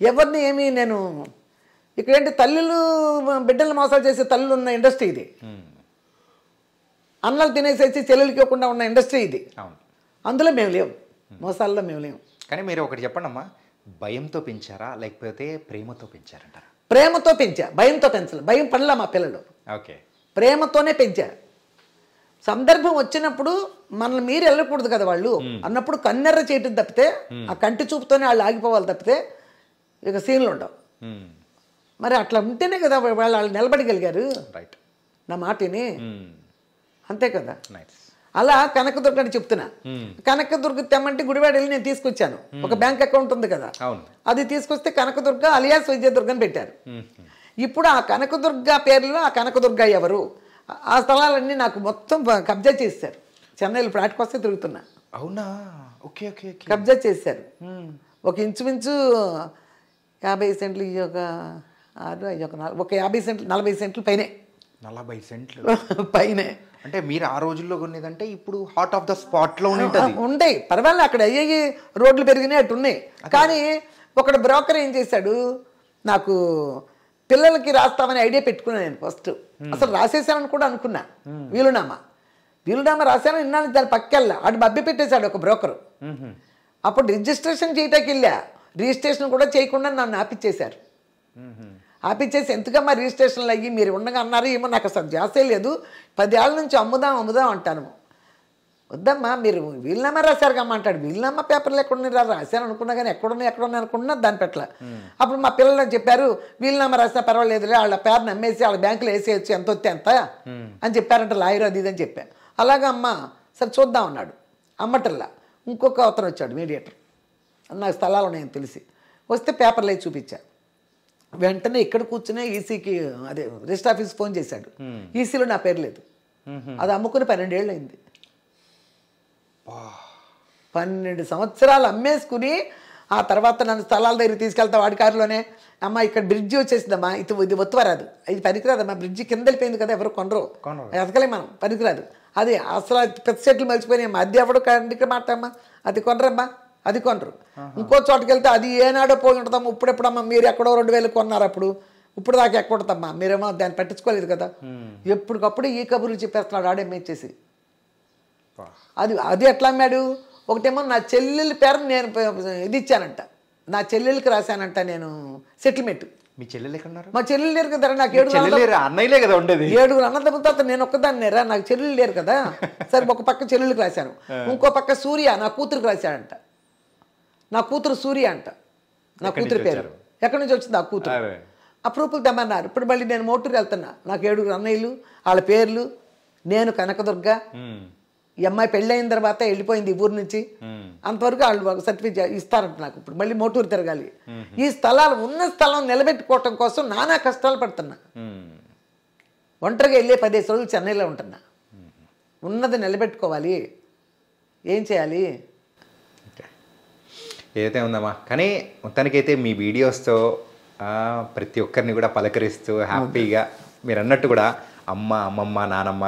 ఎవరిని ఏమి నేను ఇక్కడేంటి తల్లులు బిడ్డలు మోసాలు చేసే తల్లులు ఉన్న ఇండస్ట్రీ ఇది. అన్నలు తినేసేసి చెల్లెలకి ఇవ్వకుండా ఉన్న ఇండస్ట్రీ ఇది. అందులో మేము లేవు, మోసాల్లో మేము లేవు. కానీ మీరు ఒకటి చెప్పండి అమ్మా, భయంతో పెంచారా లేకపోతే ప్రేమతో పెంచారంటారా? ప్రేమతో పెంచా, భయంతో పెంచలే. భయం పడలా మా పిల్లలు. ప్రేమతోనే పెంచా. సందర్భం వచ్చినప్పుడు మనల్ని మీరు వెళ్ళకూడదు కదా వాళ్ళు అన్నప్పుడు కన్నెర్ర చేయటం తప్పితే, ఆ కంటి చూపుతోనే వాళ్ళు ఆగిపోవాలి తప్పితే ఇక సీన్లు ఉండవు. మరి అట్లా ఉంటేనే కదా వాళ్ళు నిలబడగలిగారు నా మాటని. అంతే కదా. అలా కనకదుర్గ అని చెప్తున్నా. కనకదుర్గ తెమ్మంటే గుడివాడ వెళ్ళి నేను తీసుకొచ్చాను. ఒక బ్యాంక్ అకౌంట్ ఉంది కదా, అది తీసుకొస్తే కనకదుర్గ అలియాస్ విజయదుర్గ అని పెట్టారు. ఇప్పుడు ఆ కనకదుర్గ పేరులో ఆ కనకదుర్గ ఎవరు, ఆ స్థలాలన్నీ నాకు మొత్తం కబ్జా చేశారు. చెన్నైలో ఫ్లాట్ వస్తే తిరుగుతున్నా. అవునా? కబ్జా చేశారు. ఒక ఇంచుమించు 50 సెంట్లు, ఈ ఒక 6 ఒక 4, ఒక 50 సెంట్లు 40 సెంట్లు పైనే. 40 సెంట్లు పైనే అంటే మీరు ఆ రోజుల్లో కొనేదంటే ఇప్పుడు హాట్ ఆఫ్ ద స్పాట్ లో ఉండే. పర్వాలేదు, అక్కడ అయ్యి రోడ్లు పెరిగినాయి, అటు ఉన్నాయి. కానీ ఒకడు బ్రోకర్ ఏం చేశాడు, నాకు పిల్లలకి రాస్తామని ఐడియా పెట్టుకున్నాను నేను ఫస్ట్. అసలు రాసేసానని కూడా అనుకున్నా. వీలునామా రాశాను, విన్నాను. దాని పక్కెళ్ళా అటు బబ్బి పెట్టేశాడు ఒక బ్రోకరు. అప్పుడు రిజిస్ట్రేషన్ చేయటానికి వెళ్ళా, రిజిస్ట్రేషన్ కూడా చేయకుండా నన్ను ఆపిచ్చేశారు. ఆపిచ్చేసి ఎందుకమ్మా రిజిస్ట్రేషన్లు అయ్యి మీరు ఉండగా అన్నారు, ఏమో నాకు అసలు జాసే లేదు, 10 ఏళ్ళ నుంచి అమ్ముదాం అంటాను. వద్దమ్మా మీరు వీలునామా రాశారు కమ్మా అంటాడు. వీలునామా పేపర్లు ఎక్కడున్నా రాశాను అనుకున్నా కానీ ఎక్కడున్నా అనుకున్నా దాని పెట్ల. అప్పుడు మా పిల్లలు చెప్పారు వీలునామా రాసినా పర్వాలేదులే, వాళ్ళ పేరు నమ్మేసి వాళ్ళ బ్యాంకులో వేసేయచ్చు, ఎంత వస్తే ఎంత అని చెప్పారంట లాయర్, అది ఇదని చెప్పా. అలాగా అమ్మ సరే చూద్దాం అన్నాడు. అమ్మటల్లా ఇంకొక అతను వచ్చాడు మీడియేటర్, నాకు స్థలాలు ఉన్నాయని తెలిసి వస్తే పేపర్లు వేసి చూపించా. వెంటనే ఇక్కడ కూర్చునే ఈసీకి అదే రిజిస్టర్ ఆఫీస్ ఫోన్ చేశాడు. ఈసీలో నా పేరు లేదు. అది అమ్ముకుని 12 ఏళ్ళు అయింది. 12 సంవత్సరాలు అమ్మేసుకుని ఆ తర్వాత నన్ను స్థలాల దగ్గర తీసుకెళ్తా వాడి కారులోనే. అమ్మ ఇక్కడ బ్రిడ్జి వచ్చేసిందమ్మా, ఇది ఒత్తువరాదు, ఇది పనికిరాదమ్మా, బ్రిడ్జి కింద వెళ్ళిపోయింది కదా, ఎవరు కొనరు, ఎదకలే మనం, పనికిరాదు. అది అసలు పెద్ద చెట్లు మర్చిపోయినాయమ్మా, అది ఎవడు కండికి మాటమ్మా, అది కొనరమ్మా, అది కొనరు. ఇంకో చోటుకి వెళ్తే అది ఏనాడో పోయి ఉంటుందమ్మా, ఇప్పుడెప్పుడమ్మా మీరు ఎక్కడో 2000 కొన్నారు, అప్పుడు ఇప్పుడు దాకా ఎక్కడమ్మా, మీరేమో దాన్ని పట్టించుకోలేదు కదా. ఎప్పటికప్పుడు ఈ కబుర్లు చెప్పేస్తున్నాడు ఆడే మేచేసి. అది ఎట్లా అమ్మాడు, ఒకటేమో నా చెల్లెలి పేరు నేను ఇది ఇచ్చానంట, నా చెల్లెలకి రాశానంట నేను సెటిల్మెంట్. మీ చెల్లెలు ఎక్కడున్నారు? మా చెల్లెలు లేరు కదా, నాకు 7 అన్నయ్యలే కదా ఉండేది, 7 అన్నదమ్ముల తర్వాత నేను ఒక్కదాన్ని నేరా, నాకు చెల్లెలు లేరు కదా. సరే ఒక పక్క చెల్లెలకి రాశాను, ఇంకో పక్క సూర్య నా కూతురికి రాశాడంట. నా కూతురు సూర్య అంట, నా కూతురు పేరు. ఎక్కడి నుంచి వచ్చింది ఆ కూతురు? ఆ ప్రూఫ్లు తెమ్మన్నారు. ఇప్పుడు మళ్ళీ నేను మోటూరు వెళ్తున్నా, నాకు 7 అన్నయ్యలు, వాళ్ళ పేర్లు, నేను కనకదుర్గ. ఈ అమ్మాయి పెళ్ళైన తర్వాత వెళ్ళిపోయింది ఈ ఊరు నుంచి, అంతవరకు వాళ్ళు సర్టిఫికేట్ ఇస్తారంట నాకు. ఇప్పుడు మళ్ళీ మోటూరు తిరగాలి. ఈ స్థలాలు ఉన్న స్థలం నిలబెట్టుకోవటం కోసం నానా కష్టాలు పడుతున్నా. ఒంటరిగా వెళ్ళే 15 రోజులు చెన్నైలో ఉంటున్నా. ఉన్నది నిలబెట్టుకోవాలి, ఏం చేయాలి? ఏదైతే ఉందమ్మా, కానీ మొత్తానికైతే మీ వీడియోస్తో ప్రతి ఒక్కరిని కూడా పలకరిస్తూ హ్యాపీగా మీరు అన్నట్టు కూడా అమ్మ, అమ్మమ్మ, నానమ్మ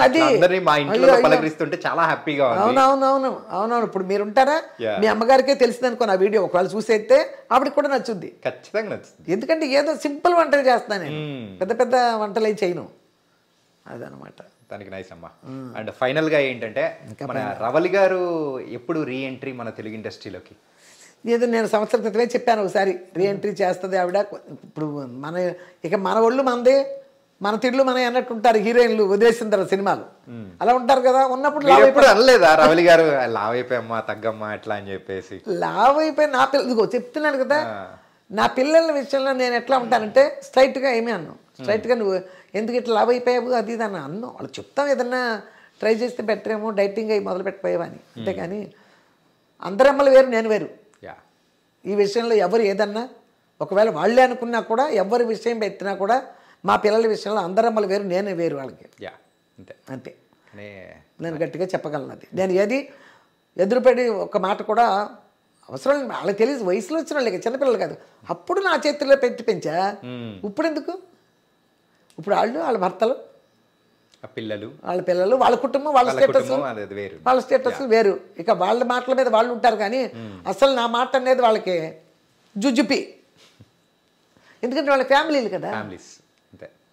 అందరినీ మా ఇంట్లో పలకరిస్తుంటే చాలా హ్యాపీగా ఉంది. అవునవును. ఇప్పుడు మీరు ఉంటారా, మీ అమ్మగారికే తెలిసింది అనుకో నా వీడియో, ఒకవేళ చూసేస్తే ఆవిడకి కూడా నచ్చుద్ది, ఖచ్చితంగా నచ్చుద్ది. ఎందుకంటే ఏదో సింపుల్ వంటలు చేస్తాను నేను, పెద్ద పెద్ద వంటలు అయి చేయను, అదనమాట. దానికి నైస్ అమ్మా. అండ్ ఫైనల్ గా ఏంటంటే మన రవలి గారు ఎప్పుడు రీ ఎంట్రీ మన తెలుగు ఇండస్ట్రీలోకి? ఏదో నేను సంవత్సరం క్రితమే చెప్పాను ఒకసారి రీఎంట్రీ చేస్తుంది ఆవిడ. ఇప్పుడు మన ఒళ్ళు మనదే, మన తిడ్లు మన అన్నట్టు ఉంటారు హీరోయిన్లు వదిలేసిన తర్వాత సినిమాలు అలా ఉంటారు కదా. ఉన్నప్పుడు అనలేదా రవలి గారు లావ్ అయిపోయమ్మా తగ్గమ్మా ఎట్లా అని చెప్పేసి? లావ్ అయిపోయి నా పిల్లలు చెప్తున్నాను కదా, నా పిల్లల విషయంలో నేను ఎట్లా ఉంటానంటే స్ట్రైట్గా ఏమీ అన్నాను. స్ట్రైట్గా నువ్వు ఎందుకు ఇట్లా లావ్ అయిపోయావు అది ఇది అన్న అన్నాం. వాళ్ళు చెప్తాం ఏదన్నా ట్రై చేస్తే బెటర్ ఏమో, డైటింగ్ అయ్యి మొదలు పెట్టిపోయావని. అంతేకాని అందరమ్మలు వేరు నేను వేరు. ఈ విషయంలో ఎవరు ఏదన్నా ఒకవేళ వాళ్ళే అనుకున్నా కూడా, ఎవరి విషయం ఎత్తినా కూడా మా పిల్లల విషయంలో అందరమ్మలు వేరు నేను వేరు వాళ్ళకి. అంతే నేను గట్టిగా చెప్పగలను. అది నేను ఏది ఎదురుపడి ఒక మాట కూడా అవసరం వాళ్ళకి తెలియదు. వయసులో వచ్చిన వాళ్ళకి చిన్నపిల్లలు కాదు. అప్పుడు నా చేతుల్లో పెట్టి పెంచా, ఇప్పుడు ఎందుకు? ఇప్పుడు వాళ్ళు వాళ్ళ భర్తలు వాళ్ళ పిల్లలు వాళ్ళ కుటుంబం వాళ్ళ స్టేటస్ వేరు. ఇక వాళ్ళ మాటల మీద వాళ్ళు ఉంటారు కానీ అసలు నా మాట అనేది వాళ్ళకి జుజుపి. ఎందుకంటే వాళ్ళ ఫ్యామిలీలు కదా,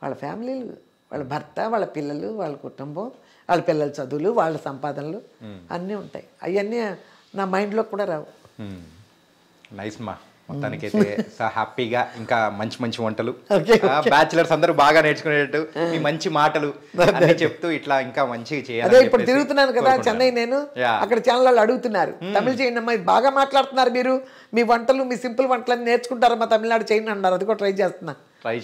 వాళ్ళ ఫ్యామిలీలు, వాళ్ళ భర్త, వాళ్ళ పిల్లలు, వాళ్ళ కుటుంబం, వాళ్ళ పిల్లల చదువులు, వాళ్ళ సంపాదనలు అన్నీ ఉంటాయి. అవన్నీ నా మైండ్లో కూడా రావు. నైస్ మా, మొత్తానికైతే హ్యాపీగా ఇంకా మంచి మంచి వంటలు, బ్యాచిలర్స్ అందరూ బాగా నేర్చుకునేటట్టు మీ మంచి మాటలు అన్ని చెప్తూ ఇట్లా ఇంకా మంచిగా చేయాలి. అదే ఇప్పుడు తిరుగుతున్నాను కదా చెన్నై, నేను అక్కడ ఛానల్ వాళ్ళు అడుగుతున్నారు తమిళ చేయండి అమ్మా, బాగా మాట్లాడుతున్నారు మీరు, మీ వంటలు మీ సింపుల్ వంటలన్నీ నేర్చుకుంటారు మా తమిళనాడు చేయండి అన్నారు. అది కూడా ట్రై చేస్తున్నా,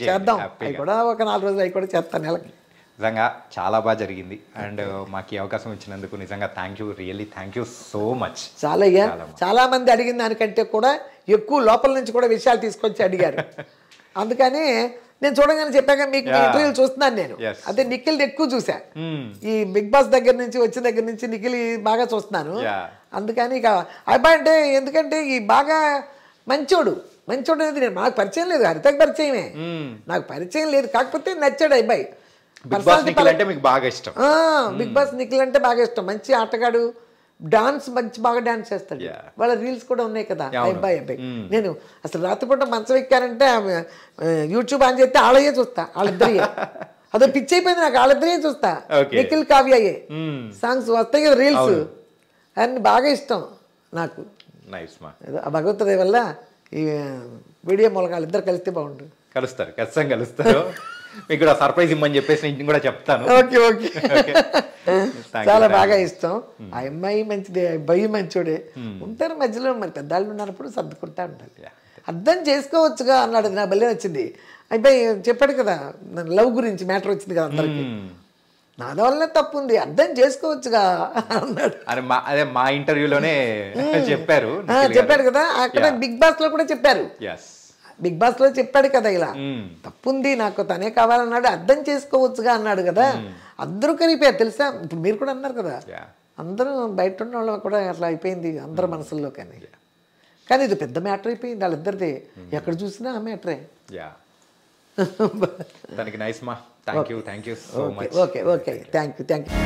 చేద్దాం. అవి కూడా ఒక 4 రోజులు అవి కూడా చేస్తాను నెలకి. నిజంగా చాలా బాగా జరిగింది. అండ్ మాకు ఈ అవకాశం ఇచ్చినందుకు నిజంగా thank you, really thank you so much. చాలా మంది అడిగిన దానికంటే కూడా ఎక్కువ లోపల నుంచి కూడా విషయాలు తీసుకొచ్చి అడిగారు. అందుకని నేను చూడగానే చెప్పాక మీకు ఇంటర్వ్యూలు చూస్తున్నాను నేను. అదే నిఖిల్ ఎక్కువ చూసా, ఈ బిగ్ బాస్ దగ్గర నుంచి వచ్చిన దగ్గర నుంచి నిఖిల్ బాగా చూస్తున్నాను. అందుకని ఇక అబ్బాయి అంటే ఎందుకంటే ఈ బాగా మంచోడు అనేది నేను నాకు పరిచయం లేదు, హరితకు పరిచయమే, నాకు పరిచయం లేదు. కాకపోతే నచ్చాడు అబ్బాయి. బిగ్ బాస్ నిఖిల్ అంటే బాగా ఇష్టం. మంచి ఆటగాడు, డాన్స్ బాగా డాన్స్ చేస్తాడు. వాళ్ళ రీల్స్ కూడా ఉన్నాయి కదా అబ్బాయి. నేను అసలు రాత్రిపూట మంచం ఎక్కారంటే యూట్యూబ్ ఆన్ చేస్తే వాళ్ళయ్యే చూస్తా, వాళ్ళిద్దరియే. అదో పిచ్చి అయిపోయింది నాకు, వాళ్ళిద్దరియే చూస్తా. నిఖిల్ కావ్యయే సాంగ్స్ వస్తాయి కదా రీల్స్, అన్ని బాగా ఇష్టం నాకు. భగవంతుడి వల్ల ఈ వీడియో మూలక వాళ్ళిద్దరు కలిస్తే బాగుంటుంది. కలుస్తారు, ఖచ్చితంగా కలుస్తారు. మీకు కూడా సర్ప్రైజ్ ఇమ్మని చెప్పేసి నేను కూడా చెప్తాను. ఓకే చాలా బాగా ఇష్టం. ఆ అమ్మాయి మంచిదే, అబ్బాయి మంచోడే. ఉంటారు మధ్యలో, మరి పెద్దవాళ్ళు ఉన్నప్పుడు సర్దుకుంటా ఉండాలి. అర్థం చేసుకోవచ్చుగా అన్నాడు, నా భలే వచ్చింది. అబ్బాయి చెప్పాడు కదా లవ్ గురించి మ్యాటర్ వచ్చింది కదా అందరికి, నా వల్లనే తప్పు ఉంది, అర్థం చేసుకోవచ్చుగా అన్నాడు. అదే మా ఇంటర్వ్యూలోనే చెప్పారు కదా, అక్కడ బిగ్ బాస్ లో కూడా చెప్పారు. బిగ్ బాస్ లో చెప్పాడు కదా ఇలా తప్పుంది, నాకు తనే కావాలన్నాడు, అర్థం చేసుకోవచ్చుగా అన్నాడు కదా. అందరూ కనిపోయారు తెలుసా. ఇప్పుడు మీరు కూడా అన్నారు కదా, అందరూ బయట ఉన్న వాళ్ళు కూడా అట్లా అయిపోయింది అందరి మనసుల్లో. కానీ ఇది పెద్ద మ్యాటర్ అయిపోయింది వాళ్ళిద్దరిది, ఎక్కడ చూసినా ఆ మ్యాటరే. దానికి నైస్ మా, thank you so much. Okay thank you.